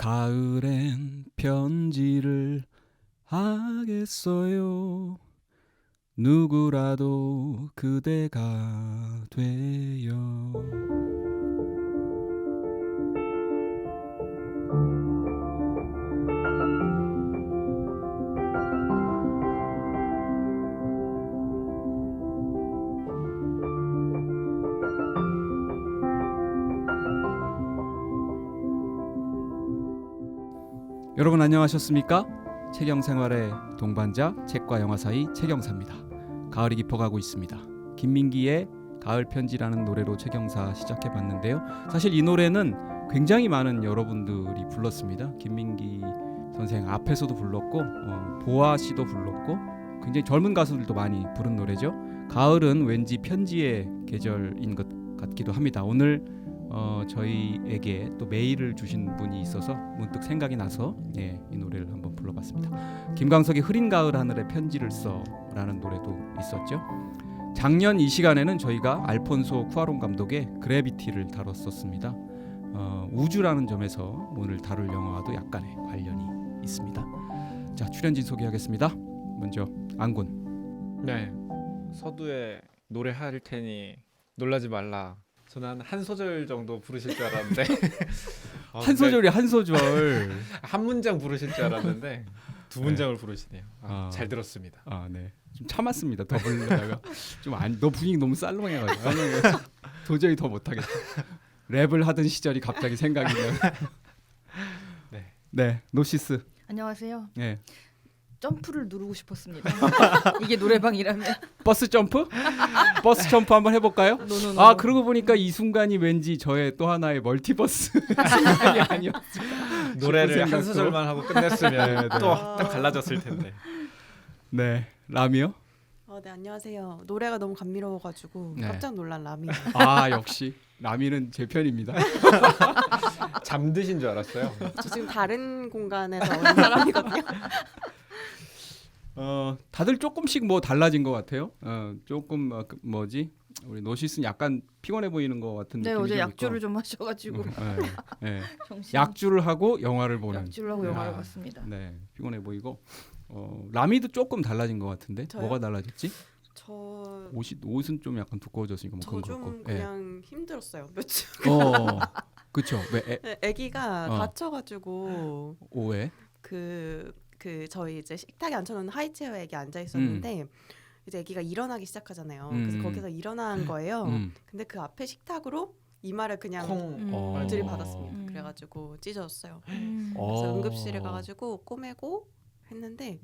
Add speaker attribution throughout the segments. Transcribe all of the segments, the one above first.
Speaker 1: 가을엔 편지를 하겠어요. 누구라도 그대가 돼요. 여러분 안녕하셨습니까? 책영생활의 동반자 책과 영화 사이 책영사입니다. 가을이 깊어가고 있습니다. 김민기의 가을 편지라는 노래로 책영사 시작해봤는데요. 사실 이 노래는 굉장히 많은 여러분들이 불렀습니다. 김민기 선생 앞에서도 불렀고 보아 씨도 불렀고 굉장히 젊은 가수들도 많이 부른 노래죠. 가을은 왠지 편지의 계절인 것 같기도 합니다. 오늘 저희에게 또 메일을 주신 분이 있어서 문득 생각이 나서 이 노래를 한번 불러봤습니다. 김광석의 흐린 가을 하늘에 편지를 써라는 노래도 있었죠. 작년 이 시간에는 저희가 알폰소 쿠아론 감독의 그래비티를 다뤘었습니다. 우주라는 점에서 오늘 다룰 영화와도 약간의 관련이 있습니다. 자, 출연진 소개하겠습니다. 먼저 안군.
Speaker 2: 네, 서두에 노래할 테니 놀라지 말라. 저는 한 소절 정도 부르실 줄 알았는데
Speaker 1: 한 소절이 한 소절
Speaker 2: 한 문장 부르실 줄 알았는데 두 문장을 부르시네요. 잘 들었습니다.
Speaker 1: 네. 좀 참았습니다. 더 부르다가 너 분위기 너무 쌀렁해가지고 도저히 더 못하겠다. 랩을 하던 시절이 갑자기 생각이 나요. 네, 노시스.
Speaker 3: 안녕하세요.
Speaker 1: 네.
Speaker 3: 점프를 누르고 싶었습니다. 이게 노래방이라면.
Speaker 1: 버스 점프? 버스 점프 한번 해볼까요?
Speaker 3: 노노노.
Speaker 1: 그러고 보니까 이 순간이 왠지 저의 또 하나의 멀티버스 순간이 아니었을까.
Speaker 2: 노래를 한 소절만 하고 끝냈으면
Speaker 1: 네.
Speaker 2: 또 딱 갈라졌을 텐데.
Speaker 1: 네, 라미요?
Speaker 4: 네, 안녕하세요. 노래가 너무 감미로워가지고 깜짝 놀란 라미.
Speaker 1: 역시 라미는 제 편입니다.
Speaker 2: 잠드신 줄 알았어요.
Speaker 4: 저 지금 다른 공간에서 오는 사람이거든요.
Speaker 1: 다들 조금씩 뭐 달라진 것 같아요. 조금 우리 노시스는 약간 피곤해 보이는 것 같은
Speaker 3: 네,
Speaker 1: 느낌이
Speaker 3: 어제
Speaker 1: 좀
Speaker 3: 약주를
Speaker 1: 있고.
Speaker 3: 좀 마셔가지고 정신.
Speaker 1: 약주를 하고 영화를 보는.
Speaker 3: 약주를 하고 영화를 봤습니다.
Speaker 1: 네, 피곤해 보이고. 라미도 조금 달라진 것 같은데.
Speaker 4: 저요?
Speaker 1: 뭐가 달라졌지?
Speaker 4: 저
Speaker 1: 옷은 좀 약간 두꺼워졌으니까 뭐 그런 거
Speaker 4: 좀
Speaker 1: 같고.
Speaker 4: 그냥 힘들었어요. 며칠.
Speaker 1: 그렇죠. 왜
Speaker 4: 아기가 다쳐가지고
Speaker 1: 왜?
Speaker 4: 그 저희 이제 식탁에 앉혀놓은 하이체어에 애기 앉아 있었는데 이제 아기가 일어나기 시작하잖아요. 그래서 거기서 일어난 거예요. 근데 그 앞에 식탁으로 이마를 그냥 들이받았습니다. 그래가지고 찢어졌어요. 그래서 응급실에 가가지고 꼬매고 했는데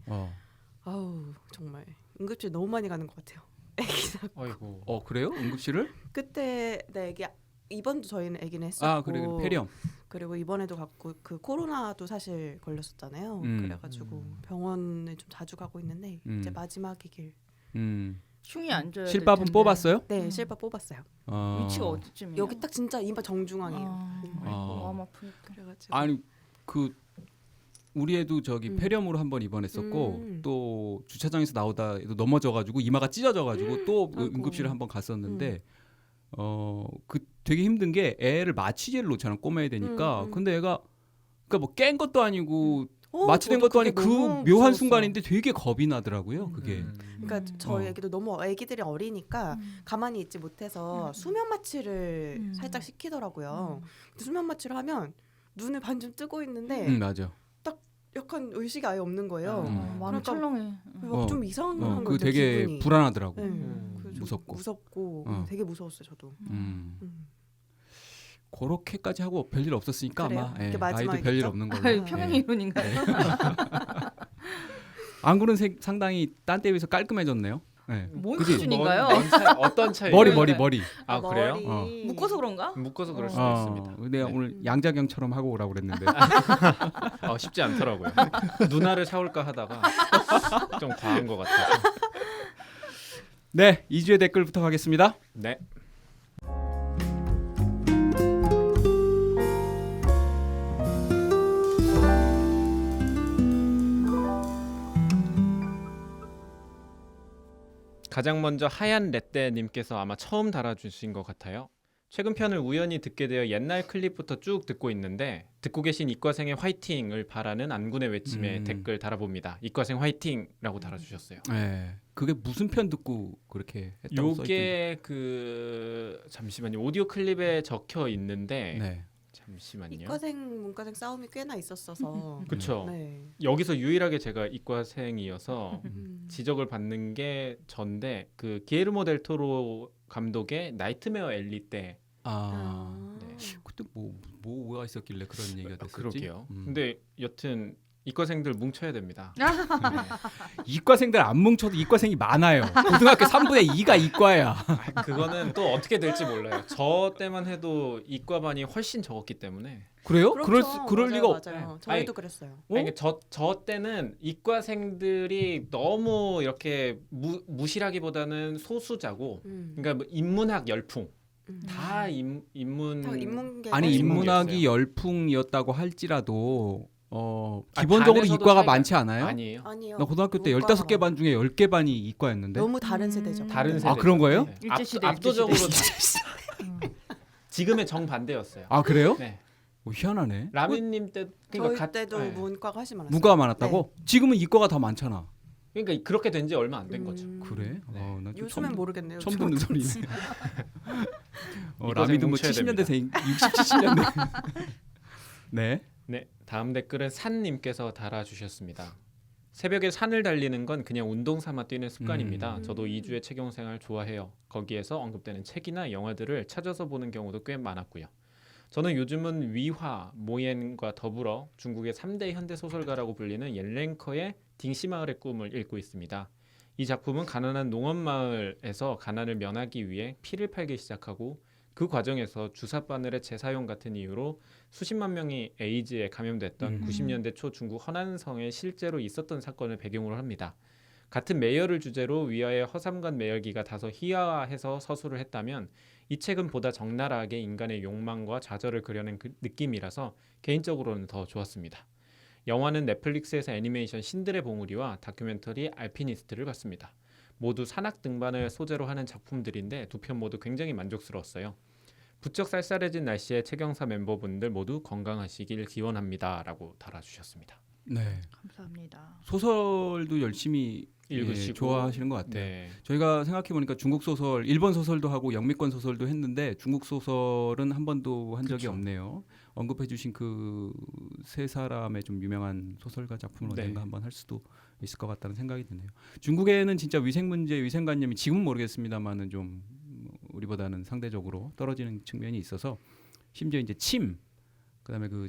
Speaker 4: 아우 정말 응급실 너무 많이 가는 것 같아요. 애기 낳고.
Speaker 2: 아이고.
Speaker 1: 그래요? 응급실을?
Speaker 4: 그때 내 애기 이번도 저희는 애기는 했었고
Speaker 1: 그래 폐렴.
Speaker 4: 그리고 이번에도 갔고 그 코로나도 사실 걸렸었잖아요. 그래가지고 병원에 좀 자주 가고 있는데 이제 마지막이길.
Speaker 3: 흉이 앉아야
Speaker 1: 실밥은
Speaker 3: 될 텐데.
Speaker 1: 뽑았어요?
Speaker 4: 네, 실밥 뽑았어요.
Speaker 3: 위치가 어디쯤이에요?
Speaker 4: 여기 딱 진짜 이마 정중앙이에요.
Speaker 3: 마음 아프니까.
Speaker 4: 그래가지고
Speaker 1: 아니 우리 애도 저기 폐렴으로 한번 입원했었고 또 주차장에서 나오다 넘어져가지고 이마가 찢어져가지고 또 응급실에 한번 갔었는데 되게 힘든 게 애를 마취제를 놓잖아. 꼬매야 되니까. 근데 애가 그러니까 뭐 깬 것도 아니고 마취된 것도 아니고 그 묘한
Speaker 4: 무서웠어요.
Speaker 1: 순간인데 되게 겁이 나더라고요. 그게.
Speaker 4: 그러니까 저희 애기도 너무 애기들이 어리니까 가만히 있지 못해서 수면 마취를 살짝 시키더라고요. 근데 수면 마취를 하면 눈을 반쯤 뜨고 있는데
Speaker 1: 맞아.
Speaker 4: 약간 의식이 아예 없는 거예요.
Speaker 3: 마음이
Speaker 4: 그러니까
Speaker 3: 철렁해.
Speaker 4: 좀 이상한
Speaker 1: 그
Speaker 4: 거죠.
Speaker 1: 되게
Speaker 4: 기분이.
Speaker 1: 불안하더라고.
Speaker 4: 그래서 무섭고 되게 무서웠어요. 저도.
Speaker 1: 그렇게까지 하고 별일 없었으니까
Speaker 4: 그래요?
Speaker 1: 아마
Speaker 4: 그게
Speaker 1: 아이도
Speaker 4: 마지막이겠죠?
Speaker 1: 별일 없는 걸로.
Speaker 3: 평행 이론인가요?
Speaker 1: 안구는 상당히 딴 때에 비해서 깔끔해졌네요. 네.
Speaker 3: 뭔
Speaker 1: 그치?
Speaker 3: 수준인가요?
Speaker 2: 어떤 차이?
Speaker 1: 머리.
Speaker 2: 그래요?
Speaker 3: 묶어서 그런가?
Speaker 2: 묶어서 그럴 수도 있습니다.
Speaker 1: 내가 오늘 양자경처럼 하고 오라고 그랬는데.
Speaker 2: 쉽지 않더라고요. 누나를 사올까 하다가 좀 과한 것 같아서.
Speaker 1: 네, 2주의 댓글부터 가겠습니다.
Speaker 2: 네. 가장 먼저 하얀 레떼님께서 아마 처음 달아주신 것 같아요. 최근 편을 우연히 듣게 되어 옛날 클립부터 쭉 듣고 있는데 듣고 계신 이과생의 화이팅을 바라는 안군의 외침에 댓글 달아봅니다. 이과생 화이팅라고 달아주셨어요.
Speaker 1: 네. 그게 무슨 편 듣고 그렇게 했다고 써 있던데.
Speaker 2: 요게 잠시만요. 오디오 클립에 적혀 있는데
Speaker 1: 네.
Speaker 2: 잠시만요.
Speaker 4: 이과생 문과생 싸움이 꽤나 있었어서.
Speaker 2: 그렇죠.
Speaker 4: 네.
Speaker 2: 여기서 유일하게 제가 이과생이어서
Speaker 4: 음.
Speaker 2: 지적을 받는 게 전데 그 기에르모 델 토로 감독의 나이트메어 엘리 때
Speaker 1: 아.
Speaker 2: 네.
Speaker 1: 그때 뭐가 있었길래 그런 얘기가 됐었지?
Speaker 2: 그러게요. 근데 여튼 이과생들 뭉쳐야 됩니다. 네.
Speaker 1: 이과생들 안 뭉쳐도 이과생이 많아요. 고등학교 3분의 2가 이과야.
Speaker 2: 그거는 또 어떻게 될지 몰라요. 저 때만 해도 이과반이 훨씬 적었기 때문에.
Speaker 1: 그래요?
Speaker 4: 그렇죠.
Speaker 1: 그럴
Speaker 4: 맞아요,
Speaker 1: 리가
Speaker 4: 맞아요.
Speaker 2: 아니,
Speaker 4: 저희도 그랬어요.
Speaker 1: 어?
Speaker 2: 아니, 저 때는 이과생들이 너무 이렇게 무시라기보다는 소수자고, 그러니까 뭐 인문학 열풍 다 인문
Speaker 4: 다 인문계
Speaker 1: 아니
Speaker 2: 인문학이었어요.
Speaker 1: 인문학이 열풍이었다고 할지라도 기본적으로
Speaker 2: 반에서도
Speaker 1: 이과가
Speaker 2: 차이가-
Speaker 1: 많이 않아요?
Speaker 2: 아니에요.
Speaker 4: 아니요.
Speaker 1: 나 고등학교 때
Speaker 4: 문과가
Speaker 1: 15개 반 중에 10개 반이 이과였는데.
Speaker 4: 너무 다른 세대죠.
Speaker 2: 다른
Speaker 3: 음.
Speaker 2: 세대.
Speaker 1: 아, 그런 거예요?
Speaker 2: 네.
Speaker 3: 일제시대,
Speaker 2: 압도적으로
Speaker 3: 일제시대.
Speaker 2: 지금의 정반대였어요.
Speaker 1: 아 그래요?
Speaker 2: 네.
Speaker 1: 희한하네.
Speaker 2: 라면님 때
Speaker 4: 저희
Speaker 2: 그러니까
Speaker 4: 때도
Speaker 2: 네.
Speaker 4: 문과가 훨씬 많았어요.
Speaker 1: 무과가 많았다고? 지금은 이과가 더 많잖아.
Speaker 2: 그러니까 그렇게 된 지 얼마 안 된 거죠.
Speaker 1: 그래?
Speaker 2: 네.
Speaker 1: 나좀
Speaker 4: 요즘엔 모르겠네요.
Speaker 1: 처음 듣는 소리네.
Speaker 2: 이과생
Speaker 1: 라미도 뭐
Speaker 2: 뭉쳐야
Speaker 1: 70년대생, 60, 70년대. 네.
Speaker 2: 네, 다음 댓글은 산님께서 달아주셨습니다. 새벽에 산을 달리는 건 그냥 운동 삼아 뛰는 습관입니다. 저도 2주의 채경생활 좋아해요. 거기에서 언급되는 책이나 영화들을 찾아서 보는 경우도 꽤 많았고요. 저는 요즘은 위화, 모옌과 더불어 중국의 3대 현대소설가라고 불리는 옌랭커의 딩시마을의 꿈을 읽고 있습니다. 이 작품은 가난한 농업마을에서 가난을 면하기 위해 피를 팔기 시작하고 그 과정에서 주사바늘의 재사용 같은 이유로 수십만 명이 에이즈에 감염됐던 90년대 초 중국 허난성에 실제로 있었던 사건을 배경으로 합니다. 같은 매열을 주제로 위화의 허삼간 매열기가 다소 희화해서 서술을 했다면 이 책은 보다 적나라하게 인간의 욕망과 좌절을 그려낸 그 느낌이라서 개인적으로는 더 좋았습니다. 영화는 넷플릭스에서 애니메이션 신들의 봉우리와 다큐멘터리 알피니스트를 봤습니다. 모두 산악 등반을 소재로 하는 작품들인데 두 편 모두 굉장히 만족스러웠어요. 부쩍 쌀쌀해진 날씨에 채경사 멤버분들 모두 건강하시길 기원합니다. 라고 달아주셨습니다.
Speaker 1: 네.
Speaker 3: 감사합니다.
Speaker 1: 소설도 열심히
Speaker 2: 읽으시고
Speaker 1: 좋아하시는 것 같아요.
Speaker 2: 네.
Speaker 1: 저희가 생각해 보니까 중국 소설, 일본 소설도 하고 영미권 소설도 했는데 중국 소설은 한 번도 한 적이
Speaker 2: 그쵸.
Speaker 1: 없네요. 언급해주신 그 세 사람의 좀 유명한 소설가 작품을
Speaker 2: 네.
Speaker 1: 언젠가 한번 할 수도 있을 것 같다는 생각이 드네요. 중국에는 진짜 위생 문제, 위생관념이 지금은 모르겠습니다만은 좀 우리보다는 상대적으로 떨어지는 측면이 있어서 심지어 이제 침 그다음에 그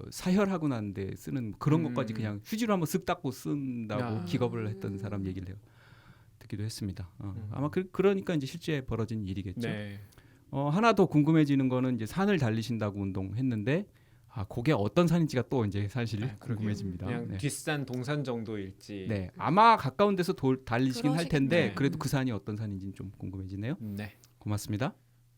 Speaker 1: 사혈하고 난데 쓰는 그런 것까지 그냥 휴지로 한번 쓱 닦고 쓴다고
Speaker 2: 야.
Speaker 1: 기겁을 했던 사람 얘기를 듣기도 했습니다. 아마 그러니까 이제 실제 벌어진 일이겠죠.
Speaker 2: 네.
Speaker 1: 하나 더 궁금해지는 거는 이제 산을 달리신다고 운동했는데 그게 어떤 산인지가 또 이제 사실
Speaker 2: 네, 그러게요.
Speaker 1: 궁금해집니다.
Speaker 2: 그냥
Speaker 1: 네.
Speaker 2: 뒷산 동산 정도일지.
Speaker 1: 네, 아마 가까운 데서 달리시긴 할 텐데
Speaker 2: 그러시겠네.
Speaker 1: 그래도 그 산이 어떤 산인지는 좀 궁금해지네요.
Speaker 2: 네.
Speaker 1: 고맙습니다.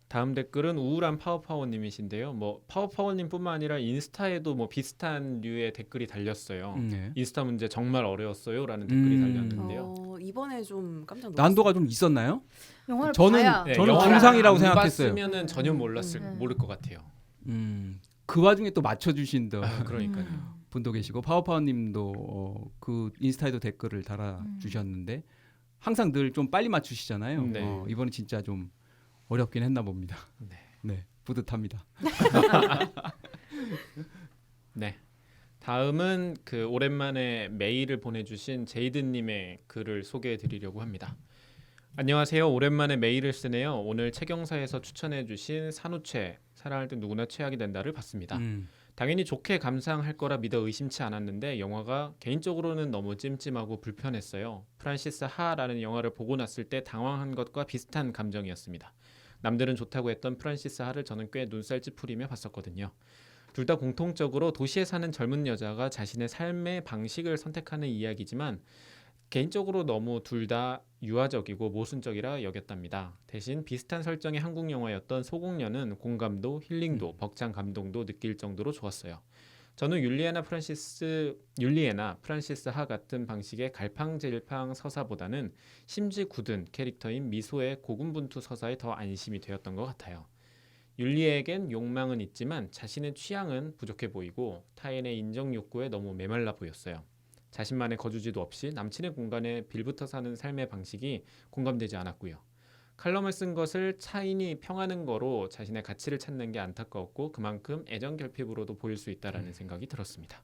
Speaker 2: 다음 댓글은 우울한 파워파워님이신데요. 뭐 파워파워님뿐만 아니라 인스타에도 뭐 비슷한 류의 댓글이 달렸어요.
Speaker 1: 네.
Speaker 2: 인스타 문제 정말 어려웠어요라는 댓글이 달렸는데요.
Speaker 4: 이번에 좀 깜짝 놀랐어요.
Speaker 1: 난도가 좀 있었나요?
Speaker 3: 영화를
Speaker 1: 저는-
Speaker 3: 봐야
Speaker 2: 네,
Speaker 1: 저는
Speaker 2: 영화를
Speaker 1: 중상이라고
Speaker 2: 안
Speaker 1: 생각했어요.
Speaker 2: 봤으면은 전혀 모를
Speaker 3: 음.
Speaker 2: 것 같아요.
Speaker 1: 그 와중에 또 맞춰주신
Speaker 2: 그러니까요.
Speaker 1: 분도 계시고 파워파워님도 그 인스타에도 댓글을 달아주셨는데 항상 늘 좀 빨리 맞추시잖아요.
Speaker 2: 네.
Speaker 1: 이번에 진짜 좀 어렵긴 했나 봅니다.
Speaker 2: 네.
Speaker 1: 네, 뿌듯합니다.
Speaker 2: 네. 다음은 그 오랜만에 메일을 보내주신 제이든님의 글을 소개해드리려고 합니다. 안녕하세요. 오랜만에 메일을 쓰네요. 오늘 채경사에서 추천해주신 산후최, 사랑할 때 누구나 최악이 된다를 봤습니다. 당연히 좋게 감상할 거라 믿어 의심치 않았는데 영화가 개인적으로는 너무 찜찜하고 불편했어요. 프란시스 하라는 영화를 보고 났을 때 당황한 것과 비슷한 감정이었습니다. 남들은 좋다고 했던 프란시스 하를 저는 꽤 눈살 찌푸리며 봤었거든요. 둘 다 공통적으로 도시에 사는 젊은 여자가 자신의 삶의 방식을 선택하는 이야기지만 개인적으로 너무 둘 다 유아적이고 모순적이라 여겼답니다. 대신 비슷한 설정의 한국 영화였던 소공녀는 공감도, 힐링도, 벅찬 감동도 느낄 정도로 좋았어요. 저는 율리에나 프란시스 하 같은 방식의 갈팡질팡 서사보다는 심지 굳은 캐릭터인 미소의 고군분투 서사에 더 안심이 되었던 것 같아요. 율리에겐 욕망은 있지만 자신의 취향은 부족해 보이고 타인의 인정 욕구에 너무 메말라 보였어요. 자신만의 거주지도 없이 남친의 공간에 빌붙어 사는 삶의 방식이 공감되지 않았고요. 칼럼을 쓴 것을 차인이 평하는 거로 자신의 가치를 찾는 게 안타까웠고 그만큼 애정 결핍으로도 보일 수 있다라는 생각이 들었습니다.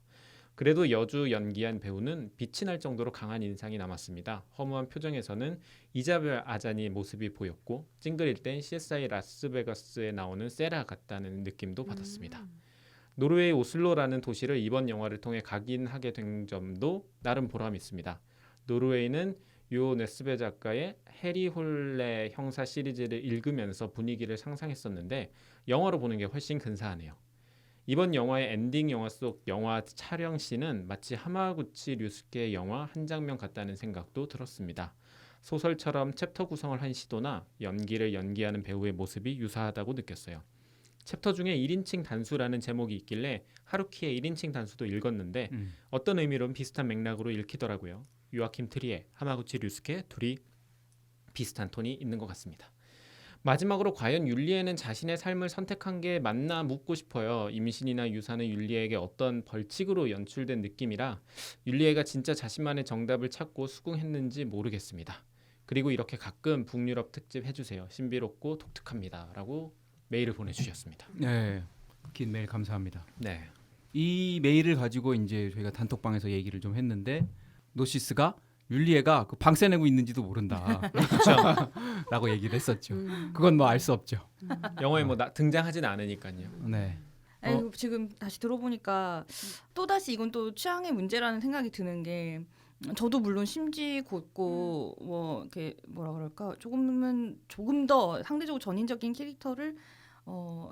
Speaker 2: 그래도 여주 연기한 배우는 빛이 날 정도로 강한 인상이 남았습니다. 허무한 표정에서는 이자벨 아자니 모습이 보였고 찡그릴 땐 CSI 라스베가스에 나오는 세라 같다는 느낌도 받았습니다. 노르웨이 오슬로라는 도시를 이번 영화를 통해 각인하게 된 점도 나름 보람 있습니다. 노르웨이는 요 네스베 작가의 해리 홀레 형사 시리즈를 읽으면서 분위기를 상상했었는데 영화로 보는 게 훨씬 근사하네요. 이번 영화의 엔딩 영화 속 영화 촬영씬은 마치 하마구치 류스케의 영화 한 장면 같다는 생각도 들었습니다. 소설처럼 챕터 구성을 한 시도나 연기를 연기하는 배우의 모습이 유사하다고 느꼈어요. 챕터 중에 1인칭 단수라는 제목이 있길래 하루키의 1인칭 단수도 읽었는데 어떤 의미로는 비슷한 맥락으로 읽히더라고요. 요아킴 트리에, 하마구치 류스케 둘이 비슷한 톤이 있는 것 같습니다. 마지막으로 과연 율리에는 자신의 삶을 선택한 게 맞나 묻고 싶어요. 임신이나 유산은 율리에게 어떤 벌칙으로 연출된 느낌이라 율리에가 진짜 자신만의 정답을 찾고 수긍했는지 모르겠습니다. 그리고 이렇게 가끔 북유럽 특집 해주세요. 신비롭고 독특합니다. 라고 메일을 보내주셨습니다.
Speaker 1: 네, 긴 메일 감사합니다.
Speaker 2: 네.
Speaker 1: 이 메일을 가지고 이제 저희가 단톡방에서 얘기를 좀 했는데 노시스가 율리에가 그 방세 내고 있는지도 모른다.
Speaker 2: 그렇죠.
Speaker 1: 라고 얘기를 했었죠. 그건 뭐 알 수 없죠.
Speaker 2: 영화에 뭐 등장하진 않으니까요.
Speaker 1: 네.
Speaker 3: 아니, 지금 다시 들어보니까 또 다시 이건 또 취향의 문제라는 생각이 드는 게 저도 물론 심지 곧고 뭐 이렇게 뭐라 그럴까 조금 더 상대적으로 전인적인 캐릭터를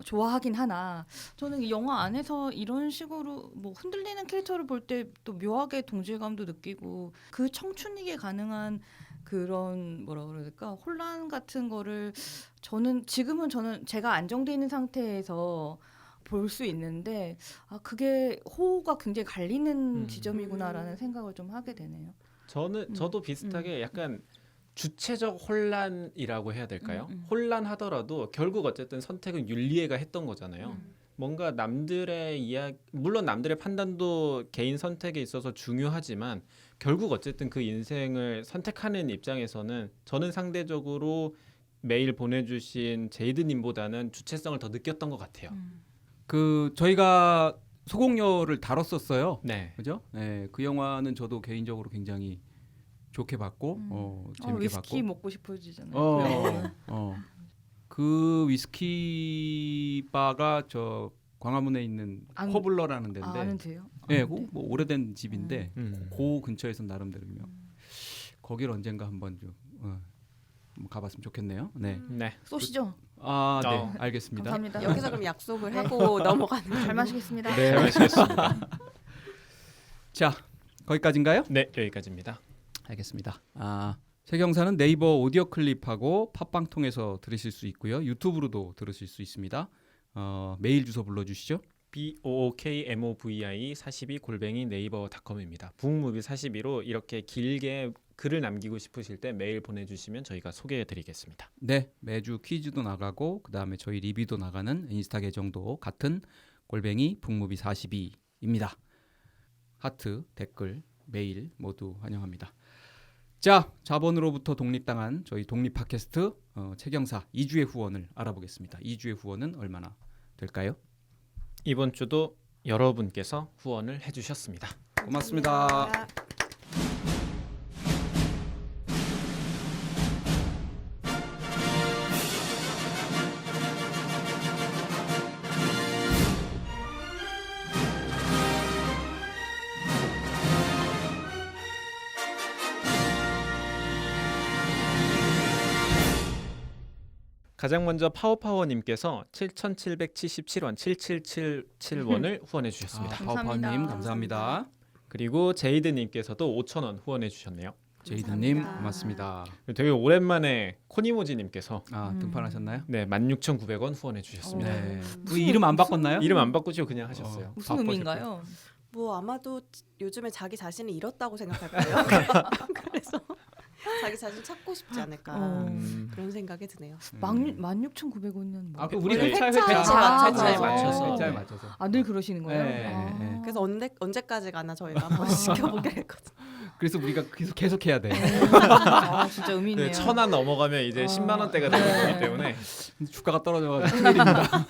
Speaker 3: 좋아하긴 하나 저는 이 영화 안에서 이런 식으로 뭐 흔들리는 캐릭터를 볼 때 또 묘하게 동질감도 느끼고 그 청춘이게 가능한 그런 뭐라 그럴까 혼란 같은 거를 지금은 제가 안정돼 있는 상태에서 볼 수 있는데 그게 호가 굉장히 갈리는 지점이구나라는 생각을 좀 하게 되네요.
Speaker 2: 저도 비슷하게 약간 주체적 혼란이라고 해야 될까요? 혼란하더라도 결국 어쨌든 선택은 율리에가 했던 거잖아요. 뭔가 물론 남들의 판단도 개인 선택에 있어서 중요하지만 결국 어쨌든 그 인생을 선택하는 입장에서는 저는 상대적으로 메일 보내주신 제이드님보다는 주체성을 더 느꼈던 것 같아요.
Speaker 1: 그 저희가 소공녀를 다뤘었어요.
Speaker 2: 네.
Speaker 1: 그죠? 네, 그 영화는 저도 개인적으로 굉장히 좋게 봤고 재밌게
Speaker 3: 위스키
Speaker 1: 봤고.
Speaker 3: 먹고 싶어지잖아요.
Speaker 1: 그 위스키 바가 저 광화문에 있는 허블러라는 데인데.
Speaker 3: 아는 데요?
Speaker 1: 네, 뭐 오래된 집인데 그 근처에서 나름대로 유명. 거길 언젠가 한번 좀 가봤으면 좋겠네요. 네.
Speaker 2: 네.
Speaker 3: 쏘시죠.
Speaker 1: 네, 알겠습니다.
Speaker 3: 감사합니다.
Speaker 4: 여기서 그럼 약속을 하고 넘어가는
Speaker 3: 잘 마시겠습니다.
Speaker 2: 네, 마시겠습니다.
Speaker 1: 자, 거기까지인가요?
Speaker 2: 네, 여기까지입니다.
Speaker 1: 알겠습니다. 최경사는 네이버 오디오 클립하고 팟빵 통해서 들으실 수 있고요. 유튜브로도 들으실 수 있습니다. 메일 주소 불러주시죠.
Speaker 2: bookmovi42@네이버.com입니다. 북무비42로 이렇게 길게 글을 남기고 싶으실 때 메일 보내주시면 저희가 소개해드리겠습니다.
Speaker 1: 네, 매주 퀴즈도 나가고 그 다음에 저희 리뷰도 나가는 인스타 계정도 같은 북무비42입니다. 하트, 댓글, 메일 모두 환영합니다. 자, 자본으로부터 독립당한 저희 독립 팟캐스트 최경사 2주의 후원을 알아보겠습니다. 2주의 후원은 얼마나 될까요?
Speaker 2: 이번 주도 여러분께서 후원을 해주셨습니다.
Speaker 1: 고맙습니다.
Speaker 2: 가장 먼저 파워파워님께서 7,777원 7777원을 후원해 주셨습니다.
Speaker 1: 파워파워님 감사합니다.
Speaker 2: 그리고 제이드님께서도 5,000원 후원해 주셨네요.
Speaker 1: 제이드님 고맙습니다.
Speaker 2: 되게 오랜만에 코니모지님께서
Speaker 1: 등판하셨나요?
Speaker 2: 네 16,900원 후원해 주셨습니다.
Speaker 1: 네. 그 이름 안 바꿨나요?
Speaker 2: 이름 안 바꾸시고 그냥 하셨어요.
Speaker 3: 무슨 의미인가요?
Speaker 4: 뭐 아마도 요즘에 자기 자신을 잃었다고 생각할 거예요. 그래서 자기 자신 찾고 싶지 않을까 그런 생각이 드네요.
Speaker 3: 16,900원은 뭐?
Speaker 1: 아, 그 우리
Speaker 2: 네.
Speaker 1: 회차에
Speaker 4: 회차에
Speaker 2: 맞춰서.
Speaker 1: 회차에 맞춰서.
Speaker 3: 아, 늘 그러시는 거예요?
Speaker 1: 네,
Speaker 3: 아.
Speaker 1: 네.
Speaker 4: 그래서 언제까지 가나 저희가 한번 지켜보기로 했거든요.
Speaker 1: 그래서 우리가 계속 해야 돼.
Speaker 3: 아, 진짜 의미 있네요.
Speaker 2: 네, 1,000원 넘어가면 이제 10만 원대가 되는 거기 때문에
Speaker 1: 주가가 떨어져가지고 큰일입니다.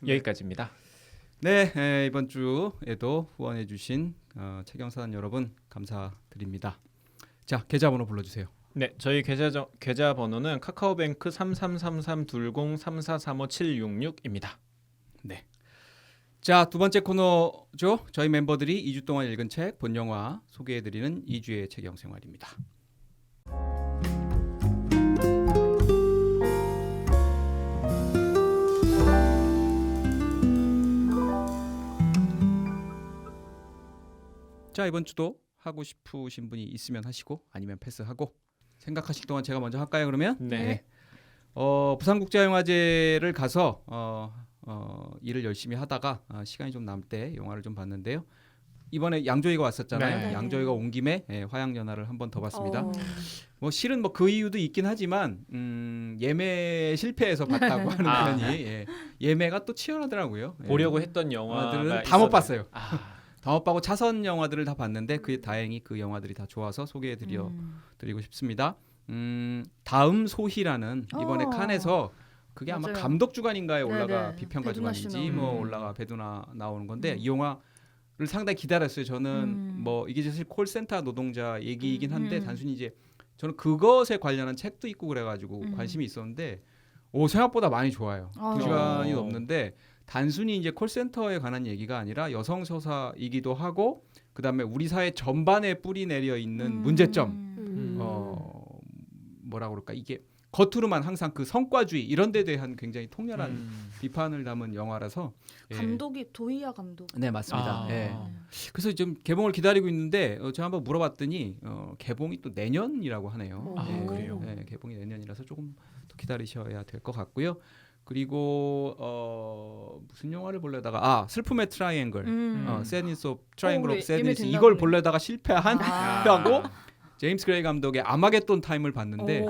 Speaker 2: 여기까지입니다.
Speaker 1: 네, 이번 주에도 후원해주신 최경사단 여러분 감사드립니다. 자, 계좌번호 불러주세요.
Speaker 2: 네, 저희 계좌 번호는 카카오뱅크 33332034357666입니다.
Speaker 1: 네. 자, 두 번째 코너죠. 저희 멤버들이 2주 동안 읽은 책 본영화 소개해드리는 2주의 책영생활입니다. 자, 이번 주도 하고 싶으신 분이 있으면 하시고 아니면 패스하고 생각하실 동안 제가 먼저 할까요? 그러면
Speaker 2: 네.
Speaker 1: 부산국제영화제를 가서 일을 열심히 하다가 시간이 좀 남을 때 영화를 좀 봤는데요. 이번에 양조위가 왔었잖아요.
Speaker 2: 네.
Speaker 1: 양조위가 온 김에 화양연화를 한 번 더 봤습니다.
Speaker 4: 어.
Speaker 1: 뭐 실은 뭐 그 이유도 있긴 하지만 예매 실패해서 봤다고 하는
Speaker 2: 아.
Speaker 1: 편이 예매가 또 치열하더라고요.
Speaker 2: 보려고 했던 영화가
Speaker 1: 영화들은 다 못 봤어요.
Speaker 2: 아,
Speaker 1: 다 못 보고 차선 영화들을 다 봤는데 다행히 그 영화들이 다 좋아서 소개해드리고 싶습니다. 다음 소희라는 이번에 칸에서 그게 아마
Speaker 3: 맞아요.
Speaker 1: 감독 주간인가에 올라가
Speaker 3: 네네.
Speaker 1: 비평가
Speaker 3: 배두나
Speaker 1: 주간인지
Speaker 3: 씨
Speaker 1: 뭐
Speaker 2: 나오는.
Speaker 1: 올라가 배두나 나오는 건데 이 영화를 상당히 기다렸어요. 저는 뭐 이게 사실 콜센터 노동자 얘기이긴 한데 단순히 이제 저는 그것에 관련한 책도 있고 그래가지고 관심이 있었는데 생각보다 많이 좋아요.
Speaker 3: 아.
Speaker 1: 2시간이 넘는데 단순히 이제 콜센터에 관한 얘기가 아니라 여성 서사이기도 하고 그다음에 우리 사회 전반에 뿌리 내려 있는 문제점 뭐라 그럴까 이게 겉으로만 항상 그 성과주의 이런 데 대한 굉장히 통렬한 비판을 담은 영화라서
Speaker 3: 감독이 도이아 감독.
Speaker 1: 네 맞습니다.
Speaker 2: 아.
Speaker 1: 예. 그래서 지금 개봉을 기다리고 있는데 제가 한번 물어봤더니 개봉이 또 내년이라고 하네요.
Speaker 2: 아,
Speaker 1: 예,
Speaker 2: 그래요?
Speaker 1: 예, 개봉이 내년이라서 조금 더 기다리셔야 될 것 같고요. 그리고 무슨 영화를 보려다가 슬픔의 트라이앵글, Sadness of Triangle of
Speaker 3: 우리
Speaker 1: Sadness
Speaker 3: 예매 됐나
Speaker 1: 이걸
Speaker 3: 보네.
Speaker 1: 보려다가 실패한 하고 제임스 그레이 감독의 아마겟돈 타임을 봤는데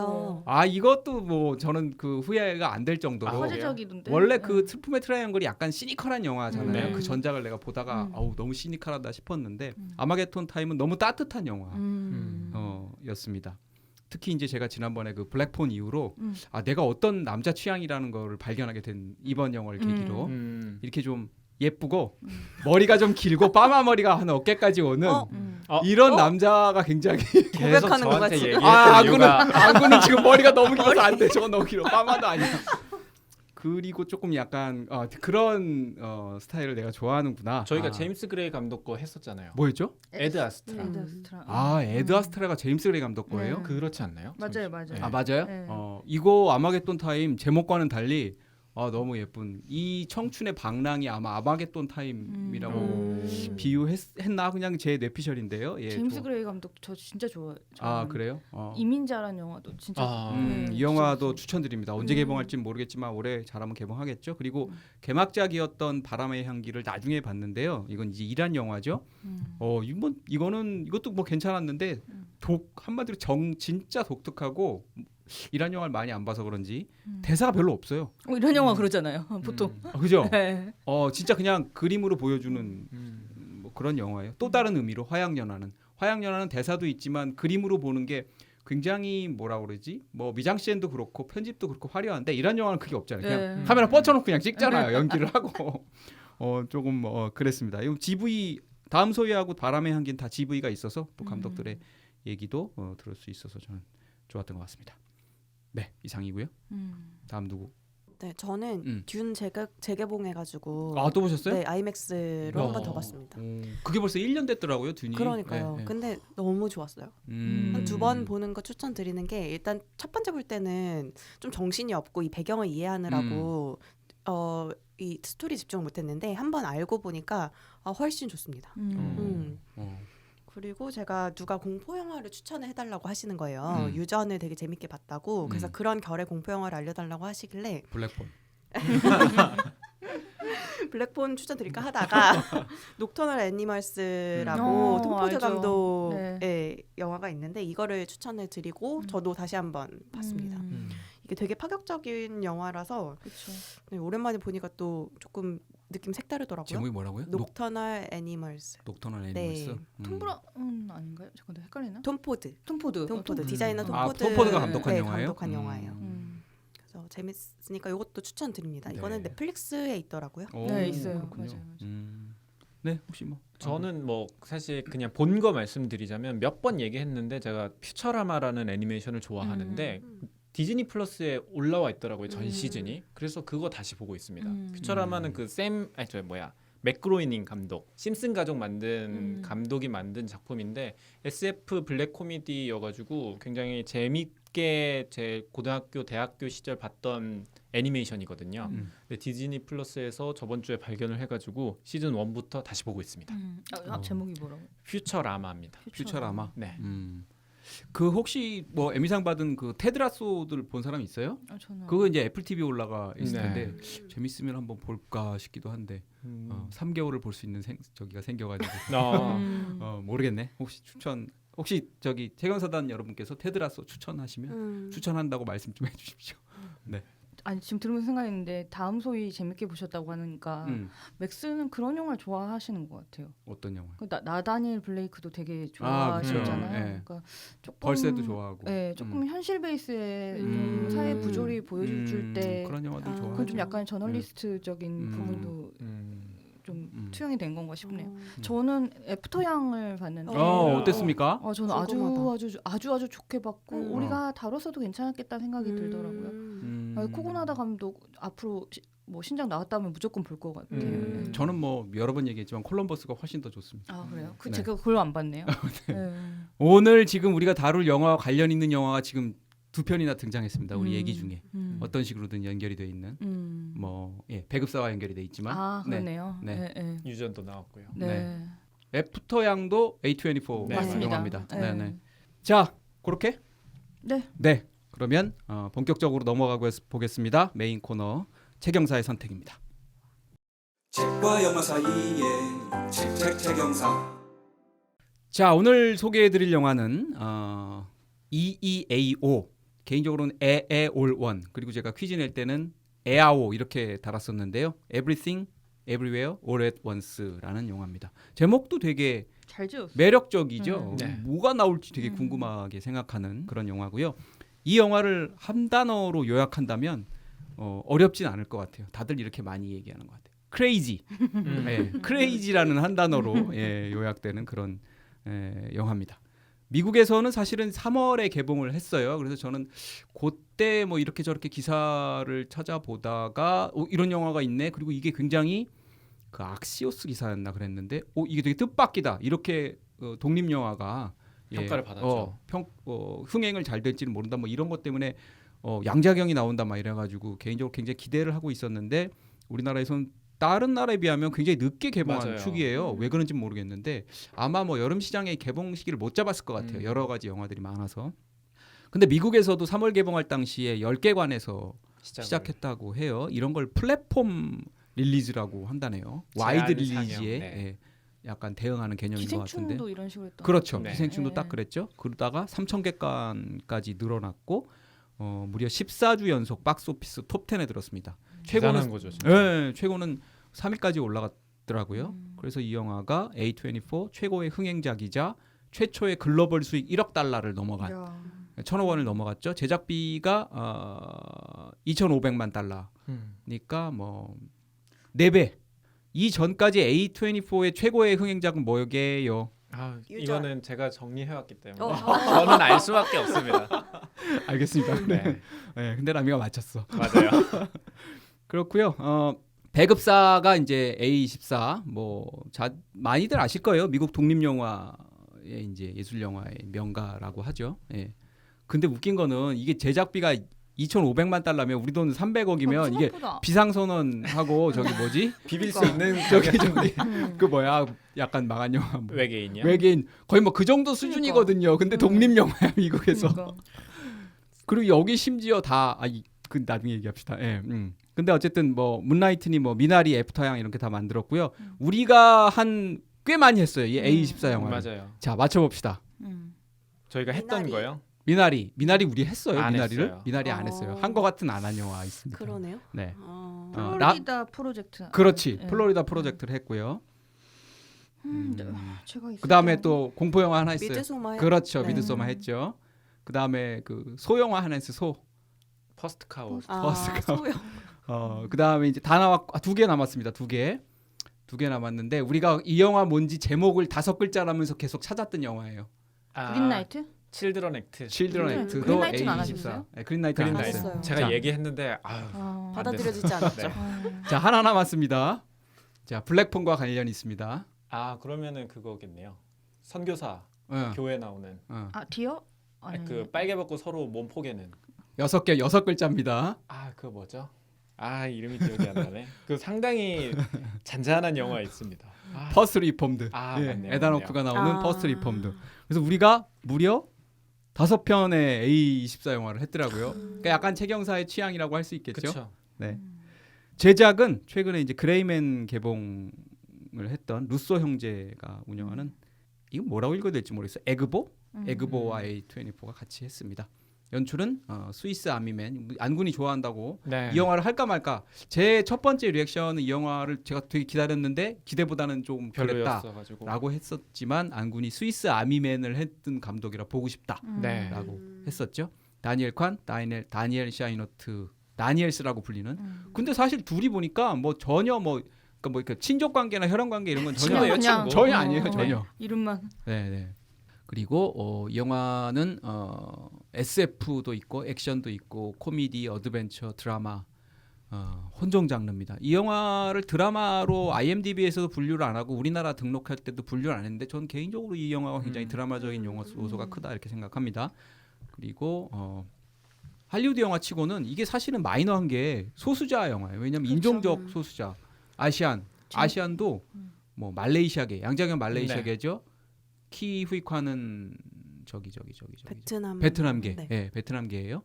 Speaker 1: 이것도 뭐 저는 그 후회가 안 될 정도로
Speaker 3: 화제적이던데.
Speaker 1: 원래 그 슬픔의 트라이앵글이 약간 시니컬한 영화잖아요.
Speaker 2: 네.
Speaker 1: 그 전작을 내가 보다가 너무 시니컬하다 싶었는데 아마겟돈 타임은 너무 따뜻한 영화였습니다. 특히 이제 제가 지난번에 그 블랙폰 이후로 내가 어떤 남자 취향이라는 거를 발견하게 된 이번 영화를 계기로 이렇게 좀 예쁘고 머리가 좀 길고 파마 머리가 한 어깨까지 오는 이런 남자가 굉장히
Speaker 2: 계속
Speaker 4: 고백하는 것
Speaker 2: 저한테
Speaker 4: 같이.
Speaker 2: 얘기했던 이유가
Speaker 1: 안구는 지금 머리가 너무 길어서 안 돼. 저건 너무 길어. 파마도 아니야. 그리고 조금 약간 그런 스타일을 내가 좋아하는구나.
Speaker 2: 저희가 제임스 그레이 감독 거 했었잖아요.
Speaker 1: 뭐였죠?
Speaker 2: 에드 아스트라.
Speaker 1: 에드 아스트라가 제임스 그레이 감독 거예요?
Speaker 3: 네.
Speaker 2: 그렇지 않나요?
Speaker 3: 맞아요, 맞아요.
Speaker 2: 네.
Speaker 1: 맞아요?
Speaker 3: 네.
Speaker 1: 이거 아마겟돈 타임 제목과는 달리 너무 예쁜 이 청춘의 방랑이 아마 아마겟돈 타임이라고 비유했나 그냥 제 뇌피셜인데요. 예,
Speaker 3: 제임스 그레이 감독 저 진짜 좋아해요.
Speaker 1: 그래요?
Speaker 3: 이민자라는 영화도 진짜
Speaker 1: 이 영화도 추천드립니다. 언제 개봉할지 모르겠지만 올해 잘하면 개봉하겠죠. 그리고 개막작이었던 바람의 향기를 나중에 봤는데요. 이건 이제 이란 영화죠. 이것도 뭐 괜찮았는데 한마디로 진짜 독특하고 이란 영화를 많이 안 봐서 그런지 대사가 별로 없어요.
Speaker 3: 이런 영화 그러잖아요. 보통.
Speaker 1: 그죠?
Speaker 3: 네.
Speaker 1: 진짜 그냥 그림으로 보여주는 뭐 그런 영화예요. 또 다른 의미로 화양연화는 대사도 있지만 그림으로 보는 게 굉장히 뭐라 그러지? 뭐 미장센도 그렇고 편집도 그렇고 화려한데 이란 영화는 그게 없잖아요. 그냥
Speaker 3: 네.
Speaker 1: 카메라 뻗쳐놓고 그냥 찍잖아요. 연기를 하고 조금 그랬습니다. 이 GV 다음 소희하고 바람의 향기는 다 GV가 있어서 또 감독들의 얘기도 들을 수 있어서 저는 좋았던 것 같습니다. 네, 이상이고요. 다음 누구?
Speaker 4: 네, 저는 듄 재개봉해가지고
Speaker 1: 또 보셨어요?
Speaker 4: 네, 아이맥스로 한 번 더 봤습니다.
Speaker 1: 그게 벌써 1년 됐더라고요, 듄이.
Speaker 4: 그러니까요.
Speaker 1: 네, 네.
Speaker 4: 근데 너무 좋았어요. 한 2번 보는 거 추천드리는 게 일단 첫 번째 볼 때는 좀 정신이 없고 이 배경을 이해하느라고 이 스토리 집중 못했는데 한 번 알고 보니까 훨씬 좋습니다. 그리고 제가 누가 공포 영화를 추천을 해달라고 하시는 거예요. 유전을 되게 재밌게 봤다고. 그래서 그런 결의 공포 영화를 알려달라고 하시길래
Speaker 1: 블랙폰.
Speaker 4: 블랙폰 추천드릴까 하다가 녹터널 애니멀스라고 톰 포드
Speaker 3: 알죠.
Speaker 4: 감독의
Speaker 3: 네.
Speaker 4: 영화가 있는데 이거를 추천을 드리고 저도 다시 한번 봤습니다. 이게 되게 파격적인 영화라서
Speaker 3: 그렇죠.
Speaker 4: 네, 오랜만에 보니까 또 조금 느낌 색다르더라고요.
Speaker 1: 제목이 뭐라고요?
Speaker 4: 녹터널 애니멀스.
Speaker 1: 녹터널
Speaker 4: 네.
Speaker 1: 애니멀스.
Speaker 3: 톰 브라운 아닌가요? 잠깐 헷갈리나?
Speaker 4: 톰 포드.
Speaker 3: 톰 포드.
Speaker 4: 톰 포드 디자이너 톰
Speaker 1: 아,
Speaker 4: 포드.
Speaker 1: 톰 포드가 감독한 영화예요?
Speaker 4: 감독한 영화예요.
Speaker 3: 음.
Speaker 4: 그래서 재밌으니까 이것도 추천드립니다.
Speaker 1: 네.
Speaker 4: 이거는 넷플릭스에 있더라고요.
Speaker 1: 오,
Speaker 3: 네, 있어요.
Speaker 1: 그렇군요.
Speaker 3: 맞아요, 맞아요.
Speaker 1: 네, 혹시 뭐
Speaker 2: 저는 뭐 사실 그냥 본 거 말씀드리자면 몇 번 얘기했는데 제가 퓨처라마라는 애니메이션을 좋아하는데 디즈니 플러스에 올라와 있더라고요 전 시즌이. 그래서 그거 다시 보고 있습니다. 퓨처라마는 맥그로이닝 감독, 심슨 가족 만든 감독이 만든 작품인데 SF 블랙 코미디여가지고 굉장히 재밌게 제 고등학교, 대학교 시절 봤던 애니메이션이거든요. 근데 디즈니 플러스에서 저번 주에 발견을 해가지고 시즌 1부터 다시 보고 있습니다.
Speaker 3: 제목이 뭐라고?
Speaker 2: 퓨처라마입니다.
Speaker 1: 퓨처라마.
Speaker 2: 네.
Speaker 1: 그 혹시 뭐 에미상 받은 그 테드 라소들 본 사람 있어요?
Speaker 3: 저는
Speaker 1: 그거 이제 애플 TV 올라가 있을
Speaker 2: 네.
Speaker 1: 텐데 재밌으면 한번 볼까 싶기도 한데 3개월을 볼 수 있는 저기가 생겨가지고 모르겠네. 혹시 저기 최경사단 여러분께서 테드 라소 추천하시면 추천한다고 말씀 좀 해주십시오. 네.
Speaker 3: 아니 지금 들으면서 생각했는데 다음 소위 재밌게 보셨다고 하니까 맥스는 그런 영화를 좋아하시는 것 같아요.
Speaker 1: 어떤 영화?
Speaker 3: 나다니엘 블레이크도 되게
Speaker 1: 그렇죠.
Speaker 3: 좋아하셨잖아요.
Speaker 1: 네.
Speaker 3: 그러니까 조금
Speaker 1: 벌새도 좋아하고.
Speaker 3: 네, 조금 현실 베이스의 좀 사회 부조리 보여줄 때
Speaker 1: 그런 영화들 좋아하죠.
Speaker 3: 그건 좀 약간 저널리스트적인 부분도 좀 투영이 된 건가 싶네요. 저는 애프터 양을 봤는데
Speaker 1: 어땠습니까?
Speaker 3: 저는
Speaker 4: 궁금하다.
Speaker 3: 아주 좋게 봤고 우리가 다뤘어도 괜찮았겠다는 생각이 들더라고요. 코고나다 감독 앞으로 뭐 신작 나왔다면 무조건 볼 것 같아요. 네.
Speaker 1: 저는 뭐 여러 번 얘기했지만 콜럼버스가 훨씬 더 좋습니다.
Speaker 3: 아 그래요?
Speaker 1: 네.
Speaker 3: 제가 그걸 안 봤네요. 네.
Speaker 1: 오늘 지금 우리가 다룰 영화와 관련 있는 영화가 지금 2편이나 등장했습니다. 우리 얘기 중에 어떤 식으로든 연결이 돼 있는 배급사와 연결이 돼 있지만
Speaker 3: 그러네요.
Speaker 1: 네.
Speaker 3: 네.
Speaker 2: 유전도 나왔고요.
Speaker 3: 네.
Speaker 1: 애프터 양도 A24
Speaker 2: 네,
Speaker 3: 맞습니다.
Speaker 1: 영화입니다.
Speaker 3: 네.
Speaker 1: 네. 자, 그렇게
Speaker 3: 네.
Speaker 1: 그러면 본격적으로 넘어가 보겠습니다. 메인 코너 최경사의 선택입니다.
Speaker 5: 책과 영화 사이에 책영사.
Speaker 1: 자, 오늘 소개해드릴 영화는 EEAO, 개인적으로는 에에올원, 그리고 제가 퀴즈 낼 때는 에아오 이렇게 달았었는데요. Everything, Everywhere, All at Once라는 영화입니다. 제목도 되게
Speaker 3: 잘 지었어요.
Speaker 1: 매력적이죠.
Speaker 2: 네.
Speaker 1: 뭐가 나올지 되게 궁금하게 생각하는 그런 영화고요. 이 영화를 한 단어로 요약한다면 어렵진 않을 것 같아요. 다들 이렇게 많이 얘기하는 것 같아요. Crazy, Crazy라는 한 단어로 요약되는 그런 영화입니다. 미국에서는 사실은 3월에 개봉을 했어요. 그래서 저는 그때 뭐 이렇게 저렇게 기사를 찾아보다가 이런 영화가 있네. 그리고 이게 굉장히 그 악시오스 기사였나 그랬는데 이게 되게 뜻밖이다. 이렇게 독립 영화가
Speaker 2: 평가를 받았죠.
Speaker 1: 흥행을 잘 될지는 모른다. 뭐 이런 것 때문에 양자경이 나온다 막 이래가지고 개인적으로 굉장히 기대를 하고 있었는데 우리나라에서는 다른 나라에 비하면 굉장히 늦게 개봉한
Speaker 2: 맞아요.
Speaker 1: 축이에요. 왜 그런지 모르겠는데 아마 뭐 여름 시장에 개봉 시기를 못 잡았을 것 같아요. 여러 가지 영화들이 많아서. 근데 미국에서도 3월 개봉할 당시에 10개관에서 시작했다고 해요. 이런 걸 플랫폼 릴리즈라고 한다네요. 와이드
Speaker 2: 제한 상영,
Speaker 1: 릴리즈에
Speaker 2: 네.
Speaker 1: 약간 대응하는 개념인 것 같은데.
Speaker 3: 기생충도 이런 식으로 했던
Speaker 1: 그렇죠.
Speaker 2: 네.
Speaker 1: 기생충도
Speaker 3: 네.
Speaker 1: 딱 그랬죠. 그러다가 3,000개관까지 늘어났고 무려 14주 연속 박스오피스 톱10에 들었습니다.
Speaker 2: 대단한 거죠. 진짜.
Speaker 1: 네, 최고는 3위까지 올라갔더라고요. 그래서 이 영화가 A24 최고의 흥행작이자 최초의 글로벌 수익 1억 달러를 넘어간 1,000억 원을 넘어갔죠. 제작비가 2,500만 달러니까 뭐 4배. 이 전까지 A24의 최고의 흥행작은 뭐게요?
Speaker 2: 이거는 제가 정리해왔기 때문에 저는 알 수밖에 없습니다.
Speaker 1: 알겠습니다.
Speaker 2: 네.
Speaker 1: 네, 근데 라미가 맞췄어.
Speaker 2: 맞아요.
Speaker 1: 그렇고요. 배급사가 이제 A24 많이들 아실 거예요. 미국 독립 영화의 이제 예술 영화의 명가라고 하죠. 예. 근데 웃긴 거는 이게 제작비가 2,500만 달러면 우리 돈 300억이면 이게 비상선언하고 저기 뭐지?
Speaker 2: 비빌 수 있는
Speaker 1: 저기 그 뭐야? 약간 망한 영화 뭐.
Speaker 2: 외계인이요?
Speaker 1: 외계인 거의 뭐 그 정도 수준이거든요. 근데 독립 영화야 미국에서. 그리고 여기 심지어 다 그 나중에 얘기합시다. 예. 근데 어쨌든 뭐 문라이트니 뭐 미나리 애프터양 이렇게 다 만들었고요. 우리가 한 꽤 많이 했어요. 이 A24 영화.
Speaker 2: 맞아요.
Speaker 1: 자, 맞춰 봅시다.
Speaker 2: 저희가 했던
Speaker 4: 미나리.
Speaker 2: 거요.
Speaker 1: 미나리 우리 했어요.
Speaker 2: 안
Speaker 1: 미나리를?
Speaker 2: 했어요.
Speaker 1: 미나리 안 했어요. 한 거 같은 안 한 영화 있습니다.
Speaker 4: 그러네요.
Speaker 1: 네.
Speaker 4: 어.
Speaker 3: 플로리다 프로젝트.
Speaker 1: 그렇지.
Speaker 3: 네.
Speaker 1: 플로리다 프로젝트를 했고요.
Speaker 3: 네. 제가
Speaker 1: 그다음에 또 공포 영화 하나 했어요.
Speaker 4: 미드소마.
Speaker 1: 그렇죠.
Speaker 3: 네.
Speaker 1: 미드소마 했죠. 그다음에 그 소영화 하나 했어요. 소.
Speaker 2: 퍼스트 카우.
Speaker 1: 버스가.
Speaker 4: 소요.
Speaker 1: 그다음에 이제 다 나왔고 두 개 남았습니다. 두 개 남았는데 우리가 이 영화 뭔지 제목을 5글자라면서 계속 찾았던 영화예요.
Speaker 3: 그린라이트?
Speaker 2: 칠드런 액트.
Speaker 1: 칠드런
Speaker 3: 네,
Speaker 1: 액트도
Speaker 3: 그린라이트는 안
Speaker 1: A24.
Speaker 3: 하셨어요?
Speaker 1: 네, 그린라이트 안
Speaker 2: 그린라이트.
Speaker 1: 했어요.
Speaker 4: 했어요.
Speaker 2: 제가
Speaker 1: 자.
Speaker 2: 얘기했는데
Speaker 4: 받아들여지지 않았죠.
Speaker 2: 네.
Speaker 1: 자, 하나 남았습니다. 자, 블랙폰과 관련이 있습니다.
Speaker 2: 그러면은 그거겠네요. 선교사
Speaker 1: 어,
Speaker 2: 교회 나오는
Speaker 3: 디어? 아니.
Speaker 2: 그 빨개 벗고 서로 몸 포개는.
Speaker 1: 6글자입니다.
Speaker 2: 그거 뭐죠? 이름이 기억이 안 나네. 그 상당히 잔잔한 영화 있습니다.
Speaker 1: 퍼스트 리폼드.
Speaker 2: 맞네요.
Speaker 1: 에단 호프가 나오는
Speaker 4: 아.
Speaker 1: 퍼스트 리폼드. 그래서 우리가 무려 5편의 A24 영화를 했더라고요. 그러니까 약간 최경사의 취향이라고 할 수 있겠죠.
Speaker 2: 그렇죠.
Speaker 1: 네. 제작은 최근에 이제 그레이맨 개봉을 했던 루소 형제가 운영하는 이건 뭐라고 읽어야 될지 모르겠어요. 에그보와 A24가 같이 했습니다. 연출은 스위스 아미맨. 안군이 좋아한다고
Speaker 2: 네.
Speaker 1: 이 영화를 할까 말까. 제 첫 번째 리액션은 이 영화를 제가 되게 기다렸는데 기대보다는 좀 그랬다라고
Speaker 2: 별로였어가지고.
Speaker 1: 했었지만 안군이 스위스 아미맨을 했던 감독이라 보고 싶다라고
Speaker 2: 네.
Speaker 1: 했었죠. 다니엘 칸, 다니엘 샤이노트, 다니엘스라고 불리는. 근데 사실 둘이 보니까 뭐 전혀 그러니까 뭐 이렇게 친족 관계나 혈연 관계 이런 건 전혀
Speaker 2: 친구예요,
Speaker 3: 그냥
Speaker 2: 친구.
Speaker 1: 전혀 아니에요,
Speaker 3: 네.
Speaker 1: 전혀.
Speaker 3: 이름만.
Speaker 1: 네. 그리고 이 영화는 SF도 있고 액션도 있고 코미디, 어드벤처, 드라마 혼종 장르입니다. 이 영화를 드라마로 IMDb에서도 분류를 안 하고 우리나라 등록할 때도 분류를 안 했는데 저는 개인적으로 이 영화가 굉장히 드라마적인 요소가 크다 이렇게 생각합니다. 그리고 할리우드 영화 치고는 이게 사실은 마이너한 게 소수자 영화예요. 왜냐하면
Speaker 3: 그렇죠.
Speaker 1: 인종적 소수자, 아시안도 뭐 말레이시아계, 양자경 말레이시아계죠. 키 후이kwa는 저기 베트남계,
Speaker 4: 네.
Speaker 1: 베트남계예요.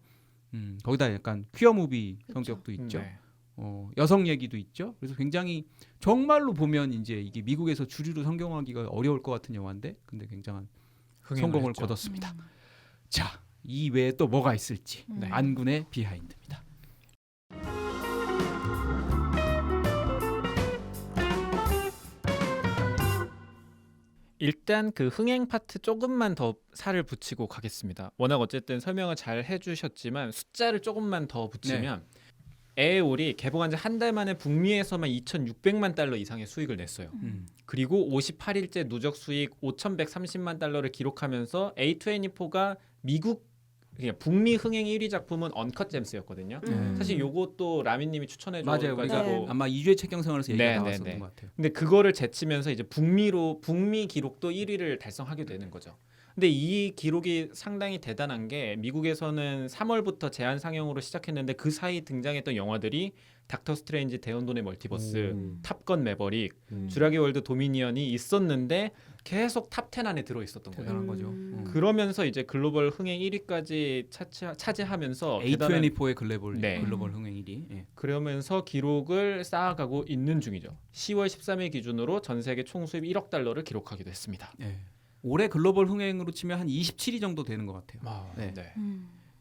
Speaker 1: 거기다 약간 퀴어 무비 성격도 있죠.
Speaker 2: 네.
Speaker 1: 여성 얘기도 있죠. 그래서 굉장히 정말로 보면 이제 이게 미국에서 주류로 성공하기가 어려울 것 같은 영화인데, 근데 굉장한 성공을
Speaker 2: 했죠.
Speaker 1: 거뒀습니다. 자, 이 외에 또 뭐가 있을지
Speaker 3: 네.
Speaker 1: 안군의 비하인드입니다.
Speaker 2: 일단 그 흥행 파트 조금만 더 살을 붙이고 가겠습니다. 워낙 어쨌든 설명을 잘 해주셨지만 숫자를 조금만 더 붙이면 에어올이 개봉한 지 한 달 만에 북미에서만 2,600만 달러 이상의 수익을 냈어요. 그리고 58일째 누적 수익 5,130만 달러를 기록하면서 A24가 미국 그냥 북미 흥행 1위 작품은 언컷 잼스였거든요. 사실 요것도 라미님이 추천해
Speaker 1: 맞아요.
Speaker 2: 줘가지고
Speaker 1: 우리가
Speaker 4: 네.
Speaker 1: 아마 2주의 책경생활에서 얘기가
Speaker 2: 네,
Speaker 1: 나왔었던
Speaker 2: 네, 네.
Speaker 1: 것 같아요.
Speaker 2: 근데 그거를 제치면서 이제 북미 기록도 1위를 달성하게 되는 거죠. 근데 이 기록이 상당히 대단한 게 미국에서는 3월부터 제한 상영으로 시작했는데 그 사이 등장했던 영화들이 닥터 스트레인지 대혼돈의 멀티버스, 탑건 매버릭, 주라기 월드 도미니언이 있었는데 계속 탑 10 안에 들어 있었던 거예요.
Speaker 1: 대단한 거죠.
Speaker 2: 그러면서 이제 글로벌 흥행 1위까지 차지하면서 대단한
Speaker 1: A24의 글로벌
Speaker 2: 네.
Speaker 1: 흥행 1위. 예.
Speaker 2: 그러면서 기록을 쌓아가고 있는 중이죠. 10월 13일 기준으로 전 세계 총 수입 1억 달러를 기록하기도 했습니다.
Speaker 1: 예. 올해 글로벌 흥행으로 치면 한 27위 정도 되는 것 같아요. 네.
Speaker 2: 네.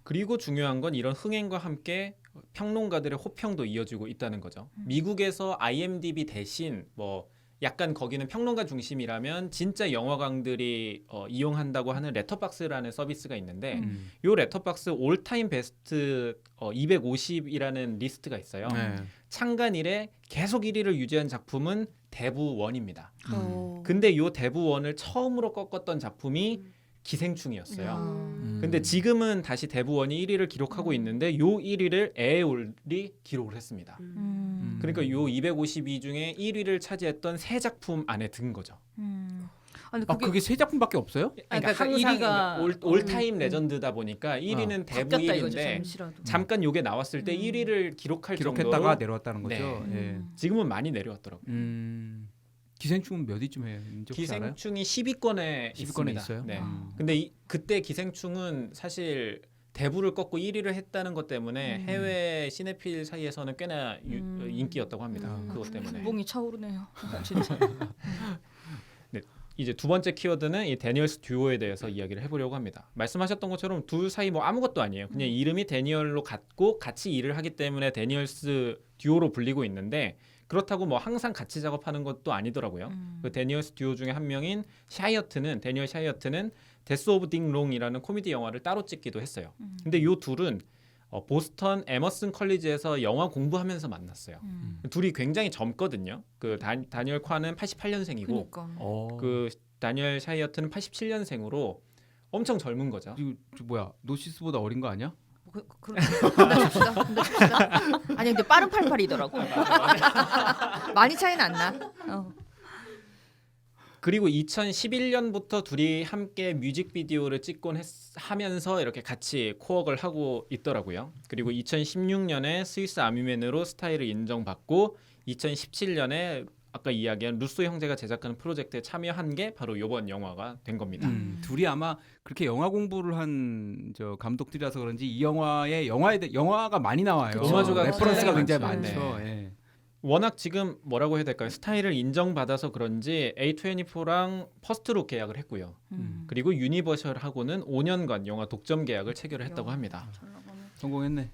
Speaker 2: 그리고 중요한 건 이런 흥행과 함께 평론가들의 호평도 이어지고 있다는 거죠. 미국에서 IMDb 대신 뭐 약간 거기는 평론가 중심이라면 진짜 영화광들이 이용한다고 하는 레터박스라는 서비스가 있는데 요 레터박스 올타임 베스트 250이라는 리스트가 있어요.
Speaker 1: 네.
Speaker 2: 창간 이래 계속 1위를 유지한 작품은 대부원입니다.
Speaker 4: 어.
Speaker 2: 근데 요 대부원을 처음으로 꺾었던 작품이 기생충이었어요. 근데 지금은 다시 대부원이 1위를 기록하고 있는데 요 1위를 에어올이 기록을 했습니다. 그러니까 요 252 중에 1위를 차지했던 세 작품 안에 든 거죠.
Speaker 3: 아니
Speaker 1: 그게 세 작품밖에 없어요?
Speaker 2: 그러니까
Speaker 3: 그러니까
Speaker 2: 항상
Speaker 3: 1위가
Speaker 2: 올타임 레전드다 보니까 1위는 대부
Speaker 3: 바뀌었다 이거죠.
Speaker 2: 1위인데
Speaker 3: 잠시라도.
Speaker 2: 잠깐 요게 나왔을 때 1위를 기록할
Speaker 1: 기록했다가
Speaker 2: 정도로
Speaker 1: 내려왔다는 거죠.
Speaker 2: 네.
Speaker 1: 예.
Speaker 2: 지금은 많이 내려왔더라고요.
Speaker 1: 기생충은 몇 위쯤 해요? 혹시 알아요?
Speaker 2: 기생충이 10위권에
Speaker 1: 10위권에
Speaker 2: 있습니다.
Speaker 1: 있어요?
Speaker 2: 네.
Speaker 1: 아.
Speaker 2: 근데 그때 기생충은 사실 대부를 꺾고 1위를 했다는 것 때문에
Speaker 3: 음.
Speaker 2: 해외 시네필 사이에서는 꽤나 인기였다고 합니다.
Speaker 4: 음.
Speaker 2: 그것 때문에.
Speaker 3: 봉이 차오르네요. 진짜.
Speaker 2: 이제 두 번째 키워드는 이 데니얼스 듀오에 대해서 이야기를 해보려고 합니다. 말씀하셨던 것처럼 둘 사이 뭐 아무것도 아니에요. 그냥 이름이 데니얼로 같고 같이 일을 하기 때문에 데니얼스 듀오로 불리고 있는데 그렇다고 뭐 항상 같이 작업하는 것도 아니더라고요. 그 데니얼스 듀오 중에 한 명인 데니얼 샤이어트는 데스 오브 딩 롱이라는 코미디 영화를 따로 찍기도 했어요. 근데 요 둘은 보스턴 에머슨 컬리지에서 영화 공부하면서 만났어요. 둘이 굉장히 젊거든요. 그 다니엘 콰는 88년생이고
Speaker 3: 그러니까.
Speaker 2: 그 다니엘 샤이어트는 87년생으로 엄청 젊은 거죠.
Speaker 1: 그리고 저 뭐야 노시스보다 어린 거 아니야?
Speaker 3: 줍시다. 아니 근데 빠른 88이더라고. 많이 차이는 안 나.
Speaker 2: 그리고 2011년부터 둘이 함께 뮤직비디오를 찍곤 하면서 이렇게 같이 코워크를 하고 있더라고요. 그리고 2016년에 스위스 아미맨으로 스타일을 인정받고 2017년에 아까 이야기한 루소 형제가 제작하는 프로젝트에 참여한 게 바로 이번 영화가 된 겁니다.
Speaker 1: 둘이 아마 그렇게 영화 공부를 한 저 감독들이라서 그런지 이 영화가 많이 나와요.
Speaker 2: 오마주가
Speaker 1: 레퍼런스가 굉장히
Speaker 2: 많죠.
Speaker 1: 많죠. 예.
Speaker 2: 워낙 지금 뭐라고 해야 될까요? 스타일을 인정받아서 그런지 A24랑 퍼스트룩 계약을 했고요. 그리고 유니버셜하고는 5년간 영화 독점 계약을 체결했다고 합니다.
Speaker 1: 성공했네.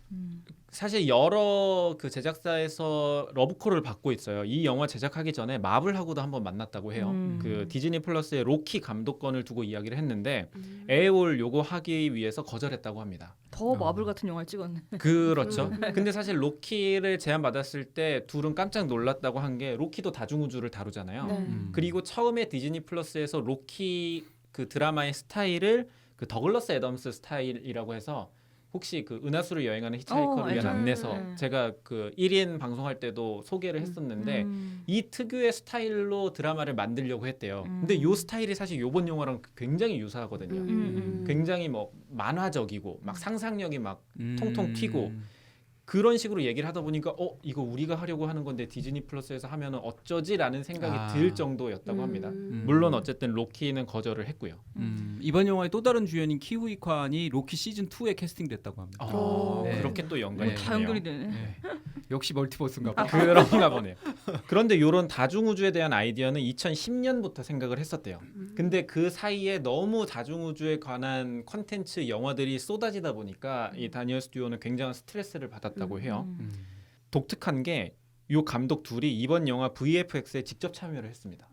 Speaker 2: 사실 여러 그 제작사에서 러브콜을 받고 있어요. 이 영화 제작하기 전에 마블하고도 한번 만났다고 해요. 그 디즈니 플러스의 로키 감독권을 두고 이야기를 했는데 에어올 요거 하기 위해서 거절했다고 합니다.
Speaker 3: 더 마블 같은 영화를 찍었네.
Speaker 2: 그렇죠. 근데 사실 로키를 제안받았을 때 둘은 깜짝 놀랐다고 한 게 로키도 다중우주를 다루잖아요.
Speaker 4: 네.
Speaker 2: 그리고 처음에 디즈니 플러스에서 로키 그 드라마의 스타일을 그 더글러스 애덤스 스타일이라고 해서 혹시 그 은하수를 여행하는 히치하이커를 위한
Speaker 3: 알죠.
Speaker 2: 안내서 제가 그 1인 방송할 때도 소개를 했었는데 이 특유의 스타일로 드라마를 만들려고 했대요. 근데 요 스타일이 사실 요번 영화랑 굉장히 유사하거든요. 굉장히 뭐 만화적이고 막 상상력이 막 통통 튀고 그런 식으로 얘기를 하다 보니까 이거 우리가 하려고 하는 건데 디즈니 플러스에서 하면은 어쩌지라는 생각이 들 정도였다고 합니다. 물론 어쨌든 로키는 거절을 했고요.
Speaker 1: 이번 영화의 또 다른 주연인 키후이 콴이 로키 시즌 2에 캐스팅됐다고 합니다.
Speaker 2: 네. 그렇게 또 연관이
Speaker 1: 네.
Speaker 3: 다
Speaker 2: 되네요.
Speaker 3: 연결이 되네.
Speaker 1: 네. 역시 멀티버스인가 봐.
Speaker 2: 그런가 보네요. 그런데 이런 다중우주에 대한 아이디어는 2010년부터 생각을 했었대요. 근데 그 사이에 너무 다중우주에 관한 컨텐츠 영화들이 쏟아지다 보니까 이 다니엘 스튜어는 굉장한 스트레스를 받았다고 해요. 독특한 게 이 감독 둘이 이번 영화 VFX에 직접 참여를 했습니다.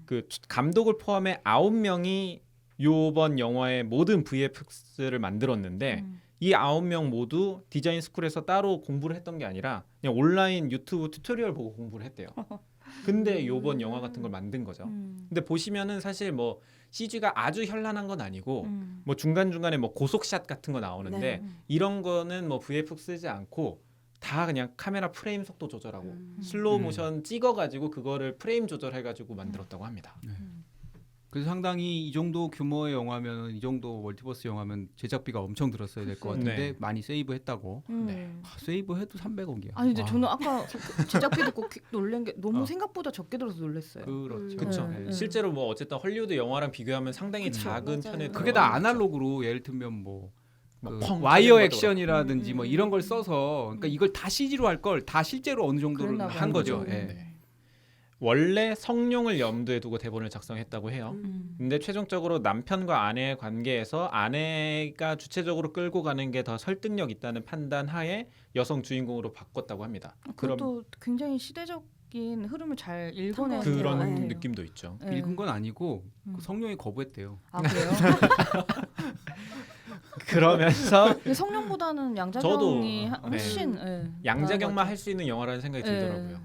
Speaker 2: 그 감독을 포함해 9명이 이번 영화의 모든 VFX를 만들었는데 이 9명 모두 디자인 스쿨에서 따로 공부를 했던 게 아니라 그냥 온라인 유튜브 튜토리얼 보고 공부를 했대요. 근데 이번 영화 같은 걸 만든 거죠. 근데 보시면은 사실 뭐 CG가 아주 현란한 건 아니고 뭐 중간중간에 뭐 고속샷 같은 거 나오는데 이런 거는 뭐 VFX 쓰지 않고 다 그냥 카메라 프레임 속도 조절하고 슬로우 모션 찍어가지고 그거를 프레임 조절해가지고 만들었다고 합니다.
Speaker 1: 그래서 상당히 이 정도 규모의 영화면 이 정도 멀티버스 영화면 제작비가 엄청 들었어야 될 것 같은데
Speaker 2: 네.
Speaker 1: 많이 세이브했다고.
Speaker 2: 네.
Speaker 1: 세이브해도 300억이야.
Speaker 3: 아니 근데 저는 아까 제작비 듣고 놀란 게 너무 생각보다 적게 들어서 놀랐어요.
Speaker 1: 그렇죠.
Speaker 2: 그렇죠.
Speaker 3: 네.
Speaker 2: 실제로 뭐 어쨌든 헐리우드 영화랑 비교하면 상당히
Speaker 3: 그쵸,
Speaker 2: 작은
Speaker 4: 맞아요.
Speaker 2: 편에
Speaker 1: 그게 다 아날로그로 예를 들면 뭐
Speaker 2: 막
Speaker 1: 그
Speaker 2: 펑
Speaker 1: 와이어
Speaker 2: 터지는 것도
Speaker 1: 액션이라든지 뭐 이런 걸 써서 그러니까 이걸 다 CG로 할 걸 다 실제로 어느 정도를
Speaker 3: 그랬나
Speaker 1: 한
Speaker 3: 봐요.
Speaker 1: 거죠.
Speaker 3: 그죠.
Speaker 1: 예.
Speaker 2: 네. 원래 성룡을 염두에 두고 대본을 작성했다고 해요. 근데 최종적으로 남편과 아내의 관계에서 아내가 주체적으로 끌고 가는 게 더 설득력 있다는 판단 하에 여성 주인공으로 바꿨다고 합니다.
Speaker 3: 그것도 굉장히 시대적인 흐름을 잘 읽어내는
Speaker 2: 그런
Speaker 3: 것 같아요.
Speaker 2: 느낌도 있죠.
Speaker 3: 네.
Speaker 1: 읽은 건 아니고 그 성룡이 거부했대요.
Speaker 3: 아 그래요?
Speaker 2: 그러면서
Speaker 3: 근데 성룡보다는
Speaker 2: 저도,
Speaker 3: 양자경이 훨씬
Speaker 2: 양자경만 할 수 있는 영화라는 생각이
Speaker 3: 네.
Speaker 2: 들더라고요.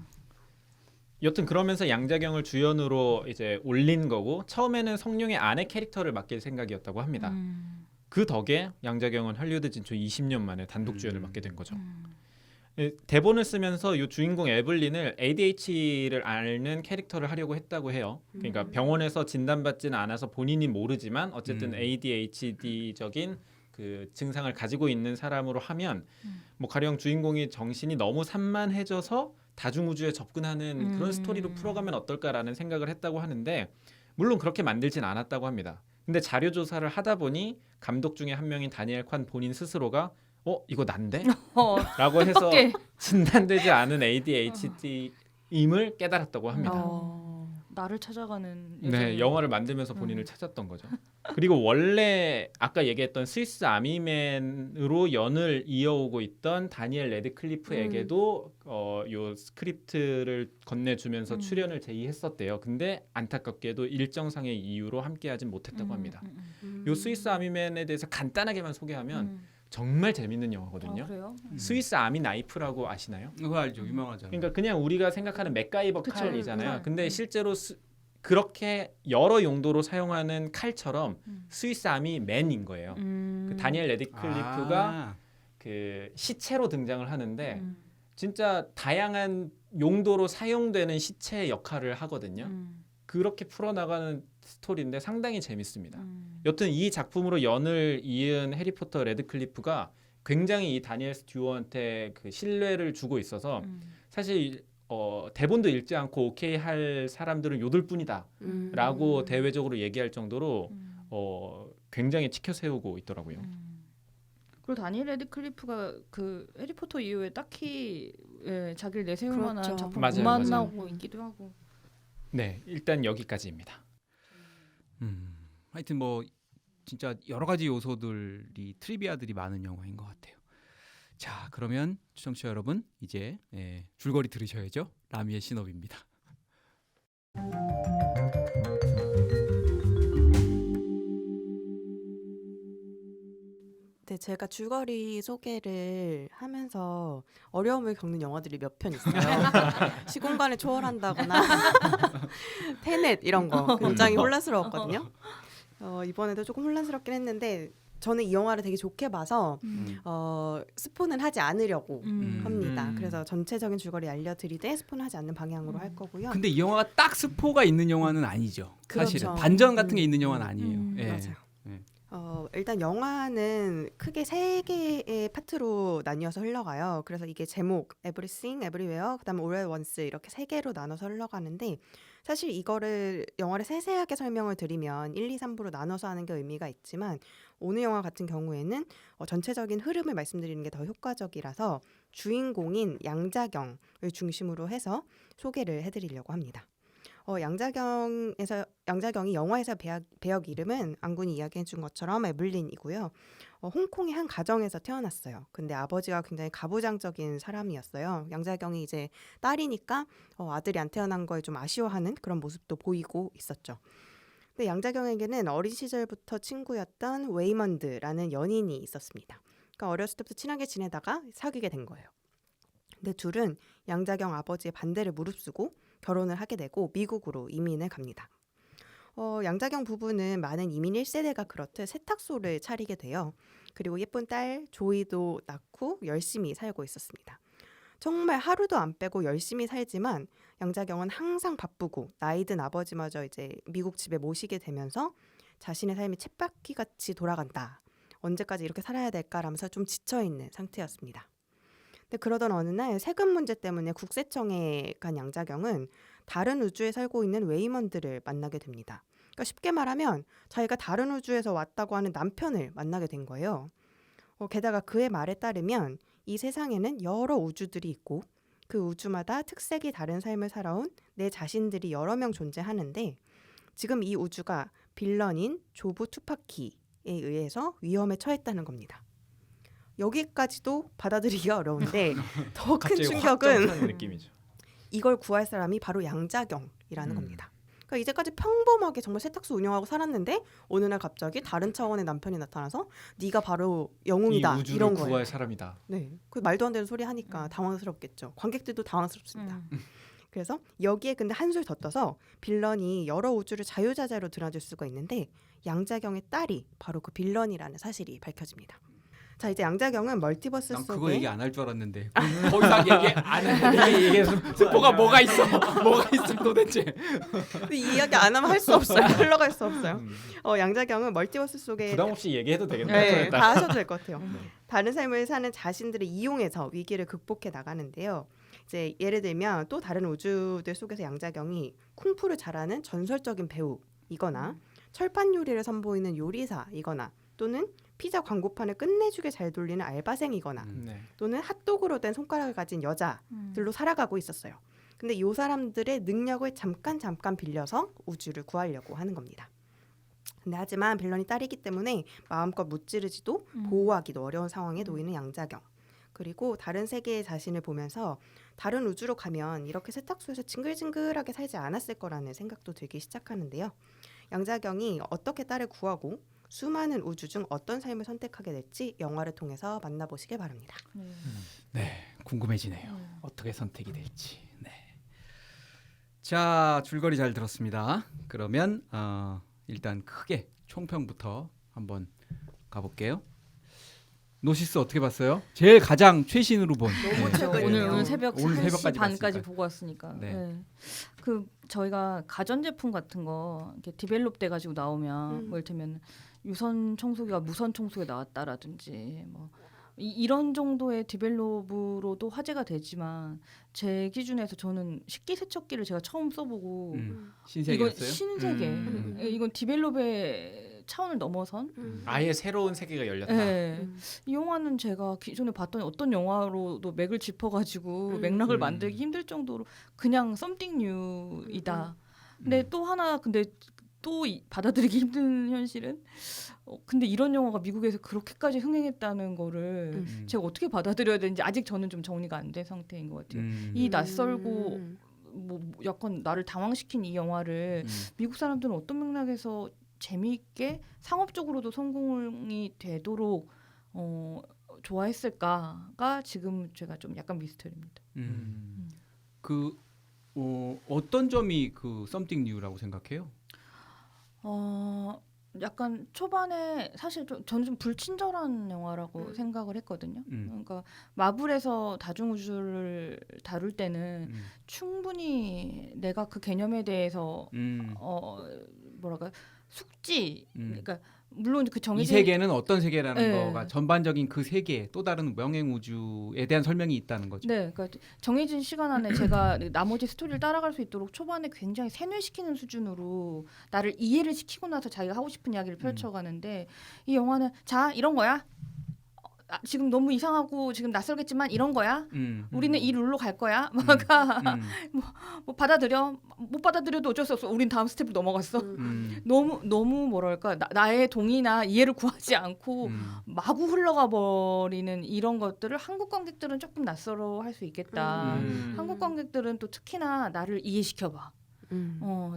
Speaker 2: 여튼 그러면서 양자경을 주연으로 이제 올린 거고 처음에는 성룡의 아내 캐릭터를 맡길 생각이었다고 합니다. 그 덕에 양자경은 헐리우드 진출 20년 만에 단독 주연을 맡게 된 거죠. 대본을 쓰면서 이 주인공 에블린을 ADHD를 앓는 캐릭터를 하려고 했다고 해요. 그러니까 병원에서 진단받지는 않아서 본인이 모르지만 어쨌든 ADHD적인 그 증상을 가지고 있는 사람으로 하면 뭐 가령 주인공이 정신이 너무 산만해져서 다중우주에 접근하는 그런 스토리로 풀어가면 어떨까라는 생각을 했다고 하는데 물론 그렇게 만들진 않았다고 합니다. 근데 자료 조사를 하다 보니 감독 중에 한 명인 다니엘 관 본인 스스로가 이거 난데? 라고 해서
Speaker 3: 어떡해.
Speaker 2: 진단되지 않은 ADHD임을 깨달았다고 합니다.
Speaker 3: 나를 찾아가는
Speaker 2: 네,
Speaker 3: 여정을.
Speaker 2: 영화를 만들면서 본인을 찾았던 거죠. 그리고 원래 아까 얘기했던 스위스 아미맨으로 연을 이어오고 있던 다니엘 레드클리프에게도 요 스크립트를 건네주면서 출연을 제의했었대요. 근데 안타깝게도 일정상의 이유로 함께하진 못했다고 합니다. 요 스위스 아미맨에 대해서 간단하게만 소개하면 정말 재밌는 영화거든요.
Speaker 3: 그래요?
Speaker 2: 스위스 아미 나이프라고 아시나요?
Speaker 1: 그거 알죠, 유명하잖아요.
Speaker 2: 그러니까 그냥 우리가 생각하는 맥가이버
Speaker 3: 그쵸,
Speaker 2: 칼이잖아요.
Speaker 3: 칼.
Speaker 2: 근데 실제로 그렇게 여러 용도로 사용하는 칼처럼 스위스 아미 맨인 거예요. 그 다니엘 레드클리프가 그 시체로 등장을 하는데 진짜 다양한 용도로 사용되는 시체 역할을 하거든요. 그렇게 풀어나가는 스토리인데 상당히 재밌습니다. 여튼 이 작품으로 연을 이은 해리포터 레드클리프가 굉장히 이 다니엘 스튜어한테 그 신뢰를 주고 있어서 사실 대본도 읽지 않고 오케이 할 사람들은 요들뿐이다 라고 대외적으로 얘기할 정도로 굉장히 치켜 세우고 있더라고요.
Speaker 3: 그리고 다니엘 레드클리프가 그 해리포터 이후에 딱히 자기를 내세울
Speaker 4: 그렇죠.
Speaker 3: 만한 작품
Speaker 2: 맞아요,
Speaker 3: 못
Speaker 2: 맞아요.
Speaker 3: 만나고 있기도 하고.
Speaker 2: 네, 일단 여기까지입니다.
Speaker 1: 하여튼 뭐 진짜 여러 가지 요소들이 트리비아들이 많은 영화인 것 같아요. 자, 그러면 시청자 여러분 이제 줄거리 들으셔야죠. 라미의 신업입니다.
Speaker 4: 네, 제가 줄거리 소개를 하면서 어려움을 겪는 영화들이 몇 편 있어요. 시공간을 초월한다거나 테넷 이런 거 굉장히 혼란스러웠거든요. 이번에도 조금 혼란스럽긴 했는데 저는 이 영화를 되게 좋게 봐서 스포는 하지 않으려고 합니다. 그래서 전체적인 줄거리 알려드리되 스포는 하지 않는 방향으로 할 거고요.
Speaker 1: 근데 이 영화가 딱 스포가 있는 영화는 아니죠. 사실은
Speaker 4: 그렇죠.
Speaker 1: 반전 같은 게 있는 영화는 아니에요. 예.
Speaker 4: 맞아요.
Speaker 1: 네.
Speaker 4: 일단 영화는 크게 3개의 파트로 나뉘어서 흘러가요. 그래서 이게 제목 Everything, Everywhere, 그다음에 All at Once 이렇게 3개로 나눠서 흘러가는데 사실 이거를 영화를 세세하게 설명을 드리면 1, 2, 3부로 나눠서 하는 게 의미가 있지만 오늘 영화 같은 경우에는 전체적인 흐름을 말씀드리는 게 더 효과적이라서 주인공인 양자경을 중심으로 해서 소개를 해드리려고 합니다. 양자경이 영화에서 배역 이름은 안군이 이야기해준 것처럼 에블린이고요. 홍콩의 한 가정에서 태어났어요. 근데 아버지가 굉장히 가부장적인 사람이었어요. 양자경이 이제 딸이니까 아들이 안 태어난 거에 좀 아쉬워하는 그런 모습도 보이고 있었죠. 근데 양자경에게는 어린 시절부터 친구였던 웨이먼드라는 연인이 있었습니다. 그러니까 어렸을 때부터 친하게 지내다가 사귀게 된 거예요. 근데 둘은 양자경 아버지의 반대를 무릅쓰고 결혼을 하게 되고 미국으로 이민을 갑니다. 양자경 부부는 많은 이민 1세대가 그렇듯 세탁소를 차리게 돼요. 그리고 예쁜 딸 조이도 낳고 열심히 살고 있었습니다. 정말 하루도 안 빼고 열심히 살지만 양자경은 항상 바쁘고 나이든 아버지마저 이제 미국 집에 모시게 되면서 자신의 삶이 쳇바퀴같이 돌아간다. 언제까지 이렇게 살아야 될까라면서 좀 지쳐있는 상태였습니다. 근데 그러던 어느 날 세금 문제 때문에 국세청에 간 양자경은 다른 우주에 살고 있는 웨이먼드를 만나게 됩니다. 그러니까 쉽게 말하면 자기가 다른 우주에서 왔다고 하는 남편을 만나게 된 거예요. 게다가 그의 말에 따르면 이 세상에는 여러 우주들이 있고 그 우주마다 특색이 다른 삶을 살아온 내 자신들이 여러 명 존재하는데 지금 이 우주가 빌런인 조부 투파키에 의해서 위험에 처했다는 겁니다. 여기까지도 받아들이기가 어려운데 더 큰 충격은
Speaker 2: 느낌이죠.
Speaker 4: 이걸 구할 사람이 바로 양자경이라는 겁니다. 그러니까 이제까지 평범하게 정말 세탁소 운영하고 살았는데 어느 날 갑자기 다른 차원의 남편이 나타나서 네가 바로 영웅이다
Speaker 2: 이 우주를
Speaker 4: 이런 거예요.
Speaker 2: 구할 사람이다.
Speaker 4: 네, 그 말도 안 되는 소리 하니까 당황스럽겠죠. 관객들도 당황스럽습니다. 그래서 여기에 근데 한술 더 떠서 빌런이 여러 우주를 자유자재로 드나들 수가 있는데 양자경의 딸이 바로 그 빌런이라는 사실이 밝혀집니다. 자, 이제 양자경은 멀티버스
Speaker 1: 난
Speaker 4: 속에
Speaker 1: 그거 얘기 안 할 줄 알았는데 더 이상 얘기 안 했는데 이게 스포가 뭐가 있어? 뭐가 있어 도대체?
Speaker 4: 이 이야기 안 하면 할 수 없어요. 흘러갈 수 없어요. 양자경은 멀티버스 속에
Speaker 2: 부담 없이 얘기해도 되겠네요.
Speaker 4: 네, 다 하셔도 될 것 같아요. 다른 삶을 사는 자신들을 이용해서 위기를 극복해 나가는데요. 이제 예를 들면 또 다른 우주들 속에서 양자경이 쿵푸를 잘하는 전설적인 배우이거나 철판 요리를 선보이는 요리사이거나 또는 피자 광고판을 끝내주게 잘 돌리는 알바생이거나
Speaker 2: 네.
Speaker 4: 또는 핫도그로 된 손가락을 가진 여자들로 살아가고 있었어요. 근데 이 사람들의 능력을 잠깐 빌려서 우주를 구하려고 하는 겁니다. 근데 하지만 빌런이 딸이기 때문에 마음껏 무찌르지도 보호하기도 어려운 상황에 놓이는 양자경. 그리고 다른 세계의 자신을 보면서 다른 우주로 가면 이렇게 세탁소에서 징글징글하게 살지 않았을 거라는 생각도 들기 시작하는데요. 양자경이 어떻게 딸을 구하고 수많은 우주 중 어떤 삶을 선택하게 될지 영화를 통해서 만나보시길 바랍니다.
Speaker 1: 네, 궁금해지네요. 어떻게 선택이 될지. 네. 자, 줄거리 잘 들었습니다. 그러면 일단 크게 총평부터 한번 가볼게요. 노시스 어떻게 봤어요? 제일 가장 최신으로 본.
Speaker 4: 너무
Speaker 1: 네.
Speaker 4: 최근이에요.
Speaker 3: 오늘 새벽
Speaker 1: 오늘
Speaker 3: 1시
Speaker 1: 새벽까지
Speaker 3: 반까지
Speaker 1: 봤으니까.
Speaker 3: 보고 왔으니까.
Speaker 1: 네.
Speaker 3: 네. 그 저희가 가전 제품 같은 거 이렇게 디벨롭 돼 가지고 나오면 뭐 이를테면 유선 청소기가 무선 청소기 나왔다라든지 뭐 이런 정도의 디벨롭으로도 화제가 되지만 제 기준에서 저는 식기세척기를 제가 처음 써보고 이건
Speaker 1: 신세계였어요?
Speaker 3: 신세계. 이건 디벨롭의 차원을 넘어선.
Speaker 2: 아예 새로운 세계가 열렸다.
Speaker 3: 네. 이 영화는 제가 기존에 봤던 어떤 영화로도 맥을 짚어가지고 맥락을 만들기 힘들 정도로 그냥 something new이다. 근데 또 하나 근데 또 받아들이기 힘든 현실은 근데 이런 영화가 미국에서 그렇게까지 흥행했다는 거를 제가 어떻게 받아들여야 되는지 아직 저는 좀 정리가 안 된 상태인 것 같아요. 이 낯설고 뭐 약간 나를 당황시킨 이 영화를 미국 사람들은 어떤 맥락에서 재미있게 상업적으로도 성공이 되도록 좋아했을까가 지금 제가 좀 약간 미스터리입니다.
Speaker 1: 그 어떤 점이 그 썸띵 뉴라고 생각해요?
Speaker 3: 약간 초반에 사실 저는 좀 불친절한 영화라고 생각을 했거든요. 그러니까 마블에서 다중우주를 다룰 때는 충분히 내가 그 개념에 대해서 뭐랄까 숙지 그러니까 물론 그
Speaker 1: 이
Speaker 3: 정해진
Speaker 1: 세계는 어떤 세계라는
Speaker 3: 네.
Speaker 1: 거가 전반적인 그 세계 또 다른 명행 우주에 대한 설명이 있다는 거죠.
Speaker 3: 네, 그러니까 정해진 시간 안에 제가 나머지 스토리를 따라갈 수 있도록 초반에 굉장히 세뇌시키는 수준으로 나를 이해를 시키고 나서 자기가 하고 싶은 이야기를 펼쳐가는데 이 영화는 자 이런 거야. 지금 너무 이상하고 지금 낯설겠지만 이런 거야. 우리는 이 룰로 갈 거야. 뭐 받아들여. 못 받아들여도 어쩔 수 없어. 우린 다음 스텝으로 넘어갔어. 너무 뭐랄까 나의 동의나 이해를 구하지 않고 마구 흘러가 버리는 이런 것들을 한국 관객들은 조금 낯설어 할 수 있겠다. 한국 관객들은 또 특히나 나를 이해시켜봐.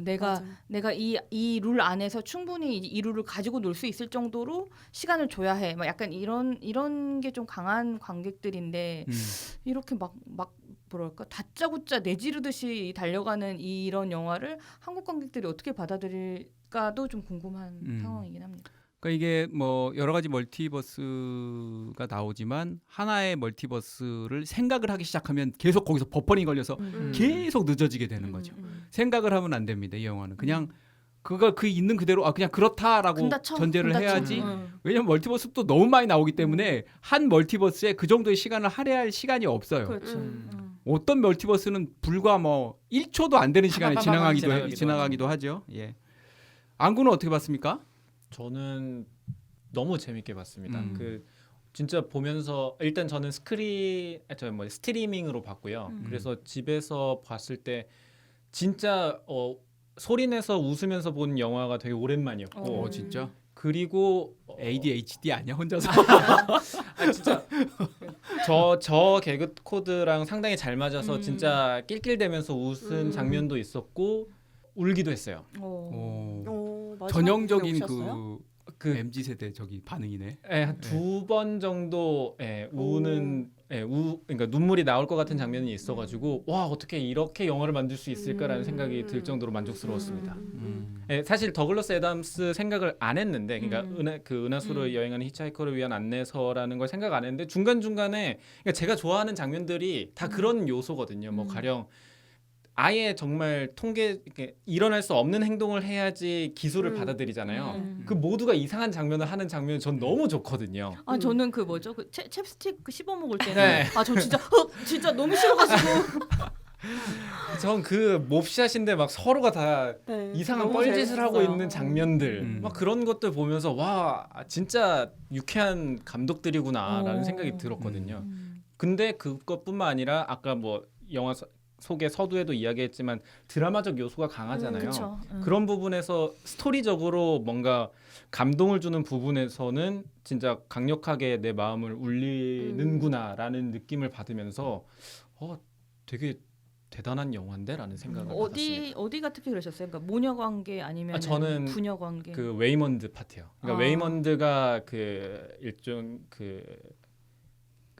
Speaker 3: 내가 이 룰 안에서 충분히 이 룰을 가지고 놀 수 있을 정도로 시간을 줘야 해. 막 약간 이런 게 좀 강한 관객들인데 이렇게 막 뭐랄까 다짜고짜 내지르듯이 달려가는 이런 영화를 한국 관객들이 어떻게 받아들일까도 좀 궁금한 상황이긴 합니다.
Speaker 1: 그러니까 이게 뭐 여러 가지 멀티버스가 나오지만 하나의 멀티버스를 생각을 하기 시작하면 계속 거기서 버퍼링 걸려서 계속 늦어지게 되는 거죠. 생각을 하면 안 됩니다. 이 영화는 그냥 그걸 그 있는 그대로 그냥 그렇다라고 전제를 해야지. 왜냐면 멀티버스도 너무 많이 나오기 때문에 한 멀티버스에 그 정도의 시간을 할애할 시간이 없어요.
Speaker 3: 그렇죠.
Speaker 1: 어떤 멀티버스는 불과 뭐 1초도 안 되는 시간에 지나가기도 하죠. 예. 안구는 어떻게 봤습니까?
Speaker 2: 저는 너무 재밌게 봤습니다. 그 진짜 보면서 일단 저는 스트리밍으로 봤고요. 그래서 집에서 봤을 때 진짜 소리내서 웃으면서 본 영화가 되게 오랜만이었고
Speaker 1: 진짜?
Speaker 2: 그리고
Speaker 1: ADHD 아니야 혼자서?
Speaker 2: 진짜 저 개그 코드랑 상당히 잘 맞아서 진짜 낄낄대면서 웃은 장면도 있었고 울기도 했어요.
Speaker 1: 전형적인 그 MZ 세대 저기 반응이네.
Speaker 2: 한 두 번 정도 우는 그러니까 눈물이 나올 것 같은 장면이 있어가지고 와 어떻게 이렇게 영화를 만들 수 있을까라는 생각이 들 정도로 만족스러웠습니다. 사실 더글러스 애담스 생각을 안 했는데 그러니까 은하수로 여행하는 히치하이커를 위한 안내서라는 걸 생각 안 했는데 중간 중간에 그러니까 제가 좋아하는 장면들이 다 그런 요소거든요. 뭐 가령 아예 정말 이렇게 일어날 수 없는 행동을 해야지 기술을 받아들이잖아요. 그 모두가 이상한 장면을 하는 장면이 전 너무 좋거든요.
Speaker 3: 저는 그 씹어 먹을 때는
Speaker 2: 네.
Speaker 3: 저 진짜 너무 싫어가지고
Speaker 2: 전 그 몹샷인데 막 서로가 다
Speaker 4: 네.
Speaker 2: 이상한
Speaker 4: 너무
Speaker 2: 뻘짓을 하고
Speaker 4: 재밌었어요.
Speaker 2: 있는 장면들 막 그런 것들 보면서 와 진짜 유쾌한 감독들이구나라는 생각이 들었거든요. 근데 그것뿐만 아니라 아까 뭐 영화 속의 서두에도 이야기했지만 드라마적 요소가 강하잖아요.
Speaker 3: 그쵸.
Speaker 2: 그런 부분에서 스토리적으로 뭔가 감동을 주는 부분에서는 진짜 강력하게 내 마음을 울리는구나라는 느낌을 받으면서 되게 대단한 영화인데라는 생각을 받았습니다.
Speaker 3: 어디가 특히 그러셨어요? 그러니까 모녀 관계 아니면
Speaker 2: 저는
Speaker 3: 부녀 관계?
Speaker 2: 그 웨이먼드 파트요. 그러니까 웨이먼드가 그 일종 그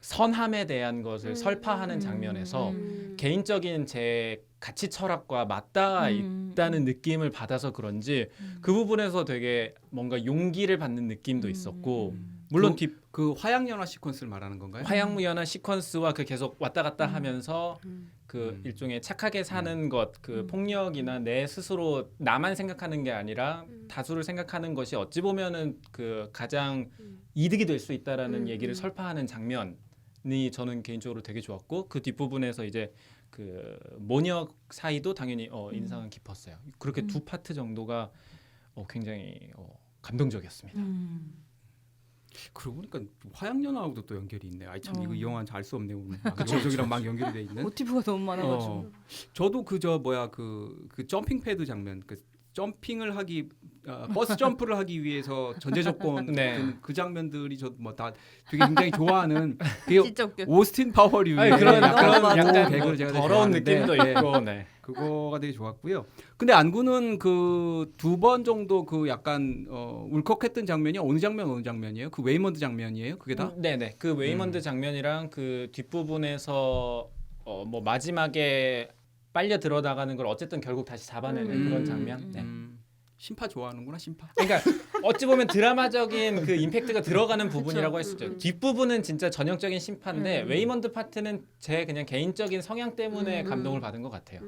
Speaker 2: 선함에 대한 것을 설파하는 장면에서 개인적인 제 가치 철학과 맞닿아 있다는 느낌을 받아서 그런지 그 부분에서 되게 뭔가 용기를 받는 느낌도 있었고 물론
Speaker 1: 그 화양연화 시퀀스를 말하는 건가요?
Speaker 2: 화양무연한 시퀀스와 그 계속 왔다 갔다 하면서 그 일종의 착하게 사는 것, 그 폭력이나 내 스스로 나만 생각하는 게 아니라 다수를 생각하는 것이 어찌 보면은 그 가장 이득이 될 수 있다라는 얘기를 설파하는 장면이 저는 개인적으로 되게 좋았고 그 뒷부분에서 이제 그 모녀 사이도 당연히 인상은 깊었어요. 그렇게 두 파트 정도가 굉장히 감동적이었습니다.
Speaker 1: 그러고 보니까 화양연화하고도 또 연결이 있네. 아이 참 이거 이 영화는 알 수 없네요.
Speaker 2: 그쵸,
Speaker 1: 여기랑 막 연결이 돼 있는.
Speaker 3: 모티브가 너무 많아가지고.
Speaker 1: 저도 그 점핑 패드 장면, 그 점핑을 하기 버스 점프를 하기 위해서 전제 조건
Speaker 2: 네.
Speaker 1: 그 장면들이 저 뭐 다 되게 굉장히 좋아하는 그게
Speaker 3: 진짜 웃겨.
Speaker 1: 오스틴 파워류의
Speaker 2: 아니, 그런
Speaker 1: 약간
Speaker 2: 약간
Speaker 1: 개그를 제가 되게
Speaker 2: 더러운
Speaker 1: 좋아하는데,
Speaker 2: 느낌도
Speaker 1: 네.
Speaker 2: 있고, 네.
Speaker 1: 그거가 되게 좋았고요. 근데 안구는 그 2번 정도 그 약간 울컥했던 장면이 어느 장면이에요? 그 웨이먼드 장면이에요? 그게 다?
Speaker 2: 네네. 그 웨이먼드 장면이랑 그 뒷부분에서 뭐 마지막에 빨려 들어나가는 걸 어쨌든 결국 다시 잡아내는 그런 장면. 네.
Speaker 1: 심파 좋아하는구나, 심파.
Speaker 2: 그러니까 어찌 보면 드라마적인 그 임팩트가 들어가는 부분이라고 할 수 있죠. 뒷부분은 진짜 전형적인 심파인데 웨이먼드 파트는 제 그냥 개인적인 성향 때문에 감동을 받은 것 같아요.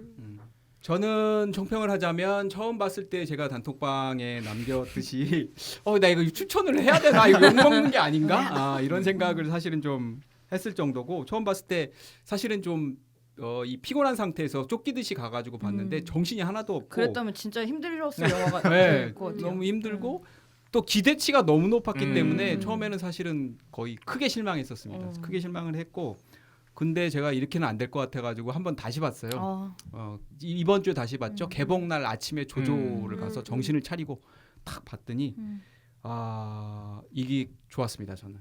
Speaker 1: 저는 총평을 하자면 처음 봤을 때 제가 단톡방에 남겼듯이 나 이거 추천을 해야 되나, 이거 욕먹는 게 아닌가, 이런 생각을 사실은 좀 했을 정도고, 처음 봤을 때 사실은 좀 이 피곤한 상태에서 쫓기듯이 가가지고 봤는데 정신이 하나도 없고,
Speaker 3: 그랬다면 진짜 힘들었을 영화가
Speaker 1: 네,
Speaker 3: 될 것 같아요.
Speaker 1: 너무 힘들고 또 기대치가 너무 높았기 때문에 처음에는 사실은 거의 크게 실망했었습니다. 크게 실망을 했고, 근데 제가 이렇게는 안 될 것 같아가지고 한번 다시 봤어요. 이번 주에 다시 봤죠. 개봉날 아침에 조조를 가서 정신을 차리고 딱 봤더니 이게 좋았습니다. 저는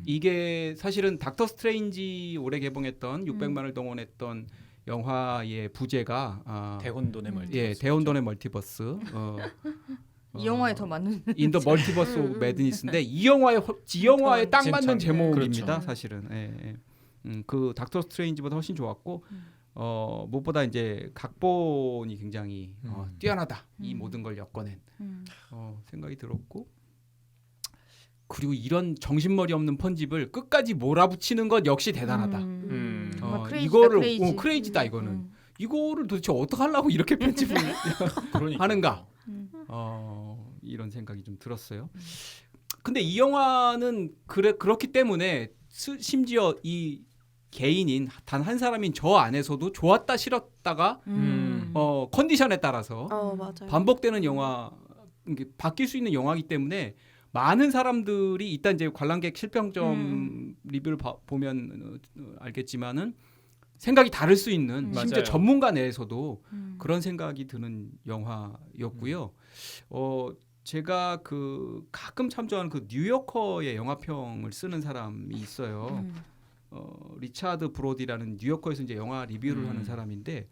Speaker 1: 이게 사실은 닥터 스트레인지 올해 개봉했던 600만을 동원했던 영화의 부제가
Speaker 2: 대혼돈의 멀티버스.
Speaker 1: 예, 대혼돈의 멀티버스.
Speaker 3: 이 영화에 더 맞는.
Speaker 1: 인더 멀티버스 오브 매드니스인데 이 영화에 딱 맞는 제목입니다.
Speaker 2: 그렇죠.
Speaker 1: 사실은. 예. 그 닥터 스트레인지보다 훨씬 좋았고, 무엇보다 이제 각본이 굉장히 뛰어나다. 이 모든 걸 엮어낸 생각이 들었고, 그리고 이런 정신머리 없는 편집을 끝까지 몰아붙이는 것 역시 대단하다.
Speaker 3: 정말
Speaker 1: 이거를 크레이지다 이거는. 이거를 도대체 어떻게 하려고 이렇게 편집을 하는가? 이런 생각이 좀 들었어요. 근데 이 영화는 그렇기 때문에 심지어 이 개인인 단 한 사람인 저 안에서도 좋았다 싫었다가 컨디션에 따라서
Speaker 4: 맞아요.
Speaker 1: 반복되는 영화, 바뀔 수 있는 영화이기 때문에 많은 사람들이 일단 이제 관람객 실평점 리뷰를 보면 알겠지만은 생각이 다를 수 있는, 심지어
Speaker 2: 맞아요.
Speaker 1: 전문가 내에서도 그런 생각이 드는 영화였고요. 제가 그 가끔 참조하는 그 뉴요커의 영화평을 쓰는 사람이 있어요. 리차드 브로디라는 뉴요커에서 이제 영화 리뷰를 하는 사람인데,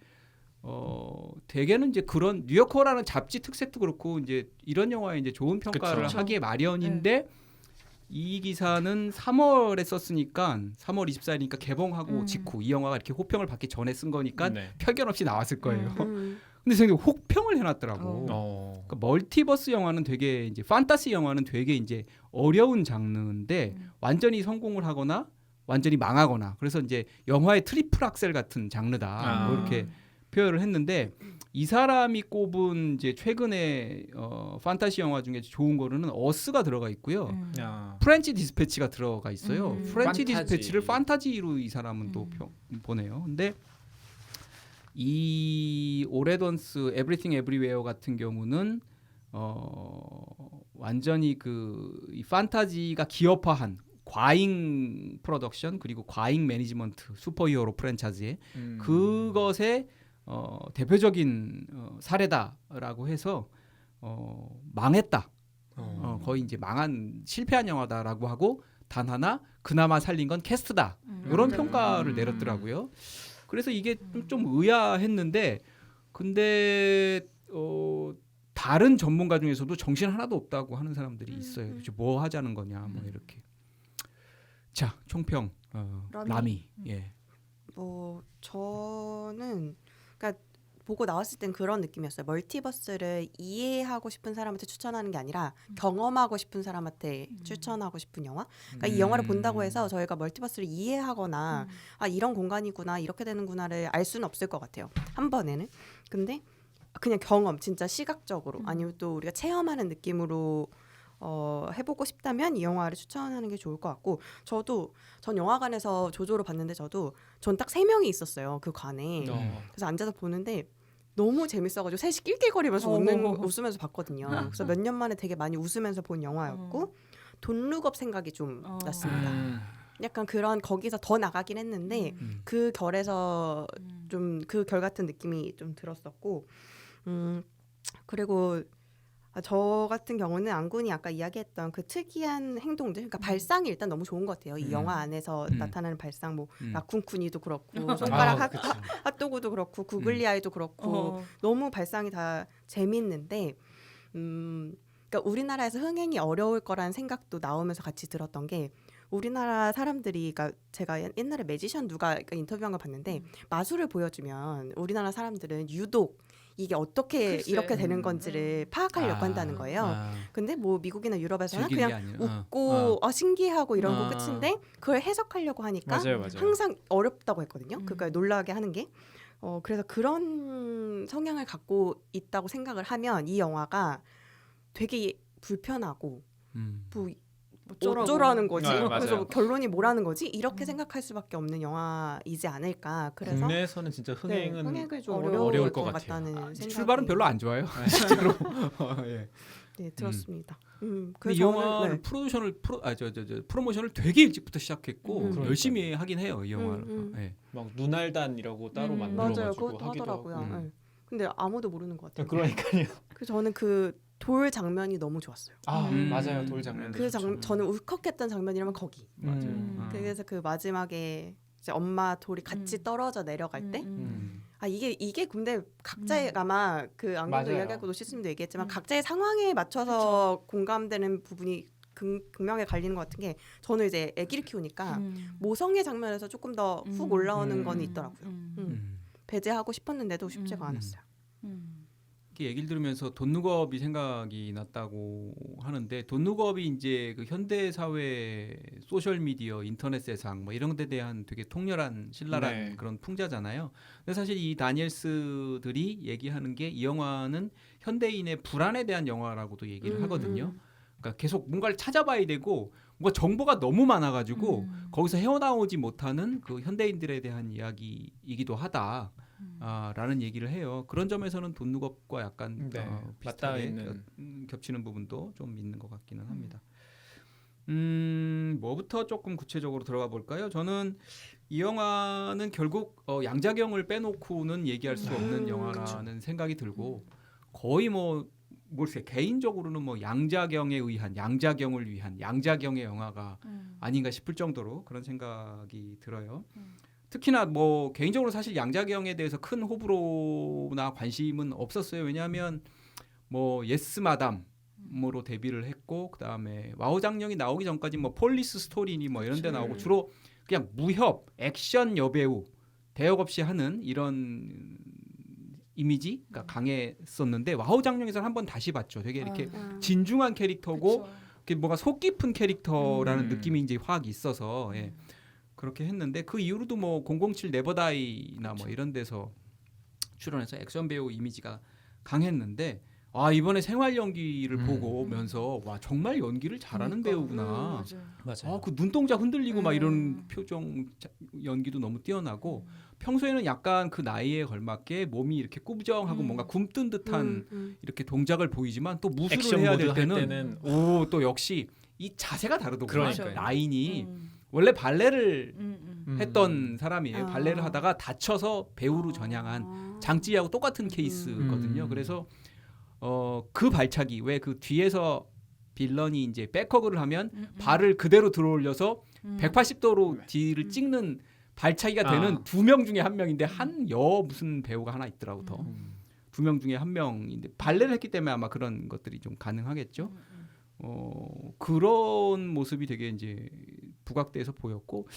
Speaker 1: 대개는 이제 그런 뉴요커라는 잡지 특색도 그렇고 이제 이런 영화에 이제 좋은 평가를
Speaker 2: 그쵸.
Speaker 1: 하기에 마련인데, 이 기사는 3월에 썼으니까 3월 24일이니까 개봉하고 직후 이 영화가 이렇게 호평을 받기 전에 쓴 거니까
Speaker 2: 네.
Speaker 1: 편견 없이 나왔을 거예요. 근데 생각 혹평을 해놨더라고. 그러니까 멀티버스 영화는 되게 이제 판타지 영화는 되게 이제 어려운 장르인데 완전히 성공을 하거나 완전히 망하거나, 그래서 이제 영화의 트리플 악셀 같은 장르다. 뭐 이렇게 표현을 했는데, 이 사람이 꼽은 이제 최근에 판타지 영화 중에 좋은 거는 어스가 들어가 있고요. 프렌치 디스패치가 들어가 있어요. 프렌치
Speaker 2: 판타지.
Speaker 1: 디스패치를 판타지로 이 사람은 또 보네요. 근데 이 오레던스 에브리띵 에브리웨어 같은 경우는 완전히 이 판타지가 기업화한 과잉 프로덕션 그리고 과잉 매니지먼트 슈퍼히어로 프랜차이즈의 그것의 대표적인 사례다라고 해서 망했다. 거의 이제 망한 실패한 영화다라고 하고 단 하나 그나마 살린 건 캐스트다. 이런 평가를 내렸더라고요. 그래서 이게 좀 의아했는데 근데 다른 전문가 중에서도 정신 하나도 없다고 하는 사람들이 있어요. 도대체 뭐 하자는 거냐 뭐 이렇게. 자 총평 라미. 예.
Speaker 4: 뭐 저는 그러니까 보고 나왔을 땐 그런 느낌이었어요. 멀티버스를 이해하고 싶은 사람한테 추천하는 게 아니라 경험하고 싶은 사람한테 추천하고 싶은 영화. 그러니까 이 영화를 본다고 해서 저희가 멀티버스를 이해하거나 아 이런 공간이구나 이렇게 되는구나를 알 수는 없을 것 같아요. 한 번에는. 근데 그냥 경험 진짜 시각적으로 아니면 또 우리가 체험하는 느낌으로 해보고 싶다면 이 영화를 추천하는 게 좋을 것 같고 전 영화관에서 조조로 봤는데 전 딱 3명이 있었어요 그 관에. 그래서 앉아서 보는데 너무 재밌어가지고 셋이 낄낄거리면서 웃으면서 봤거든요. 그래서 몇 년 만에 되게 많이 웃으면서 본 영화였고 돈룩업 생각이 좀 났습니다. 약간 그런 거기서 더 나가긴 했는데 그 결에서 좀 그 결 같은 느낌이 좀 들었었고 그리고 저 같은 경우는 안군이 아까 이야기했던 그 특이한 행동들, 그러니까 발상이 일단 너무 좋은 것 같아요. 이 영화 안에서 나타나는 발상, 뭐 라쿤쿠니도 그렇고 손가락 핫도그도 그렇고 구글리 아이도 그렇고 너무 발상이 다 재밌는데, 그러니까 우리나라에서 흥행이 어려울 거라는 생각도 나오면서 같이 들었던 게 우리나라 사람들이, 그러니까 제가 옛날에 매지션 누가 인터뷰한 거 봤는데 마술을 보여주면 우리나라 사람들은 유독 이게 어떻게
Speaker 3: 글쎄.
Speaker 4: 이렇게 되는 건지를 파악하려고 한다는 거예요. 근데 뭐 미국이나 유럽에서는 그냥 웃고 신기하고 이런 거 끝인데 그걸 해석하려고 하니까
Speaker 2: 맞아요.
Speaker 4: 항상 어렵다고 했거든요. 그러니까 놀라게 하는 게. 그래서 그런 성향을 갖고 있다고 생각을 하면 이 영화가 되게 불편하고 어쩌라는 거지?
Speaker 2: 네,
Speaker 4: 그래서 결론이 뭐라는 거지? 이렇게 생각할 수밖에 없는 영화이지 않을까. 그래서
Speaker 2: 국내에서는 진짜 흥행은
Speaker 4: 흥행이 좀
Speaker 2: 어려울 것
Speaker 4: 같다는 생각이
Speaker 1: 출발은 별로 안 좋아요. 실제로. 예.
Speaker 4: 네, 들었습니다.
Speaker 1: 근데 이 영화를 프로모션을 되게 일찍부터 시작했고 열심히 하긴 해요. 이 영화를. 예.
Speaker 2: 막 눈알단이라고 따로
Speaker 4: 맞아요.
Speaker 2: 만들어가지고
Speaker 4: 그것도
Speaker 2: 하기도
Speaker 4: 하더라고요.
Speaker 2: 하고.
Speaker 4: 네. 근데 아무도 모르는 것 같아요.
Speaker 2: 그러니까요.
Speaker 4: 그래서 저는 그 돌 장면이 너무 좋았어요.
Speaker 2: 맞아요. 돌 장면.
Speaker 4: 저는 울컥했던 장면이라면 거기.
Speaker 2: 맞아요.
Speaker 4: 그래서 그 마지막에 이제 엄마 돌이 같이 떨어져 내려갈 때, 이게 근데 각자의 아마 그 안경도
Speaker 2: 맞아요.
Speaker 4: 이야기하고 노시스님도 얘기했지만 각자의 상황에 맞춰서 공감되는 부분이 극명하게 갈리는 것 같은 게, 저는 이제 아기를 키우니까 모성애 장면에서 조금 더 훅 올라오는 건 있더라고요. 배제하고 싶었는데도 쉽지가 않았어요.
Speaker 1: 이렇게 얘기를 들으면서 돈룩업이 생각이 났다고 하는데, 돈룩업이 이제 그 현대 사회 소셜 미디어, 인터넷 세상 뭐 이런 데 대한 되게 통렬한 신랄한 그런 풍자잖아요. 근데 사실 이 다니엘스들이 얘기하는 게 이 영화는 현대인의 불안에 대한 영화라고도 얘기를 하거든요. 그러니까 계속 뭔가를 찾아봐야 되고 뭔가 정보가 너무 많아가지고 거기서 헤어나오지 못하는 그 현대인들에 대한 이야기이기도 하다. 라는 얘기를 해요. 그런 점에서는 돈룩업과 약간 비슷하게 겹치는 부분도 좀 있는 것 같기는 합니다. 뭐부터 조금 구체적으로 들어가 볼까요? 저는 이 영화는 결국 양자경을 빼놓고는 얘기할 수 없는 영화라는 생각이 들고, 거의 글쎄 개인적으로는 양자경을 위한 양자경의 영화가 아닌가 싶을 정도로 그런 생각이 들어요. 특히나 개인적으로 사실 양자경에 대해서 큰 호불호나 관심은 없었어요. 왜냐하면 예스 마담으로 데뷔를 했고, 그다음에 와우 장령이 나오기 전까지 폴리스 스토리니 이런 데 나오고 주로 그냥 무협, 액션 여배우 대역 없이 하는 이런 이미지가 강했었는데, 와우 장령에서는 한번 다시 봤죠. 되게 이렇게 진중한 캐릭터고 뭔가 속 깊은 캐릭터라는 느낌이 이제 확 있어서 그렇게 했는데, 그 이후로도 007 네버다이나 이런 데서 출연해서 액션 배우 이미지가 강했는데, 아 이번에 생활 연기를 보고 오면서 와 정말 연기를 잘하는
Speaker 3: 그러니까.
Speaker 1: 배우구나.
Speaker 3: 맞아요.
Speaker 2: 맞아요.
Speaker 1: 아 그 눈동자 흔들리고 막 이런
Speaker 3: 음.
Speaker 1: 표정 연기도 너무 뛰어나고 평소에는 약간 그 나이에 걸맞게 몸이 이렇게 꾸부정하고 뭔가 굼뜬 듯한 이렇게 동작을 보이지만 또 무술을
Speaker 2: 액션
Speaker 1: 해야
Speaker 2: 모드
Speaker 1: 될
Speaker 2: 할
Speaker 1: 때는
Speaker 2: 때는
Speaker 1: 오 또 역시 이 자세가 다르더구나.
Speaker 2: 그러니까요.
Speaker 1: 라인이
Speaker 3: 음.
Speaker 1: 원래 발레를
Speaker 3: 음.
Speaker 1: 했던 사람이에요.
Speaker 4: 아.
Speaker 1: 발레를 하다가 다쳐서 배우로 전향한 장찌하고 똑같은 케이스거든요. 그래서 그 발차기 왜 그 뒤에서 빌런이 이제 백허그를 하면 발을 그대로 들어올려서 180도로 뒤를 찍는 발차기가 되는 두 명 중에 한 명인데 한 여 무슨 배우가 하나 있더라고 더. 두 명 중에 한 명인데 발레를 했기 때문에 아마 그런 것들이 좀 가능하겠죠. 그런 모습이 되게 이제 부각돼서 보였고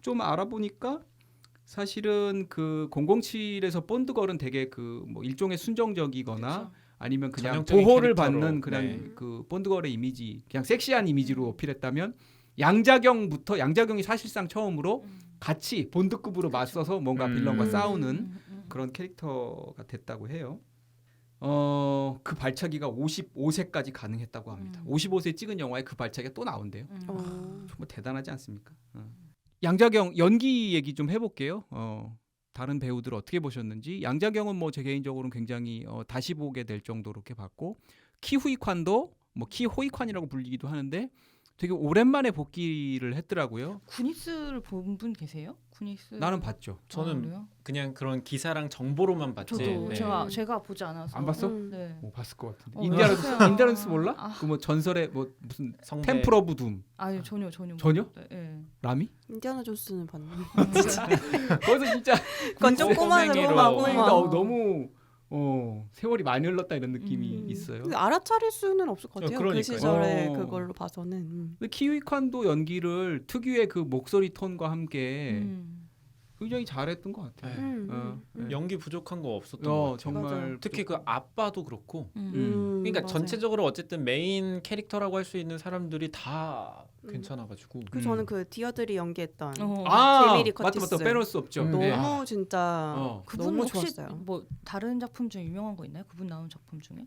Speaker 1: 좀 알아보니까 사실은 그 007에서 본드걸은 되게 그 뭐 일종의 순정적이거나
Speaker 3: 그쵸.
Speaker 1: 아니면 그냥
Speaker 2: 전형적인
Speaker 1: 보호를
Speaker 2: 캐릭터로,
Speaker 1: 받는 그냥
Speaker 2: 네.
Speaker 1: 그 본드걸의 이미지 그냥 섹시한 이미지로 어필했다면 양자경이 사실상 처음으로 같이 본드급으로 맞서서 뭔가 빌런과 싸우는 그런 캐릭터가 됐다고 해요. 그 발차기가 55세까지 가능했다고 합니다. 55세 찍은 영화에 그 발차기가 또 나온대요. 정말 대단하지 않습니까? 양자경 연기 얘기 좀 해볼게요. 다른 배우들 어떻게 보셨는지. 양자경은 뭐 제 개인적으로는 굉장히 다시 보게 될 정도로 이렇게 봤고 키후이칸도 뭐 키호이칸이라고 불리기도 하는데 되게 오랜만에 복귀를 했더라고요.
Speaker 3: 구니스를 본 분 계세요? 구니스
Speaker 1: 나는 봤죠.
Speaker 2: 저는
Speaker 3: 그래요?
Speaker 2: 그냥 그런 기사랑 정보로만 봤지.
Speaker 3: 저도
Speaker 2: 네.
Speaker 3: 제가 보지 않아서
Speaker 1: 안 봤어?
Speaker 3: 네.
Speaker 1: 뭐 봤을 것 같은데.
Speaker 3: 봤어요.
Speaker 1: 인디아나스 몰라?
Speaker 3: 아.
Speaker 1: 그 뭐 전설의 뭐 무슨
Speaker 2: 성배.
Speaker 1: 템플 오브 둠.
Speaker 3: 아니 전혀
Speaker 1: 전혀?
Speaker 3: 네, 네.
Speaker 1: 라미?
Speaker 4: 인디아나 존스는 봤는데
Speaker 1: 거기서 진짜
Speaker 4: 그건 좀 꼬마서
Speaker 2: 꼬맹이로.
Speaker 4: 꼬마고
Speaker 1: 그러니까
Speaker 4: 막.
Speaker 1: 너무 세월이 많이 흘렀다 이런 느낌이
Speaker 3: 음.
Speaker 1: 있어요.
Speaker 4: 근데 알아차릴 수는 없을 것 같아요. 그
Speaker 2: 그러니까요.
Speaker 4: 시절에
Speaker 1: 어.
Speaker 4: 그걸로 봐서는.
Speaker 1: 근데 키위칸도 연기를 특유의 그 목소리 톤과 함께
Speaker 3: 음.
Speaker 1: 굉장히 잘했던 것 같아요.
Speaker 2: 네.
Speaker 1: 네.
Speaker 2: 연기 부족한 거 없었던 것 같아요.
Speaker 1: 정말
Speaker 4: 맞아요.
Speaker 2: 특히 그 아빠도 그렇고. 그러니까
Speaker 4: 맞아요.
Speaker 2: 전체적으로 어쨌든 메인 캐릭터라고 할 수 있는 사람들이 다
Speaker 4: 음.
Speaker 2: 괜찮아가지고.
Speaker 4: 그 저는 그 디어들이 연기했던
Speaker 1: 아
Speaker 4: 제이미 리
Speaker 1: 맞다
Speaker 4: 커티스.
Speaker 1: 빼놓을 수 없죠.
Speaker 2: 음.
Speaker 1: 네.
Speaker 4: 너무 진짜
Speaker 3: 그분
Speaker 4: 너무
Speaker 3: 혹시
Speaker 4: 좋았어요.
Speaker 3: 뭐 다른 작품 중에 유명한 거 있나요? 그분 나온 작품 중에?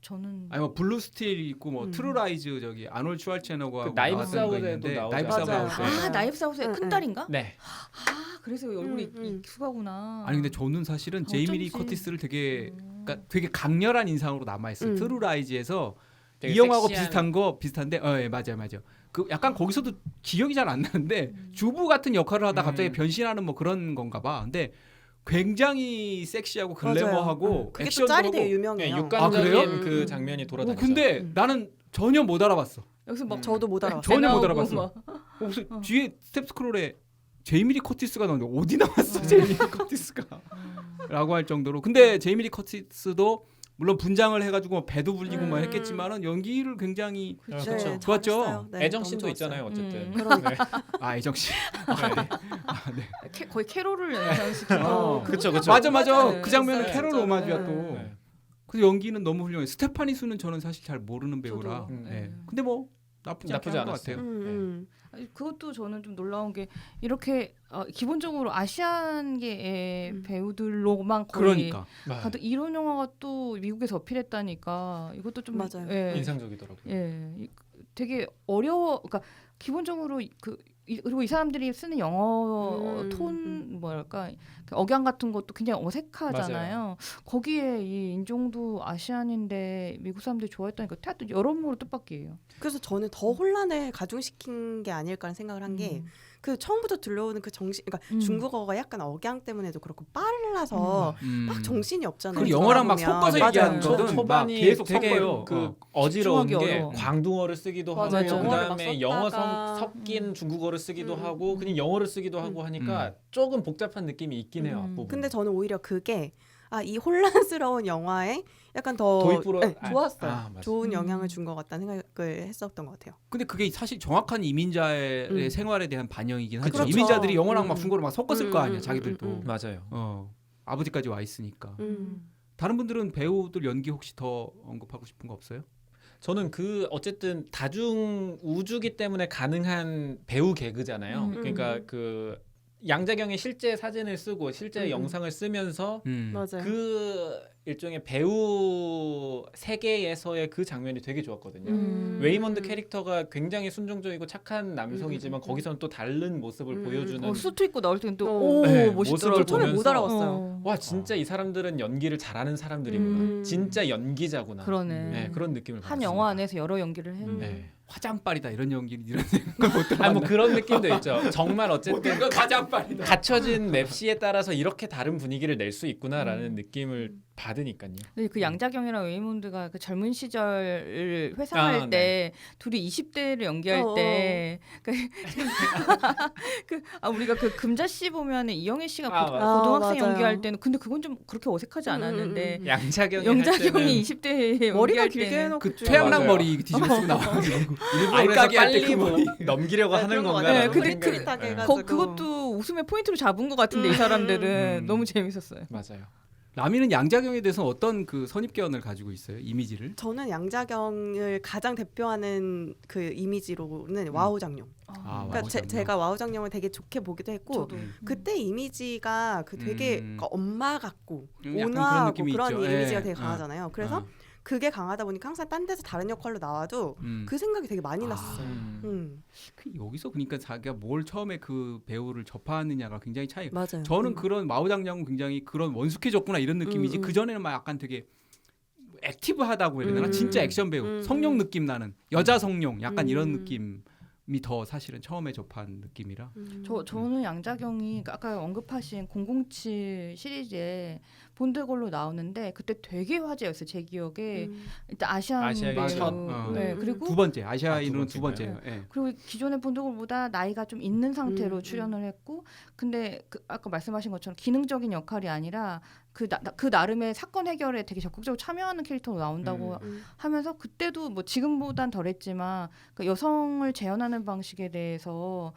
Speaker 3: 저는
Speaker 1: 아니 뭐 블루 스틸 있고 뭐
Speaker 4: 음.
Speaker 1: 트루라이즈 저기 아놀드 슈왈체너가
Speaker 2: 그 나이프
Speaker 1: 나왔던 거
Speaker 2: 아웃에도
Speaker 1: 있는데
Speaker 2: 나오잖아요.
Speaker 1: 나이프 아웃.
Speaker 4: 맞아요.
Speaker 3: 아 나이프스 아웃의
Speaker 4: 응,
Speaker 3: 큰
Speaker 4: 응.
Speaker 3: 딸인가?
Speaker 2: 네.
Speaker 3: 아 그래서 얼굴이 익숙하구나.
Speaker 1: 아니 근데 저는 사실은 제이미 리
Speaker 3: 어쩐지.
Speaker 1: 커티스를 그러니까 되게 강렬한 인상으로 남아 있어요. 트루라이즈에서
Speaker 2: 되게
Speaker 1: 이 영화하고
Speaker 2: 섹시한-
Speaker 1: 비슷한데 예, 맞아요. 그 약간 거기서도 기억이 잘 안 나는데 주부 같은 역할을 하다 갑자기 변신하는 뭐 그런 건가 봐. 근데 굉장히 섹시하고 글래머하고
Speaker 4: 그게 또
Speaker 1: 액션도
Speaker 4: 짤이 되게
Speaker 2: 네,
Speaker 4: 유명해요.
Speaker 2: 육관적인
Speaker 1: 그래요?
Speaker 2: 그 장면이 돌아다니죠.
Speaker 1: 근데 나는 전혀 못 알아봤어.
Speaker 3: 여기서 막
Speaker 4: 저도 못 알아봤어요.
Speaker 1: 전혀 못
Speaker 3: 나오고
Speaker 1: 알아봤어.
Speaker 3: 막.
Speaker 1: 무슨 뒤에 스텝 스크롤에 제이미 리 커티스가 나오는데 어디 나왔어 제이미 리 커티스가 라고 할 정도로. 근데 제이미 리 커티스도 물론 분장을 해가지고 뭐 배도 불리고 뭐 했겠지만은 연기를 굉장히
Speaker 2: 네,
Speaker 4: 네,
Speaker 2: 그렇죠.
Speaker 1: 좋았죠?
Speaker 4: 잘했어요. 네,
Speaker 2: 애정
Speaker 4: 너무
Speaker 2: 씬도
Speaker 4: 좋았어요.
Speaker 2: 있잖아요. 어쨌든.
Speaker 3: 그러니까.
Speaker 2: 네.
Speaker 1: 애정 씨.
Speaker 3: 거의 캐롤을 연상시키는.
Speaker 2: 그쵸, 그쵸.
Speaker 1: 맞아.
Speaker 3: 맞아요.
Speaker 1: 그 장면은
Speaker 3: 진짜.
Speaker 1: 캐롤 오마주야
Speaker 3: 네.
Speaker 1: 또.
Speaker 2: 네.
Speaker 1: 그 연기는 너무 훌륭해. 스테파니 수는 저는 사실 잘 모르는 배우라.
Speaker 3: 저도.
Speaker 1: 네. 근데 뭐 나쁘지
Speaker 2: 나쁘지
Speaker 1: 않은 것
Speaker 2: 않았어요.
Speaker 1: 같아요.
Speaker 3: 아니, 그것도 저는 좀 놀라운 게 이렇게 기본적으로 아시안계의 배우들로만 거의
Speaker 1: 그러니까.
Speaker 3: 가도 이런 영화가 또 미국에서 어필했다니까 이것도 좀
Speaker 4: 맞아요.
Speaker 3: 예,
Speaker 2: 인상적이더라고요.
Speaker 3: 예, 되게 어려워. 그러니까 기본적으로 그리고 이 사람들이 쓰는 영어 톤 뭐랄까 그 억양 같은 것도 굉장히 어색하잖아요.
Speaker 2: 맞아요.
Speaker 3: 거기에 이 인종도 아시안인데 미국 사람들이 좋아했다니까 또 여러모로 뜻밖이에요.
Speaker 4: 그래서 저는 더 혼란을 가중시킨 게 아닐까라는 생각을 한 게 그 처음부터 들려오는 그 정신, 그러니까 중국어가 약간 억양 때문에도 그렇고 빨라서 막 정신이 없잖아요.
Speaker 1: 그리고 영어랑 막
Speaker 4: 보면.
Speaker 1: 섞어서
Speaker 4: 맞아요.
Speaker 1: 얘기하는 거든 막
Speaker 2: 초반이
Speaker 1: 계속
Speaker 2: 되게
Speaker 1: 섞어요.
Speaker 2: 그 어지러운 게
Speaker 3: 집중하기 어려워.
Speaker 2: 광둥어를 쓰기도
Speaker 3: 맞아요.
Speaker 2: 하고
Speaker 3: 영어를
Speaker 2: 그다음에
Speaker 4: 막
Speaker 2: 영어
Speaker 4: 썼다가.
Speaker 2: 섞인 중국어를 쓰기도 하고 그냥 영어를 쓰기도 하고 하니까 조금 복잡한 느낌이 있긴 해요. 앞부분.
Speaker 4: 근데 저는 오히려 그게 이 혼란스러운 영화에 약간 더
Speaker 2: 도입부로
Speaker 4: 좋았어요.
Speaker 2: 맞아요.
Speaker 4: 좋은 영향을 준 것 같다는 생각을 했었던 것 같아요.
Speaker 1: 근데 그게 사실 정확한 이민자의 생활에 대한 반영이긴 하죠.
Speaker 4: 그렇죠.
Speaker 1: 이민자들이 영어랑 막 중국어를 막 섞었을 거 아니야,
Speaker 4: 음,
Speaker 1: 자기들도.
Speaker 2: 맞아요.
Speaker 1: 아버지까지 와 있으니까.
Speaker 4: 음.
Speaker 1: 다른 분들은 배우들 연기 혹시 더 언급하고 싶은 거 없어요?
Speaker 2: 저는 그 어쨌든 다중 우주기 때문에 가능한 배우 개그잖아요. 그러니까 그 양자경의 실제 사진을 쓰고 실제 영상을 쓰면서
Speaker 4: 맞아요.
Speaker 2: 그 일종의 배우 세계에서의 그 장면이 되게 좋았거든요. 웨이먼드 캐릭터가 굉장히 순종적이고 착한 남성이지만 거기서는 또 다른 모습을 보여주는
Speaker 3: 수트 입고 나올 때는 또
Speaker 2: 네,
Speaker 3: 멋있더라고.
Speaker 2: 모습을
Speaker 4: 처음에 못
Speaker 2: 보면서
Speaker 4: 알아봤어요.
Speaker 2: 와 진짜 이 사람들은 연기를 잘하는 사람들이구나. 진짜 연기자구나.
Speaker 3: 그러네.
Speaker 2: 네, 그런 느낌을
Speaker 3: 한
Speaker 2: 받았습니다.
Speaker 3: 영화 안에서 여러 연기를 했네.
Speaker 2: 네.
Speaker 1: 화장빨이다 이런 연기 이런 생각 못 들어.
Speaker 2: 아, 뭐 그런 느낌도 있죠. 정말 어쨌든
Speaker 1: 화장빨이다.
Speaker 2: 갖춰진 맵시에 따라서 이렇게 다른 분위기를 낼 수 있구나라는 느낌을 받으니까요.
Speaker 3: 근데 그 양자경이랑 웨이몬드가 그 젊은 시절을 회상할 때 둘이 20대를 연기할 때 우리가 그 금자씨 보면은 이영애 씨가 고등학생
Speaker 4: 맞아요.
Speaker 3: 연기할 때는 근데 그건 좀 그렇게 어색하지 않았는데
Speaker 2: 양자경이
Speaker 3: 영자경이 20대
Speaker 4: 머리가
Speaker 3: 연기할
Speaker 4: 길게
Speaker 3: 때는
Speaker 4: 해놓고
Speaker 1: 그 태양랑
Speaker 2: 맞아요.
Speaker 1: 머리 뒤집어 나오고 일부러
Speaker 2: 알까기
Speaker 1: 할때
Speaker 2: 빨리 뭐 넘기려고 하는
Speaker 4: 그런 거
Speaker 2: 건가?
Speaker 4: 같아요.
Speaker 3: 네, 근데
Speaker 4: 밋밋하게 해가지고.
Speaker 3: 그것도 웃음의 포인트로 잡은 것 같은데 이 사람들은 너무 재밌었어요.
Speaker 2: 맞아요.
Speaker 1: 라미는 양자경에 대해서 어떤 그 선입견을 가지고 있어요? 이미지를?
Speaker 4: 저는 양자경을 가장 대표하는 그 이미지로는 와우장룡. 그러니까 제가 와우장룡을 되게 좋게 보기도 했고
Speaker 3: 저도.
Speaker 4: 그때 이미지가 그 되게 그러니까 엄마 같고
Speaker 1: 약간 그런
Speaker 4: 온화하고
Speaker 1: 느낌이
Speaker 4: 그런
Speaker 1: 있죠.
Speaker 4: 이미지가
Speaker 1: 예.
Speaker 4: 되게 강하잖아요. 그래서 그게 강하다 보니까 항상 딴 데서 다른 역할로 나와도 그 생각이 되게 많이 났어요.
Speaker 1: 여기서 그러니까 자기가 뭘 처음에 그 배우를 접하느냐가 굉장히 차이.
Speaker 4: 맞아요.
Speaker 1: 저는 그런 마오장량은 굉장히 그런 원숙해졌구나 이런 느낌이지 그 전에는 막 약간 되게 액티브하다고 해야 되나? 진짜 액션 배우, 성룡 느낌 나는 여자 성룡 약간 이런 느낌이 더 사실은 처음에 접한 느낌이라.
Speaker 3: 저는 양자경이 아까 언급하신 007 시리즈에 본드걸로 나오는데 그때 되게 화제였어요. 제 기억에 일단 아시아인 배우,
Speaker 2: 첫,
Speaker 3: 네, 그리고
Speaker 1: 두 번째 아시아인으로는
Speaker 2: 두
Speaker 1: 두
Speaker 2: 번째인가요?
Speaker 1: 번째예요. 예.
Speaker 3: 그리고 기존의 본드걸보다 나이가 좀 있는 상태로 출연을 했고, 근데 아까 말씀하신 것처럼 기능적인 역할이 아니라 그 나름의 사건 해결에 되게 적극적으로 참여하는 캐릭터로 나온다고 하면서 그때도 뭐 지금보단 덜했지만 그 여성을 재현하는 방식에 대해서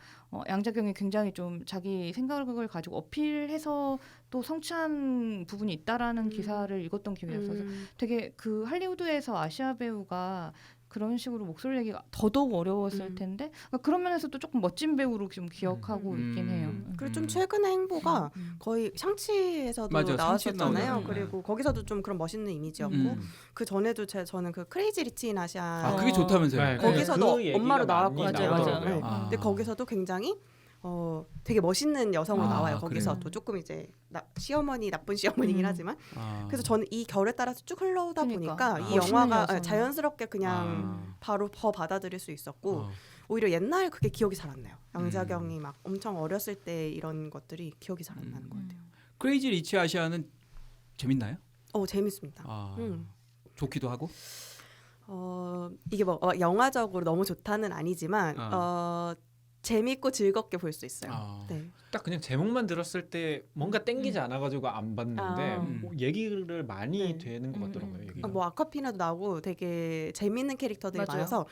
Speaker 3: 양자경이 굉장히 좀 자기 생각을 가지고 어필해서 또 성취한 부분이 있다라는 기사를 읽었던 기억이 있어서 되게 그 할리우드에서 아시아 배우가 그런 식으로 목소리 내기가 더더욱 어려웠을 텐데 그런 면에서도 조금 멋진 배우로 좀 기억하고 있긴 해요.
Speaker 4: 그리고 좀 최근의 행보가 거의 샹치에서도
Speaker 1: 맞아,
Speaker 4: 나왔었잖아요.
Speaker 1: 샹치
Speaker 4: 그리고 거기서도 좀 그런 멋있는 이미지였고 그 전에도 저는 그 크레이지 리치 인 아시아
Speaker 1: 그게 좋다면서요?
Speaker 2: 네,
Speaker 4: 거기서도
Speaker 2: 그 얘기가
Speaker 4: 엄마로
Speaker 2: 많이
Speaker 4: 나왔거든요.
Speaker 2: 나오더라고요.
Speaker 4: 네. 근데 거기서도 굉장히 되게 멋있는 여성으로 나와요. 거기서도
Speaker 3: 그래요?
Speaker 4: 조금 이제 시어머니 나쁜 시어머니긴 하지만 그래서 저는 이 결에 따라서 쭉 흘러오다
Speaker 3: 그러니까.
Speaker 4: 보니까 이
Speaker 3: 멋있는
Speaker 4: 영화가
Speaker 3: 여성.
Speaker 4: 자연스럽게 그냥 바로 더 받아들일 수 있었고 오히려 옛날 그게 기억이 잘 안 나요. 양자경이 막 엄청 어렸을 때 이런 것들이 기억이 잘 안 나는 것 같아요.
Speaker 1: 크레이지 리치 아시아는 재밌나요?
Speaker 4: 재밌습니다.
Speaker 1: 좋기도 하고.
Speaker 4: 이게 뭐 영화적으로 너무 좋다는 아니지만 재밌고 즐겁게 볼 수 있어요. 네.
Speaker 2: 딱 그냥 제목만 들었을 때 뭔가 땡기지 않아가지고 안 봤는데 뭐 얘기를 많이 되는 것 같더라고요. 얘기가.
Speaker 4: 뭐 아카피나도 나오고 되게 재밌는 캐릭터들이
Speaker 3: 맞아요.
Speaker 4: 많아서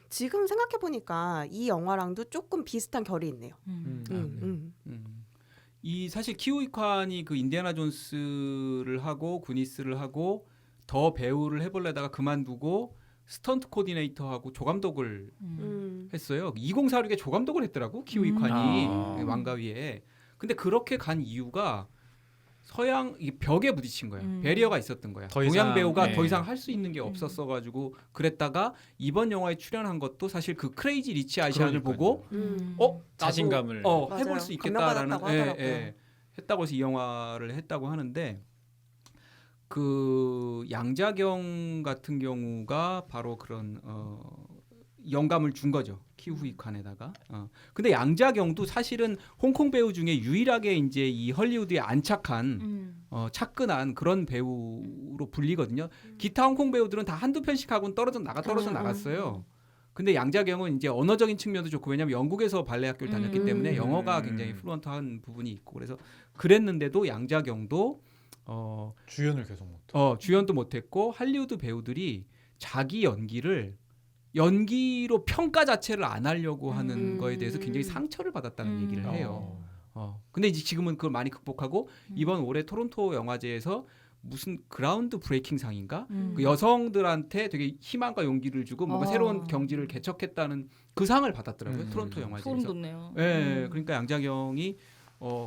Speaker 4: 지금 생각해 보니까 이 영화랑도 조금 비슷한 결이 있네요.
Speaker 1: 이 사실 키우이칸이 그 인디애나 존스를 하고 구니스를 하고 더 배우를 해보려다가 그만두고 스턴트 코디네이터하고 조감독을 했어요. 2046에 조감독을 했더라고 키우이칸이 왕가위에. 근데 그렇게 간 이유가 서양 이 벽에 부딪힌 거예요. 배리어가 있었던 거야.
Speaker 2: 더
Speaker 1: 동양
Speaker 2: 이상,
Speaker 1: 배우가
Speaker 2: 네.
Speaker 1: 더 이상 할 수 있는 게 없었어가지고 그랬다가 이번 영화에 출연한 것도 사실 그 크레이지 리치 아시안을
Speaker 2: 그러니까요.
Speaker 1: 보고 나도
Speaker 2: 자신감을
Speaker 4: 맞아요.
Speaker 1: 해볼 수 있겠다라는
Speaker 4: 감명받았다고 하더라고요.
Speaker 1: 했다고 해서 이 영화를 했다고 하는데 그 양자경 같은 경우가 바로 그런 영감을 준 거죠. 키우이칸에다가. 근데 양자경도 사실은 홍콩 배우 중에 유일하게 이제 이 헐리우드에 안착한 차끈한 그런 배우로 불리거든요. 기타 홍콩 배우들은 다 한두 편씩 하고는 떨어져 나갔어요. 근데 양자경은 이제 언어적인 측면도 좋고 왜냐하면 영국에서 발레 학교를 다녔기 때문에 영어가 굉장히 플루언트한 부분이 있고 그래서 그랬는데도 양자경도
Speaker 2: 주연을 계속 못.
Speaker 1: 주연도 못했고 할리우드 배우들이 자기 연기로 평가 자체를 안 하려고 하는 거에 대해서 굉장히 상처를 받았다는 얘기를 해요. 근데 이제 지금은 그걸 많이 극복하고 이번 올해 토론토 영화제에서 무슨 그라운드 브레이킹 상인가 그 여성들한테 되게 희망과 용기를 주고 뭔가 새로운 경지를 개척했다는 그 상을 받았더라고요. 토론토 영화제에서.
Speaker 3: 소름 돋네요.
Speaker 1: 그러니까 양자경이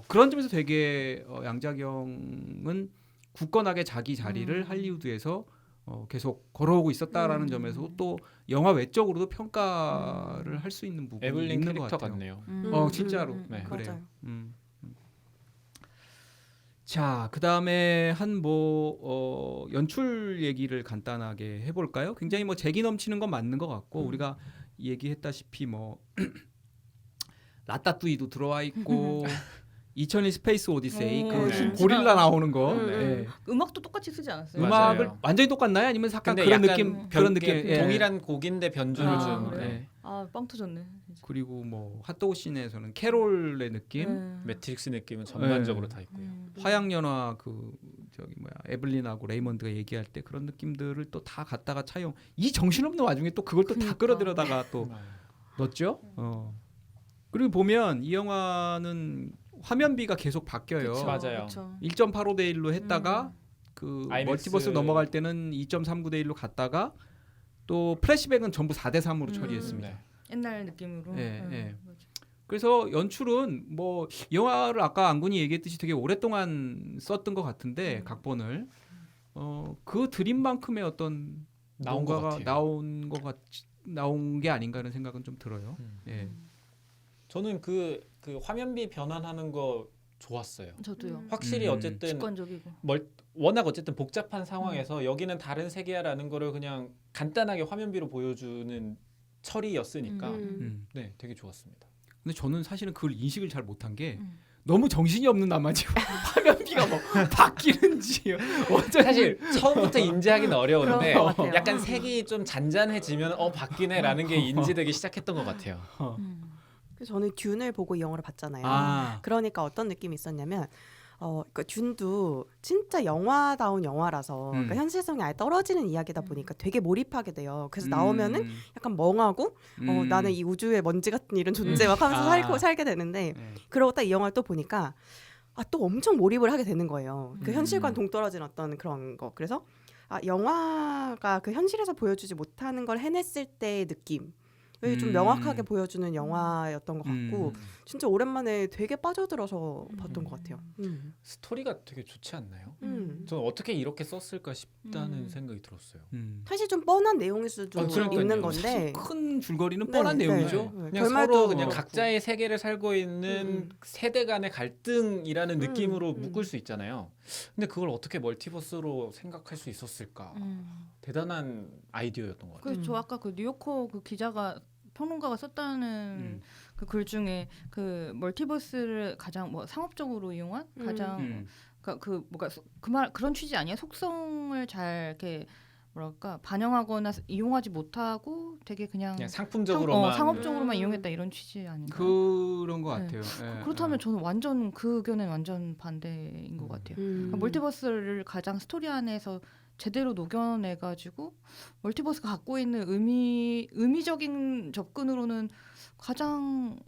Speaker 1: 그런 점에서 되게 양자경은 굳건하게 자기 자리를 할리우드에서 계속 걸어오고 있었다라는 점에서 또 영화 외적으로도 평가를 할 수 있는 부분이
Speaker 2: 에블린
Speaker 1: 있는 것
Speaker 2: 캐릭터
Speaker 1: 같아요.
Speaker 2: 같네요.
Speaker 1: 진짜로.
Speaker 2: 네.
Speaker 1: 그래요.
Speaker 4: 맞아요.
Speaker 1: 자, 그다음에 한 뭐 연출 얘기를 간단하게 해볼까요? 굉장히 뭐 재기 넘치는 건 맞는 것 같고 우리가 얘기했다시피 뭐 라따뚜이도 들어와 있고 2001 스페이스 오디세이
Speaker 3: 오,
Speaker 1: 그
Speaker 2: 진짜.
Speaker 1: 고릴라 나오는 거
Speaker 2: 네.
Speaker 3: 음악도 똑같이 쓰지 않았어요?
Speaker 1: 음악을
Speaker 2: 맞아요.
Speaker 1: 완전히 똑같나요? 아니면 약간
Speaker 2: 근데
Speaker 1: 그런
Speaker 2: 약간
Speaker 1: 느낌 그런 느낌 예.
Speaker 2: 동일한 곡인데 변주를
Speaker 1: 아,
Speaker 2: 준
Speaker 3: 그래요?
Speaker 2: 네.
Speaker 3: 빵 터졌네.
Speaker 1: 그리고 뭐 핫도그 씬에서는 캐롤의 느낌,
Speaker 2: 매트릭스 느낌은 전반적으로 다 있고요.
Speaker 1: 화양연화 그 저기 뭐야 에블린하고 레이먼드가 얘기할 때 그런 느낌들을 또 다 갖다가 차용. 이 정신없는 와중에 또 그걸 또 다
Speaker 3: 그러니까.
Speaker 1: 끌어들여다가 또 넣었죠. 그리고 보면 이 영화는 화면비가 계속 바뀌어요.
Speaker 3: 그쵸,
Speaker 2: 맞아요.
Speaker 3: 그쵸.
Speaker 1: 1.85대 1로 했다가 그
Speaker 2: IMAX.
Speaker 1: 멀티버스 넘어갈 때는 2.39대 1로 갔다가 또 플래시백은 전부 4대 3으로 처리했습니다.
Speaker 2: 네.
Speaker 3: 옛날 느낌으로.
Speaker 1: 예, 예.
Speaker 3: 맞아.
Speaker 1: 그래서 연출은 뭐 영화를 아까 안군이 얘기했듯이 되게 오랫동안 썼던 것 같은데 각본을 그 드림만큼의 어떤
Speaker 2: 나온 것
Speaker 1: 뭔가가
Speaker 2: 같아요.
Speaker 1: 나온 게 아닌가 하는 생각은 좀 들어요. 예.
Speaker 2: 저는 그 화면비 변환하는 거 좋았어요.
Speaker 3: 저도요.
Speaker 2: 확실히 어쨌든
Speaker 3: 직관적이고.
Speaker 2: 워낙 어쨌든 복잡한 상황에서 여기는 다른 세계야라는 거를 그냥 간단하게 화면비로 보여주는 처리였으니까 네, 되게 좋았습니다.
Speaker 1: 근데 저는 사실은 그걸 인식을 잘 못한 게 너무 정신이 없는 나머지 화면비가 뭐 바뀌는지 완전
Speaker 2: 사실 처음부터 인지하기는 어려운데
Speaker 3: 그런 것 같아요.
Speaker 2: 약간 색이 좀 잔잔해지면 바뀌네라는 게 인지되기 시작했던 것 같아요.
Speaker 4: 그래서 저는 듄을 보고 이 영화를 봤잖아요.
Speaker 1: 아.
Speaker 4: 그러니까 어떤 느낌이 있었냐면 그러니까 듄도 진짜 영화다운 영화라서 그러니까 현실성이 아예 떨어지는 이야기다 보니까 되게 몰입하게 돼요. 그래서 나오면은 약간 멍하고 나는 이 우주의 먼지 같은 이런 존재 막 하면서 살게 되는데 그러고 딱 이 영화를 또 보니까 또 엄청 몰입을 하게 되는 거예요. 그 현실과는 동떨어진 어떤 그런 거. 그래서 영화가 그 현실에서 보여주지 못하는 걸 해냈을 때의 느낌 좀 명확하게 보여주는 영화였던 것 같고 진짜 오랜만에 되게 빠져들어서 봤던 것 같아요.
Speaker 2: 스토리가 되게 좋지 않나요? 저는 어떻게 이렇게 썼을까 싶다는 생각이 들었어요.
Speaker 4: 사실 좀 뻔한 내용일 수도
Speaker 2: 그러니까요.
Speaker 4: 있는 건데
Speaker 1: 큰 줄거리는
Speaker 4: 네,
Speaker 1: 뻔한
Speaker 4: 네.
Speaker 1: 내용이죠.
Speaker 4: 네.
Speaker 2: 그냥
Speaker 4: 결말도
Speaker 2: 서로 그냥
Speaker 4: 그렇고.
Speaker 2: 각자의 세계를 살고 있는 세대 간의 갈등이라는 느낌으로 묶을 수 있잖아요. 근데 그걸 어떻게 멀티버스로 생각할 수 있었을까? 대단한 아이디어였던 것 같아요.
Speaker 3: 그래서 저 아까 그 뉴요커 그 기자가 평론가가 썼다는 그 글 중에 그 멀티버스를 가장 뭐 상업적으로 이용한 가장 그러니까 그 뭔가 그 말 그런 취지 아니에요? 속성을 잘 이렇게 뭐랄까 반영하거나 이용하지 못하고 되게 그냥
Speaker 2: 상품적으로만
Speaker 3: 상업적으로만 이용했다 이런 취지 아닌가?
Speaker 1: 그런 것
Speaker 3: 네.
Speaker 1: 같아요. 예,
Speaker 3: 그렇다면 저는 완전 그 의견은 완전 반대인 것 같아요. 그러니까 멀티버스를 가장 스토리 안에서 제대로 녹여내가지고 멀티버스가 갖고 있는 의미적인 접근으로는 가장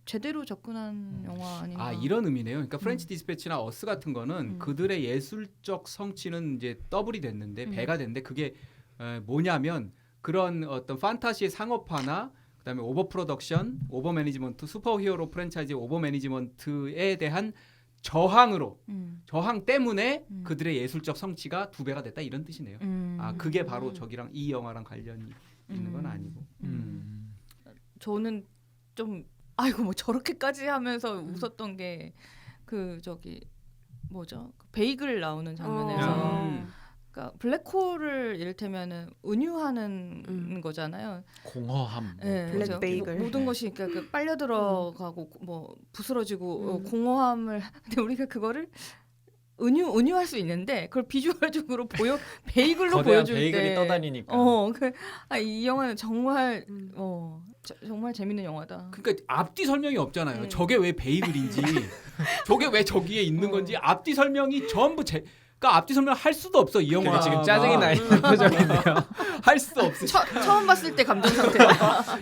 Speaker 3: 제대로 접근한 영화 아닌가.
Speaker 1: 이런 의미네요. 그러니까 프렌치 디스패치나 어스 같은 거는 그들의 예술적 성취는 이제 더블이 됐는데 배가 됐는데 그게 뭐냐면 그런 어떤 판타지의 상업화나 그다음에 오버 프로덕션, 오버 매니지먼트, 슈퍼히어로 프랜차이즈 오버 매니지먼트에 대한 저항 때문에 그들의 예술적 성취가 2배가 됐다 이런 뜻이네요. 그게 바로 저기랑 이 영화랑 관련이 있는 건 아니고.
Speaker 3: 저는 좀 아이고 뭐 저렇게까지 하면서 웃었던 게 그 저기 뭐죠? 그 베이글 나오는 장면에서 그러니까 블랙홀을 이를테면은 은유하는 거잖아요.
Speaker 2: 공허함.
Speaker 3: 네,
Speaker 4: 블랙
Speaker 3: 그래서
Speaker 4: 베이글.
Speaker 3: 모든 것이 그러니까 그 빨려 들어가고 뭐 부스러지고 공허함을 근데 우리가 그거를 은유할 수 있는데 그걸 비주얼적으로 베이글로
Speaker 2: 거대한
Speaker 3: 보여줄
Speaker 2: 베이글이
Speaker 3: 때
Speaker 2: 떠다니니까.
Speaker 3: 이 영화는 정말 정말 재밌는 영화다.
Speaker 1: 그러니까 앞뒤 설명이 없잖아요. 저게 왜 베이글인지, 저게 왜 저기에 있는 건지 앞뒤 설명이 전부 그러니까 앞뒤 설명 할 수도 없어 이 영화.
Speaker 2: 지금 짜증이 나 있는 표정인데요.
Speaker 1: 할 수도 없어.
Speaker 3: 처음 봤을 때 감정 상태.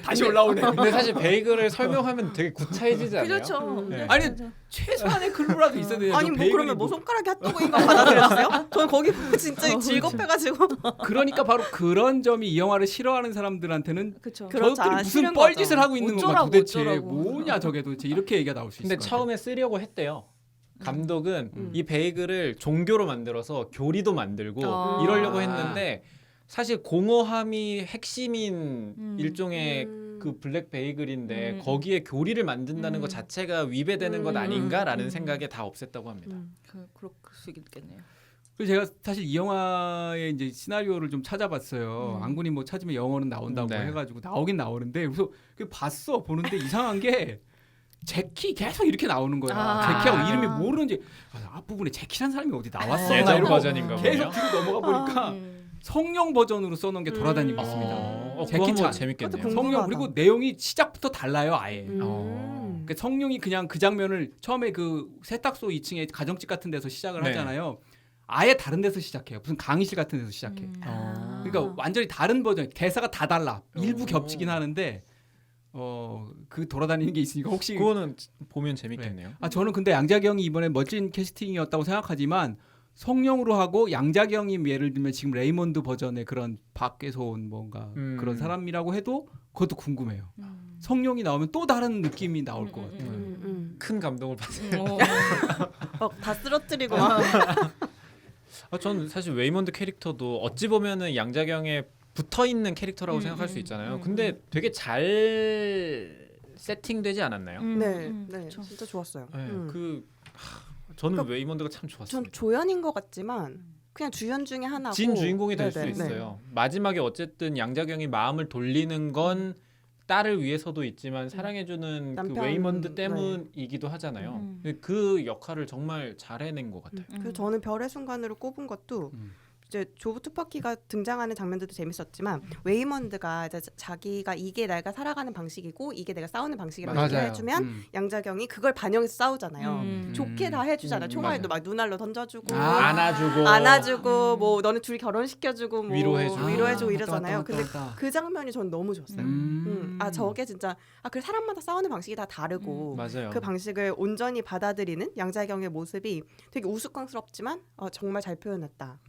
Speaker 1: 다시 올라오네.
Speaker 2: 근데 사실 베이글을 설명하면 되게 구차해지지 않아요?
Speaker 3: 그렇죠.
Speaker 2: 네.
Speaker 1: 아니 최소한의 클루라도 있어야 돼요.
Speaker 4: 아니 뭐 그러면 뭐 손가락이 핫도그인가 받아들였어요? 저는 거기 보고 진짜 질겁해가지고
Speaker 1: 그러니까 바로 그런 점이 이 영화를 싫어하는 사람들한테는
Speaker 3: 그렇죠.
Speaker 4: 그렇죠.
Speaker 1: 저들이 무슨
Speaker 4: 싫은
Speaker 1: 뻘짓을
Speaker 4: 거죠.
Speaker 1: 하고 있는 건가
Speaker 3: 어쩌라고,
Speaker 1: 도대체
Speaker 3: 어쩌라고.
Speaker 1: 뭐냐 저게 도대체 이렇게 얘기가 나올 수 있을
Speaker 2: 근데
Speaker 1: 것
Speaker 2: 처음에 쓰려고 했대요. 감독은 이 베이글을 종교로 만들어서 교리도 만들고 이러려고 했는데 사실 공허함이 핵심인 일종의 그 블랙 베이글인데 거기에 교리를 만든다는 것 자체가 위배되는 것 아닌가라는 생각에 다 없앴다고 합니다.
Speaker 3: 그럴 수 있겠네요.
Speaker 1: 그래서 제가 사실 이 영화의 이제 시나리오를 좀 찾아봤어요. 안군이 뭐 찾으면 영어는 나온다고
Speaker 2: 네.
Speaker 1: 해가지고 나오긴 나오는데 그래서 보는데 이상한 게 제키 계속 이렇게 나오는 거야. 제키하고 이름이 모르는지 앞부분에 제키란 사람이 어디 나왔어? 나
Speaker 2: 예전
Speaker 1: 이러고
Speaker 2: 버전인가
Speaker 1: 계속
Speaker 2: 보네요.
Speaker 1: 뒤로 넘어가 보니까 성령 버전으로 써놓은 게 돌아다니고 있습니다.
Speaker 2: 그거
Speaker 1: 제키
Speaker 2: 한번
Speaker 1: 찬.
Speaker 2: 재밌겠네요.
Speaker 4: 그것도
Speaker 1: 성령 그리고 내용이 시작부터 달라요 아예. 그러니까 성령이 그냥 그 장면을 처음에 그 세탁소 2층에 가정집 같은 데서 시작을
Speaker 2: 네.
Speaker 1: 하잖아요. 아예 다른 데서 시작해요. 무슨 강의실 같은 데서 시작해. 그러니까 완전히 다른 버전. 대사가 다 달라. 일부 겹치긴 하는데 그 돌아다니는 게 있으니까 혹시
Speaker 2: 그거는 보면 재밌겠네요.
Speaker 1: 저는 근데 양자경이 이번에 멋진 캐스팅이었다고 생각하지만 성령으로 하고 양자경이 예를 들면 지금 레이몬드 버전의 그런 밖에서 온 뭔가 그런 사람이라고 해도 그것도 궁금해요. 성령이 나오면 또 다른 느낌이 나올 것 같아요.
Speaker 2: 큰 감동을 받아요.
Speaker 4: 다 쓰러뜨리고
Speaker 2: 저는 사실 웨이먼드 캐릭터도 어찌 보면은 양자경에 붙어 있는 캐릭터라고 생각할 수 있잖아요. 근데 되게 잘 세팅되지 않았나요?
Speaker 4: 네, 진짜 좋았어요.
Speaker 2: 네, 저는
Speaker 4: 그러니까
Speaker 2: 웨이먼드가 참
Speaker 4: 전
Speaker 2: 좋았습니다.
Speaker 4: 조연인 것 같지만 그냥 주연 중에 하나고
Speaker 2: 진 주인공이 될 수
Speaker 4: 네네.
Speaker 2: 있어요. 마지막에 어쨌든 양자경이 마음을 돌리는 건 딸을 위해서도 있지만 사랑해주는 그
Speaker 4: 남편,
Speaker 2: 웨이먼드 때문이기도 하잖아요. 그 역할을 정말 잘 해낸 것 같아요.
Speaker 4: 그래서 저는 별의 순간으로 꼽은 것도 이제 조브 투파키가 등장하는 장면들도 재밌었지만 웨이먼드가 이제 자기가 이게 내가 살아가는 방식이고 이게 내가 싸우는 방식이라고
Speaker 2: 맞아요.
Speaker 4: 얘기해주면 양자경이 그걸 반영해서 싸우잖아요. 좋게 다 해주잖아요. 총알도 막 눈알로 던져주고 안아주고 뭐 너네 둘이 결혼시켜주고 뭐 위로해주고 이러잖아요. 근데 그 장면이 전 너무 좋았어요. 저게 진짜 그래 사람마다 싸우는 방식이 다 다르고
Speaker 2: 맞아요.
Speaker 4: 그 방식을 온전히 받아들이는 양자경의 모습이 되게 우스꽝스럽지만 정말 잘 표현했다.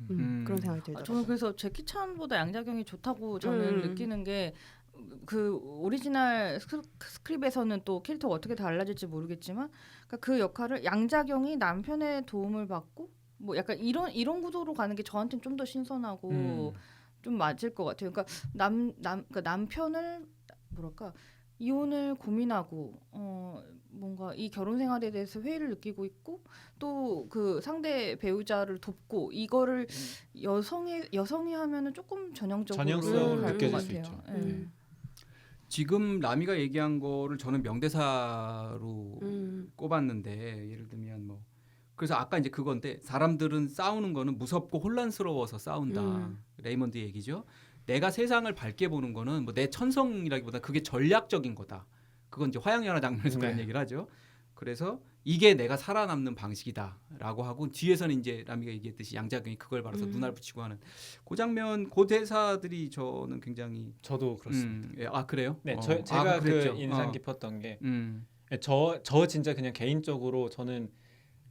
Speaker 4: 그런 생각이 들더라고요.
Speaker 3: 저는 그래서 제키 찬보다 양자경이 좋다고 저는 느끼는 게 그 오리지널 스크립에서는 또 캐릭터가 어떻게 달라질지 모르겠지만 그러니까 그 역할을 양자경이 남편의 도움을 받고 뭐 약간 이런 구도로 가는 게 저한테는 좀 더 신선하고 좀 맞을 것 같아요. 그러니까 그러니까 남편을 뭐랄까 이혼을 고민하고 뭔가 이 결혼 생활에 대해서 회의를 느끼고 있고 또 그 상대 배우자를 돕고 이거를 여성이 하면은 조금
Speaker 2: 전형성을
Speaker 3: 갈
Speaker 2: 느껴질
Speaker 3: 것
Speaker 2: 수
Speaker 3: 같아요.
Speaker 2: 있죠.
Speaker 3: 네.
Speaker 1: 지금 라미가 얘기한 거를 저는 명대사로 꼽았는데 예를 들면 뭐 그래서 아까 이제 그건데 사람들은 싸우는 거는 무섭고 혼란스러워서 싸운다. 레이먼드 얘기죠. 내가 세상을 밝게 보는 거는 뭐 내 천성이라기보다 그게 전략적인 거다. 그건 이제 화양연화 장면에서 그런 얘기를 하죠. 그래서 이게 내가 살아남는 방식이다라고 하고 뒤에서는 이제 라미가 얘기했듯이 양자경이 그걸 바라서 눈알 붙이고 하는 그 장면, 그 대사들이 저는 굉장히
Speaker 2: 저도 그렇습니다.
Speaker 1: 그래요?
Speaker 2: 네, 제가 그
Speaker 1: 그랬죠.
Speaker 2: 인상 깊었던 게
Speaker 1: 네,
Speaker 2: 저 진짜 그냥 개인적으로 저는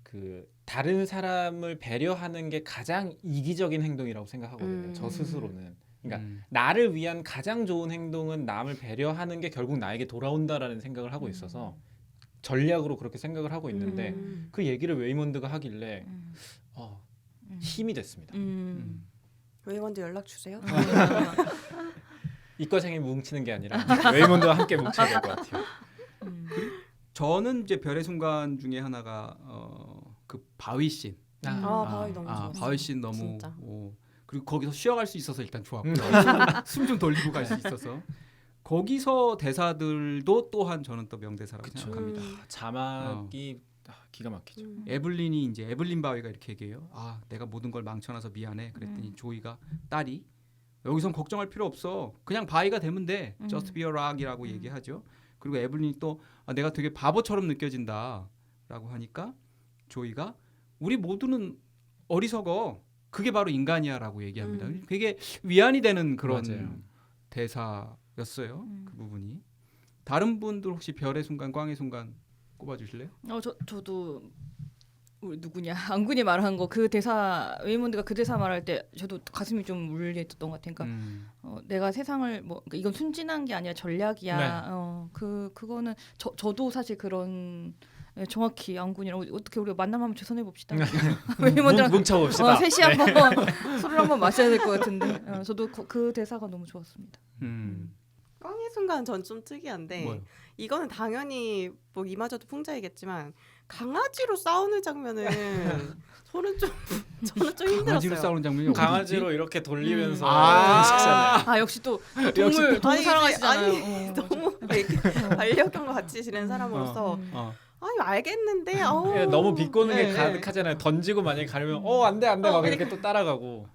Speaker 2: 그 다른 사람을 배려하는 게 가장 이기적인 행동이라고 생각하거든요. 저 스스로는. 그러니까 나를 위한 가장 좋은 행동은 남을 배려하는 게 결국 나에게 돌아온다라는 생각을 하고 있어서 전략으로 그렇게 생각을 하고 있는데 그 얘기를 웨이먼드가 하길래 힘이 됐습니다.
Speaker 4: 웨이먼드 연락 주세요.
Speaker 2: 이과생이 뭉치는 게 아니라 웨이먼드와 함께 뭉쳐야 될 것 같아요.
Speaker 1: 저는 이제 별의 순간 중에 하나가 그 바위 씬.
Speaker 4: 바위 너무 좋았어요.
Speaker 1: 바위 씬 너무
Speaker 4: 진짜.
Speaker 1: 그리고 거기서 쉬어갈 수 있어서 일단 좋았고요. 숨 좀 돌리고 갈 수 있어서 거기서 대사들도 또한 저는 또 명대사라고 생각합니다.
Speaker 2: 자막이 기가 막히죠.
Speaker 1: 에블린이 이제 에블린 바위가 이렇게 얘기해요. 내가 모든 걸 망쳐놔서 미안해. 그랬더니 조이가 딸이 여기선 걱정할 필요 없어. 그냥 바위가 되면 돼. Just be a rock이라고 얘기하죠. 그리고 에블린이 또 내가 되게 바보처럼 느껴진다라고 하니까 조이가 우리 모두는 어리석어. 그게 바로 인간이야라고 얘기합니다. 되게 위안이 되는 그런
Speaker 2: 맞아요.
Speaker 1: 대사였어요. 그 부분이. 다른 분들 혹시 별의 순간, 꽝의 순간 꼽아주실래요?
Speaker 3: 저도 우리 누구냐 안군이 말한 거 그 대사 웨이먼드가 그 대사 말할 때 저도 가슴이 좀 울렸던 것 같아요. 그러니까 내가 세상을 그러니까 이건 순진한 게 아니라 전략이야. 그거는 저도 사실 그런 네, 정확히 양군이랑 어떻게 우리가 만나면 조선해 봅시다. 웨이먼드랑
Speaker 2: 뭉쳐봅시다.
Speaker 3: 셋이 한번 술을 한번 마셔야 될 것 같은데 저도 그 대사가 너무 좋았습니다.
Speaker 4: 꽝의 순간 전 좀 특이한데
Speaker 1: 뭐요?
Speaker 4: 이거는 당연히 뭐 이마저도 풍자이겠지만 강아지로 싸우는 장면은 저는 좀 힘들었어요.
Speaker 1: 강아지로 싸우는 장면이 어디
Speaker 2: 강아지로 이렇게 돌리면서
Speaker 1: 아.
Speaker 2: 하시잖아요.
Speaker 3: 역시 또 동물
Speaker 4: 아니,
Speaker 3: 사랑하시잖아요.
Speaker 4: 너무 반려견과 같이 지낸 사람으로서 아니 알겠는데
Speaker 2: 예, 너무 비꼬는 게
Speaker 4: 네,
Speaker 2: 가득하잖아요. 던지고 만약에 가려면 안돼 막 이렇게 또 따라가고.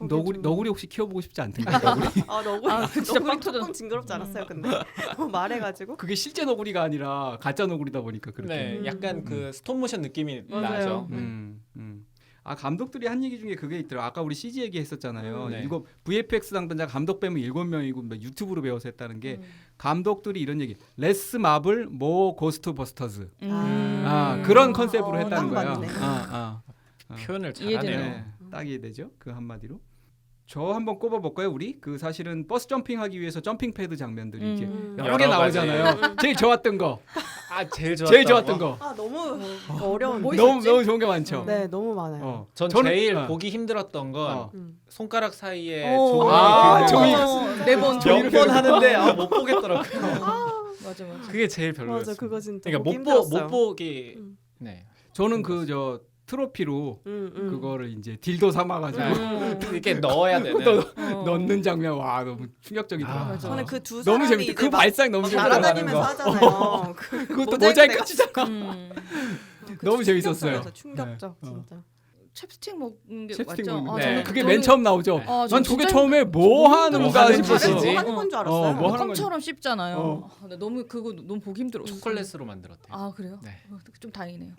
Speaker 1: 너구리 혹시 키워보고 싶지 않던데. 너구리.
Speaker 4: 너구리
Speaker 3: 진짜
Speaker 4: 너구리
Speaker 3: 빵 터져.
Speaker 4: 조금 징그럽지 않았어요 근데 말해가지고
Speaker 1: 그게 실제 너구리가 아니라 가짜 너구리다 보니까 그렇게.
Speaker 2: 네, 약간 그 스톱모션 느낌이
Speaker 4: 맞아요.
Speaker 2: 나죠.
Speaker 1: 아 감독들이 한 얘기 중에 그게 있더라고. 아까 우리 CG 얘기했었잖아요.
Speaker 2: 네.
Speaker 1: 이거 VFX 담당자 감독 빼면 7명이고 유튜브로 배워서 했다는 게 감독들이 이런 얘기. 레스 마블 모 고스트버스터즈. 그런 컨셉으로 했다는
Speaker 4: 딱
Speaker 1: 거예요.
Speaker 4: 맞네.
Speaker 2: 표현을
Speaker 3: 이해되네요.
Speaker 2: 잘하네요.
Speaker 1: 네, 딱 이해되죠? 그 한마디로. 저 한번 꼽아볼까요? 우리 그 사실은 버스 점핑하기 위해서 점핑 패드 장면들이 이렇게 여러 개
Speaker 2: 여러 가지.
Speaker 1: 나오잖아요. 제일 좋았던 거.
Speaker 2: 제일
Speaker 1: 제일 좋았던 거.
Speaker 4: 너무 어려운
Speaker 1: 너무 좋은 게 많죠.
Speaker 4: 네 너무 많아요.
Speaker 2: 전
Speaker 1: 저는-
Speaker 2: 제일 보기 힘들었던 건
Speaker 1: 어.
Speaker 2: 손가락 사이에
Speaker 3: 오.
Speaker 2: 종이
Speaker 1: 종이.
Speaker 3: 네번
Speaker 2: 몇번 하는데 못 보겠더라고요.
Speaker 3: 맞아.
Speaker 2: 그게 제일 별로였어요.
Speaker 4: 맞아 그거 진짜
Speaker 2: 그러니까
Speaker 4: 보기
Speaker 2: 못
Speaker 4: 힘들었어요.
Speaker 2: 보기.
Speaker 4: 음.
Speaker 2: 네.
Speaker 1: 저는 그 저 트로피로 그거를 이제 딜도 삼아가지고
Speaker 2: 이렇게 넣어야 되는.
Speaker 1: 넣는 장면 와 너무 충격적이더라고요.
Speaker 2: 아,
Speaker 3: 맞아.
Speaker 4: 저는 그 두
Speaker 1: 너무
Speaker 4: 사람이
Speaker 1: 재밌대.
Speaker 4: 이제
Speaker 1: 그
Speaker 4: 막
Speaker 1: 발상 너무 재밌더라고요.
Speaker 4: 날아다니면서 하잖아요.
Speaker 1: 그것도 모자이크 치잖아.
Speaker 4: 그
Speaker 1: 너무 재밌었어요.
Speaker 4: 충격적
Speaker 1: 네.
Speaker 4: 진짜.
Speaker 3: 챕스틱 먹는 게
Speaker 1: 챕스틱
Speaker 3: 맞죠?
Speaker 1: 먹는 거.
Speaker 2: 네.
Speaker 3: 저는
Speaker 1: 그게
Speaker 3: 저는-
Speaker 1: 맨 처음 나오죠.
Speaker 3: 전
Speaker 1: 난 저게
Speaker 3: 진짜
Speaker 1: 처음에 뭐 하는
Speaker 2: 뭐
Speaker 1: 건가
Speaker 2: 하는
Speaker 1: 싶었어.
Speaker 2: 짓이지?
Speaker 4: 뭐 하는 건 줄 알았어요.
Speaker 1: 뭐 하는
Speaker 3: 껌처럼 씹잖아요.
Speaker 1: 어.
Speaker 3: 근데 너무 그거 너무 보기 힘들어.
Speaker 2: 초콜릿으로 만들었대요.
Speaker 3: 아 그래요?
Speaker 2: 네.
Speaker 3: 좀 다행이네요.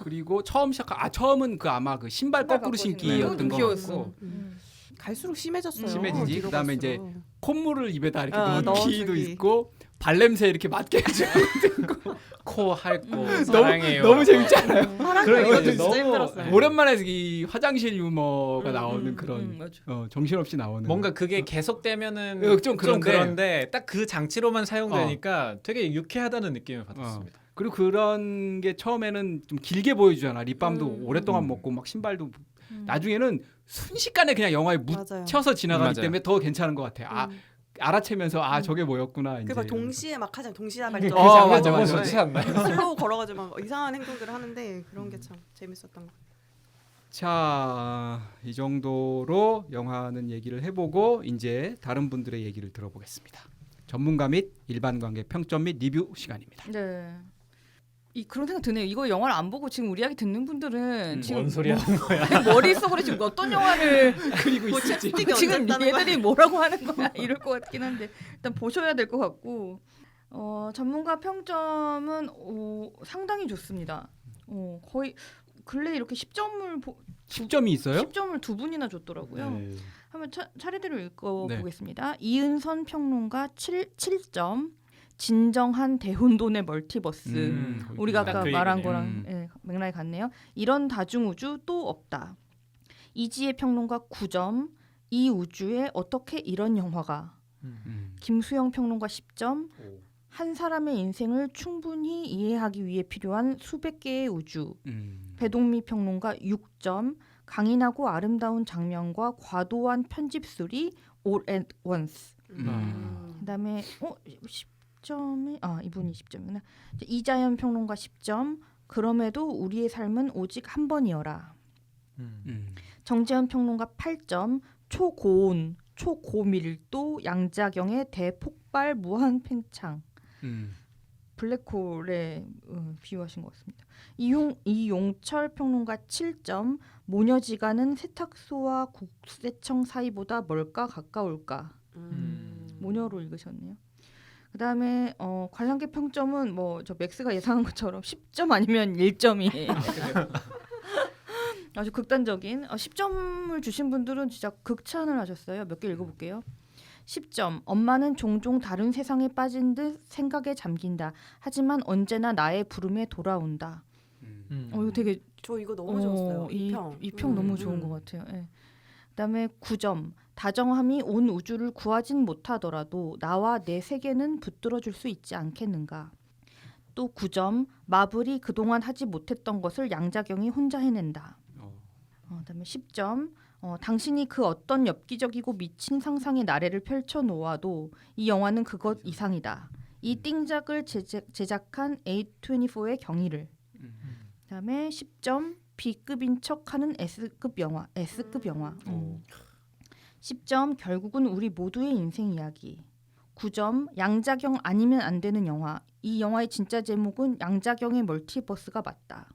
Speaker 1: 그리고 처음은 그 아마 그 신발 거꾸로
Speaker 3: 바꿔 신는
Speaker 1: 신기였던
Speaker 3: 거.
Speaker 1: 거
Speaker 3: 귀여웠어.
Speaker 1: 같고
Speaker 4: 갈수록 심해졌어요.
Speaker 1: 심해지지.
Speaker 4: 뒤로
Speaker 1: 그다음에
Speaker 4: 갈수록.
Speaker 1: 이제 콧물을 입에다 이렇게 넣기도
Speaker 4: 넣어주기.
Speaker 1: 있고 발냄새 이렇게 맡게 해주고
Speaker 2: 코 핥고 사랑해요.
Speaker 1: 너무 재밌지 않아요?
Speaker 4: 파란 거
Speaker 2: 그러니까
Speaker 4: 이것도
Speaker 2: 이제
Speaker 4: 진짜
Speaker 2: 너무
Speaker 4: 힘들었어요.
Speaker 1: 오랜만에 이 화장실 유머가 나오는 그런
Speaker 3: 맞아.
Speaker 1: 정신없이 나오는
Speaker 2: 뭔가 그게 계속되면은
Speaker 1: 좀 그런데.
Speaker 2: 그런데 딱 그 장치로만 사용되니까 되게 유쾌하다는 느낌을 받았습니다.
Speaker 1: 그리고 그런 게 처음에는 좀 길게 보여주잖아. 립밤도 오랫동안 먹고 막 신발도 나중에는 순식간에 그냥 영화에
Speaker 4: 맞아요.
Speaker 1: 묻혀서 지나가기
Speaker 2: 맞아요.
Speaker 1: 때문에 더 괜찮은 것 같아. 알아채면서 저게 뭐였구나. 이제
Speaker 4: 그막
Speaker 1: 이러면서.
Speaker 4: 동시에 막 하잖아요. 동시에 발전.
Speaker 1: 그 장면 맞아,
Speaker 2: 너무
Speaker 1: 맞아.
Speaker 2: 좋지 않나요?
Speaker 4: 슬로우 걸어가지고 막 이상한 행동들을 하는데 그런 게 참 재밌었던 것 같아요.
Speaker 1: 자, 이 정도로 영화는 얘기를 해보고 이제 다른 분들의 얘기를 들어보겠습니다. 전문가 및 일반 관객 평점 및 리뷰 시간입니다.
Speaker 3: 네. 그런 생각 드네요. 이거 영화를 안 보고 지금 우리 이야기 듣는 분들은 지금
Speaker 2: 뭔 소리 하는 거야?
Speaker 3: 머릿속으로 지금 어떤 영화를
Speaker 1: 그리고
Speaker 4: 뭐
Speaker 1: 있을지.
Speaker 4: 챕스틱이
Speaker 3: 지금
Speaker 4: 언제였다는 거야?
Speaker 3: 얘들이 뭐라고 하는 거야 이럴 것 같긴 한데 일단 보셔야 될 것 같고 전문가 평점은 상당히 좋습니다. 거의 근래 이렇게
Speaker 1: 10점이 있어요?
Speaker 3: 10점을 두 분이나 줬더라고요.
Speaker 1: 네.
Speaker 3: 한번 차례대로 읽어보겠습니다.
Speaker 1: 네.
Speaker 3: 이은선 평론가 7점, 진정한 대혼돈의 멀티버스. 우리가
Speaker 2: 딱
Speaker 3: 아까
Speaker 2: 그
Speaker 3: 말한
Speaker 2: 얘기네요.
Speaker 3: 거랑 맥락이 같네요. 이런 다중우주 또 없다. 이지혜 평론가 9점, 이 우주에 어떻게 이런 영화가. 김수영 평론가 10점, 한 사람의 인생을 충분히 이해하기 위해 필요한 수백 개의 우주. 배동미 평론가 6점, 강인하고 아름다운 장면과 과도한 편집술이 all at once. 그다음에 10점이 이분이 10점이구나. 이자연 평론가 10점. 그럼에도 우리의 삶은 오직 한 번이어라. 정재현 평론가 8점. 초고온, 초고밀도 양자경의 대폭발 무한 팽창. 블랙홀에 비유하신 것 같습니다. 이용철 평론가 7점. 모녀지간은 세탁소와 국세청 사이보다 멀까 가까울까. 모녀로 읽으셨네요. 그다음에 관람객 평점은 저 맥스가 예상한 것처럼 10점 아니면 1점이에요. 아주 극단적인 10점을 주신 분들은 진짜 극찬을 하셨어요. 몇 개 읽어볼게요. 10점. 엄마는 종종 다른 세상에 빠진 듯 생각에 잠긴다. 하지만 언제나 나의 부름에 돌아온다. 이거 되게
Speaker 4: 저 이거 너무 좋았어요.
Speaker 3: 이 평 너무 좋은 것 같아요. 예. 그다음에 9점. 다정함이 온 우주를 구하진 못하더라도 나와 내 세계는 붙들어줄 수 있지 않겠는가. 또 9점 마블이 그동안 하지 못했던 것을 양자경이 혼자 해낸다. 그다음에 10점 당신이 그 어떤 엽기적이고 미친 상상의 나래를 펼쳐놓아도 이 영화는 그것 이상이다. 이 띵작을 제작한 A24의 경의를. 그다음에 10점 B급인 척하는 S급 영화. 10점 결국은 우리 모두의 인생 이야기. 9점 양자경 아니면 안 되는 영화. 이 영화의 진짜 제목은 양자경의 멀티버스가 맞다.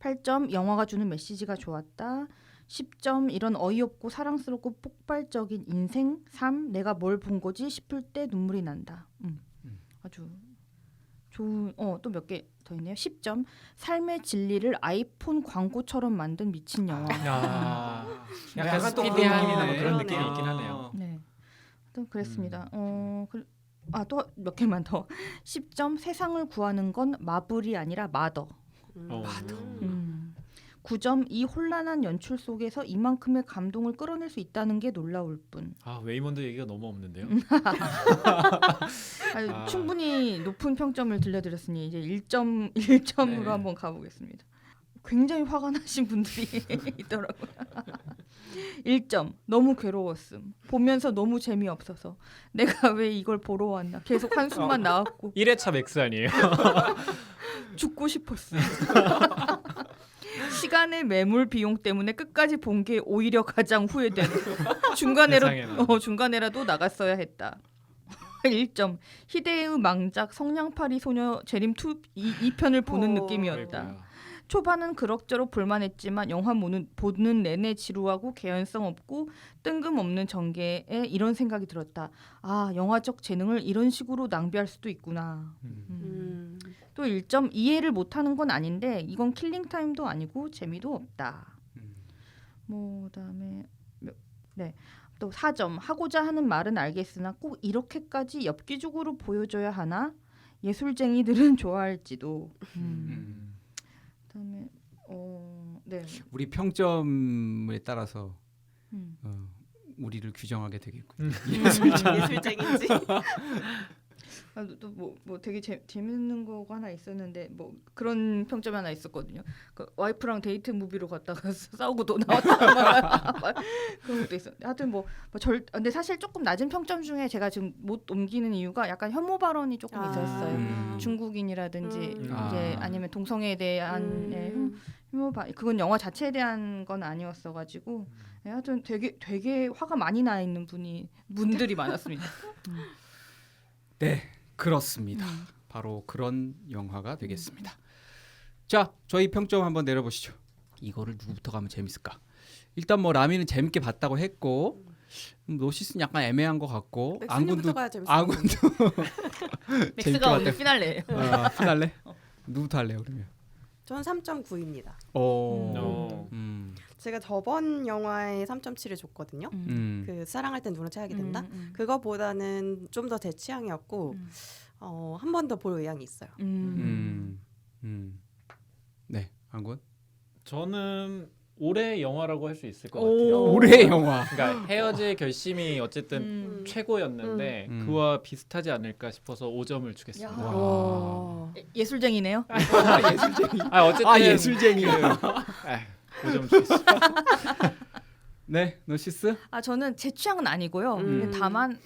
Speaker 3: 8점 영화가 주는 메시지가 좋았다. 10점 이런 어이없고 사랑스럽고 폭발적인 인생, 삶, 내가 뭘 본 거지 싶을 때 눈물이 난다. 아주 좋은 또 몇 개 더 있네요. 10점 삶의 진리를 아이폰 광고처럼 만든 미친 영화.
Speaker 2: 약간
Speaker 1: 약간 또
Speaker 2: 스피디한
Speaker 1: 그런
Speaker 2: 뭐 그런
Speaker 4: 느낌이네.
Speaker 2: 느낌이 있긴 하네요.
Speaker 3: 네. 또 그랬습니다. 또 몇 개만 더. 10점 세상을 구하는 건 마블이 아니라 마더. 9점 이 혼란한 연출 속에서 이만큼의 감동을 끌어낼 수 있다는 게 놀라울 뿐.
Speaker 2: 웨이몬드 얘기가 너무 없는데요.
Speaker 3: 충분히 높은 평점을 들려드렸으니 이제 1점으로
Speaker 2: 네.
Speaker 3: 한번 가보겠습니다. 굉장히 화가 나신 분들이 있더라고요. 1점 너무 괴로웠음. 보면서 너무 재미없어서 내가 왜 이걸 보러 왔나. 계속 한숨만 나왔고
Speaker 2: 1회차 맥스 아니에요?
Speaker 3: 죽고 싶었어. 시간의 매몰 비용 때문에 끝까지 본 게 오히려 가장 후회되는. 중간에라도 나갔어야 했다. 1점 희대의 망작 성냥팔이 소녀 재림 2편을 보는 느낌이었다.
Speaker 2: 아이고야.
Speaker 3: 초반은 그럭저럭 볼만했지만 영화 보는 내내 지루하고 개연성 없고 뜬금없는 전개에 이런 생각이 들었다. 영화적 재능을 이런 식으로 낭비할 수도 있구나. 또 1점 이해를 못하는 건 아닌데 이건 킬링타임도 아니고 재미도 없다. 그다음에 또 4점 하고자 하는 말은 알겠으나 꼭 이렇게까지 엽기적으로 보여줘야 하나? 예술쟁이들은 좋아할지도. 그다음에
Speaker 1: 우리 평점에 따라서
Speaker 3: 음.
Speaker 1: 우리를 규정하게 되겠군요.
Speaker 4: 예술쟁인지.
Speaker 3: 또 되게 재밌는 거가 하나 있었는데 뭐 그런 평점이 하나 있었거든요. 그 와이프랑 데이트 무비로 갔다가 싸우고도 나왔다. 그런 것도 있었는데 하여튼 근데 사실 조금 낮은 평점 중에 제가 지금 못 옮기는 이유가 약간 혐오 발언이 조금 있었어요. 중국인이라든지 이제 아니면 동성애에 대한 혐오 그건 영화 자체에 대한 건 아니었어가지고 하여튼 되게 화가 많이 나 있는 분들이 많았습니다.
Speaker 1: 네, 그렇습니다. 바로 그런 영화가 되겠습니다. 자, 저희 평점 한번 내려보시죠. 이거를 누구부터 가면 재밌을까? 일단 라미는 재밌게 봤다고 했고 노시스는 약간 애매한 것 같고
Speaker 4: 맥스님부터 가야 재밌을 것
Speaker 1: 안군도
Speaker 3: 맥스가 오늘 피날레예요.
Speaker 1: 피날레? 누구부터 할래요 그러면?
Speaker 4: 저는 3.9입니다. 제가 저번 영화에 3.7을 줬거든요. 그 사랑할 땐 누구나 취하게 된다. 그거보다는 좀 더 제 취향이었고 한 번 더 볼 의향이 있어요.
Speaker 1: 네, 안군.
Speaker 2: 저는 올해 영화라고 할 수 있을 것 같아요.
Speaker 1: 올해의 영화.
Speaker 2: 그러니까 헤어질 결심이 어쨌든 최고였는데 그와 비슷하지 않을까 싶어서 5점을 주겠습니다.
Speaker 1: 와.
Speaker 3: 예술쟁이네요.
Speaker 1: 예술쟁이.
Speaker 2: 어쨌든
Speaker 1: 예술쟁이.
Speaker 2: 5점 주겠습니다.
Speaker 1: 네, 노시스.
Speaker 3: 저는 제 취향은 아니고요. 다만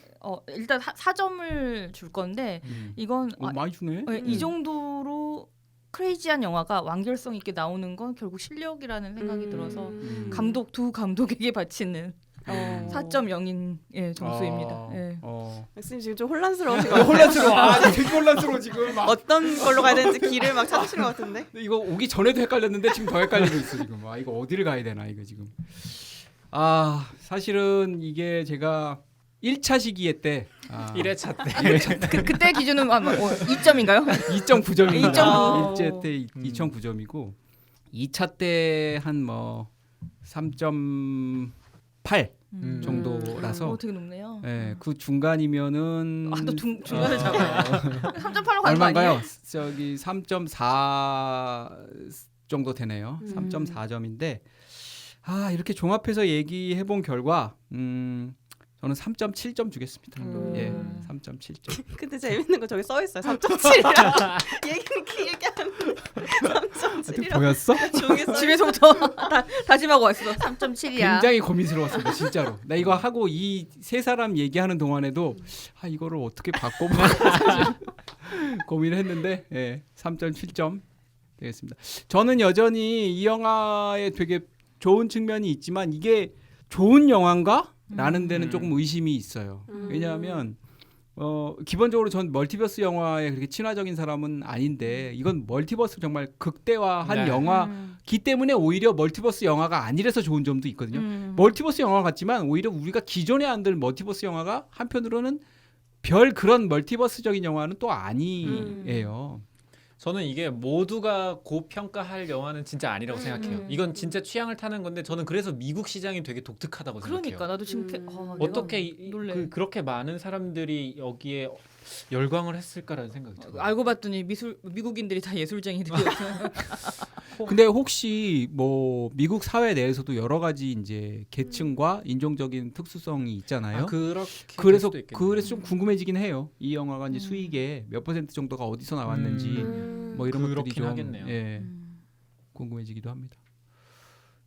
Speaker 3: 일단 4점을 줄 건데 이건
Speaker 1: 많이 주네.
Speaker 3: 이 정도로 크레이지한 영화가 완결성 있게 나오는 건 결국 실력이라는 생각이 들어서 두 감독에게 바치는 4.0인 점수입니다.
Speaker 4: 맥스님 지금 좀 혼란스러우신 것 같아요.
Speaker 1: 혼란스러워. 되게 혼란스러워 지금.
Speaker 4: 어떤 걸로 가야 되는지 길을 막 찾으시는 것 같은데.
Speaker 1: 이거 오기 전에도 헷갈렸는데 지금 더 헷갈리고 있어 지금. 이거 어디를 가야 되나 이거 지금. 사실은 이게 제가 1차 시기에 때
Speaker 2: 1회차 때
Speaker 3: 그때 기준은 2점인가요?
Speaker 1: 2.9점입니다.
Speaker 3: 2.9.
Speaker 1: 1차 때 2.9점이고 2차 때 한 3.8 정도라서
Speaker 3: 되게 높네요.
Speaker 1: 네, 그 중간이면은
Speaker 3: 또 중간을 잡아요. 3.8로 가는 거
Speaker 1: 얼마인가요?
Speaker 3: 아니에요?
Speaker 1: 저기 3.4 정도 되네요. 3.4점인데 이렇게 종합해서 얘기해 본 결과 저는 저는 3.7점 주겠습니다. 예, 3.7점.
Speaker 4: 근데 재밌는 거 저기 써 있어요. 3.7이라. 얘기는 길게 하는데 3.7이라.
Speaker 1: 보였어?
Speaker 4: 종이에 써
Speaker 3: 집에서부터 다짐하고 왔어. 3.7이야.
Speaker 1: 굉장히 고민스러웠습니다, 진짜로. 나 이거 하고 이 세 사람 얘기하는 동안에도 이거를 어떻게 바꿔봐 고민을 했는데, 예, 3.7점 되겠습니다. 저는 여전히 이 영화에 되게 좋은 측면이 있지만 이게 좋은 영화인가? 라는 데는 조금 의심이 있어요. 왜냐하면 기본적으로 전 멀티버스 영화에 그렇게 친화적인 사람은 아닌데 이건 멀티버스 정말 극대화한
Speaker 2: 네.
Speaker 1: 영화기 때문에 오히려 멀티버스 영화가 아니라서 좋은 점도 있거든요. 멀티버스 영화 같지만 오히려 우리가 기존에 안 들 멀티버스 영화가 한편으로는 별 그런 멀티버스적인 영화는 또 아니에요.
Speaker 2: 저는 이게 모두가 고평가할 영화는 진짜 아니라고 생각해요.
Speaker 3: 음.
Speaker 2: 이건 진짜 취향을 타는 건데 저는 그래서 미국 시장이 되게 독특하다고
Speaker 3: 그러니까
Speaker 2: 생각해요.
Speaker 3: 나도 지금
Speaker 2: 어떻게
Speaker 3: 놀래.
Speaker 2: 그렇게 많은 사람들이 여기에 열광을 했을까라는 생각이 들어요.
Speaker 3: 알고 봤더니 미국인들이 다 예술쟁이들이었어요.
Speaker 1: 근데 혹시 뭐 미국 사회 내에서도 여러 가지 이제 계층과 인종적인 특수성이 있잖아요.
Speaker 2: 그렇게
Speaker 1: 그래서
Speaker 2: 될 수도 있겠네요.
Speaker 1: 그래서 좀 궁금해지긴 해요. 이 영화가 이제 수익의 몇 % 정도가 어디서 나왔는지 뭐 이런 것들이
Speaker 2: 그렇긴
Speaker 1: 좀
Speaker 2: 하겠네요.
Speaker 1: 예, 궁금해지기도 합니다.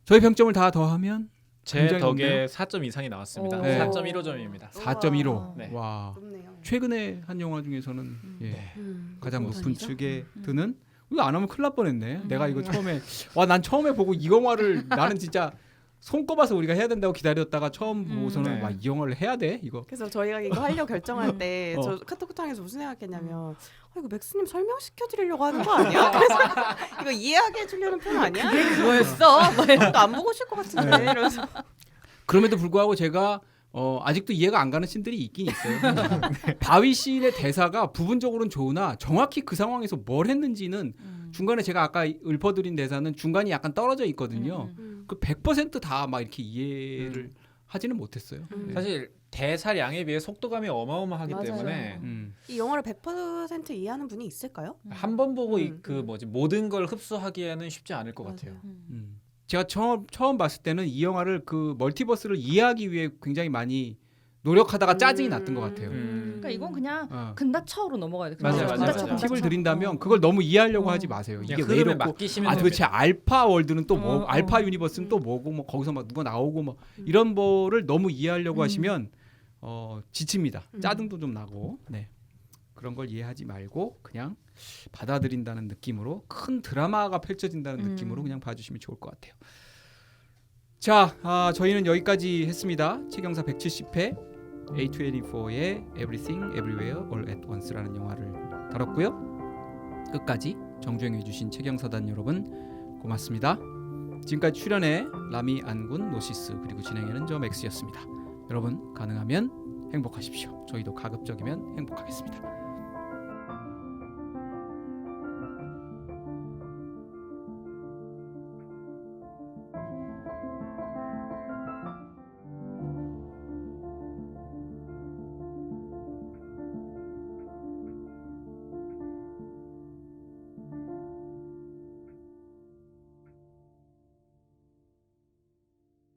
Speaker 1: 저희 평점을 다 더하면
Speaker 2: 제
Speaker 1: 굉장히
Speaker 2: 덕에 4점 이상이 나왔습니다.
Speaker 3: 오.
Speaker 1: 네.
Speaker 2: 4.15점입니다.
Speaker 1: 4.15.
Speaker 2: 네.
Speaker 1: 와,
Speaker 4: 높네요.
Speaker 1: 최근에 한 영화 중에서는 예, 가장 높은
Speaker 3: 높은
Speaker 1: 축에 드는. 이거 안 하면 큰일 날 뻔했네. 내가 이거 처음에 난 처음에 보고 이 영화를 나는 진짜 손꼽아서 우리가 해야 된다고 기다렸다가 처음 보고서는
Speaker 2: 네.
Speaker 1: 와, 이 영화를 해야 돼 이거.
Speaker 4: 그래서 저희가 이거 하려고 결정할 때
Speaker 1: 어.
Speaker 4: 저 카톡창에서 무슨 생각했냐면 이거 맥스님 설명시켜 드리려고 하는 거 아니야? 그래서 이거 이해하게 해주려는 편 아니야?
Speaker 3: 뭐였어?
Speaker 4: 또 안 보고 오실 것 같은데 이러면서
Speaker 1: 그럼에도 불구하고 제가 아직도 이해가 안 가는 씬들이 있긴 있어요. 바위 씬의 대사가 부분적으로는 좋으나 정확히 그 상황에서 뭘 했는지는 중간에 제가 아까 읊어드린 대사는 중간이 약간 떨어져 있거든요. 그 100%다 막 이렇게 이해를 하지는 못했어요. 네.
Speaker 2: 사실 대사량에 비해 속도감이 어마어마하기
Speaker 4: 맞아요.
Speaker 2: 때문에
Speaker 4: 이 영화를 100% 이해하는 분이 있을까요?
Speaker 2: 한 번 보고
Speaker 4: 음.
Speaker 2: 그 뭐지 모든 걸 흡수하기에는 쉽지 않을 것 같아요.
Speaker 1: 제가 처음 봤을 때는 이 영화를 그 멀티버스를 이해하기 위해 굉장히 많이 노력하다가 짜증이 났던 것 같아요.
Speaker 3: 그러니까 이건 그냥
Speaker 1: 어.
Speaker 3: 근다차오로 넘어가야 돼.
Speaker 2: 맞아요, 맞아요,
Speaker 3: 근다차,
Speaker 2: 맞아요.
Speaker 1: 팁을
Speaker 3: 근다차.
Speaker 1: 드린다면 그걸 너무 이해하려고 하지 마세요. 이게
Speaker 2: 그냥
Speaker 1: 왜
Speaker 2: 흐름에
Speaker 1: 이렇고
Speaker 2: 맡기시면
Speaker 1: 도대체 알파 월드는 또 뭐
Speaker 3: 어,
Speaker 1: 알파 유니버스는 또 뭐고 뭐 거기서 막 누가 나오고 뭐 이런 거를 너무 이해하려고 하시면 지칩니다. 짜증도 좀 나고. 네. 그런 걸 이해하지 말고 그냥 받아들인다는 느낌으로 큰 드라마가 펼쳐진다는 느낌으로 그냥 봐주시면 좋을 것 같아요. 자, 저희는 여기까지 했습니다. 책영사 170회 A24의 Everything Everywhere All at Once라는 영화를 다뤘고요. 끝까지 정주행해 주신 책영사단 여러분 고맙습니다. 지금까지 출연해 라미, 안군, 노시스 그리고 진행에는 저 맥스였습니다. 여러분 가능하면 행복하십시오. 저희도 가급적이면 행복하겠습니다.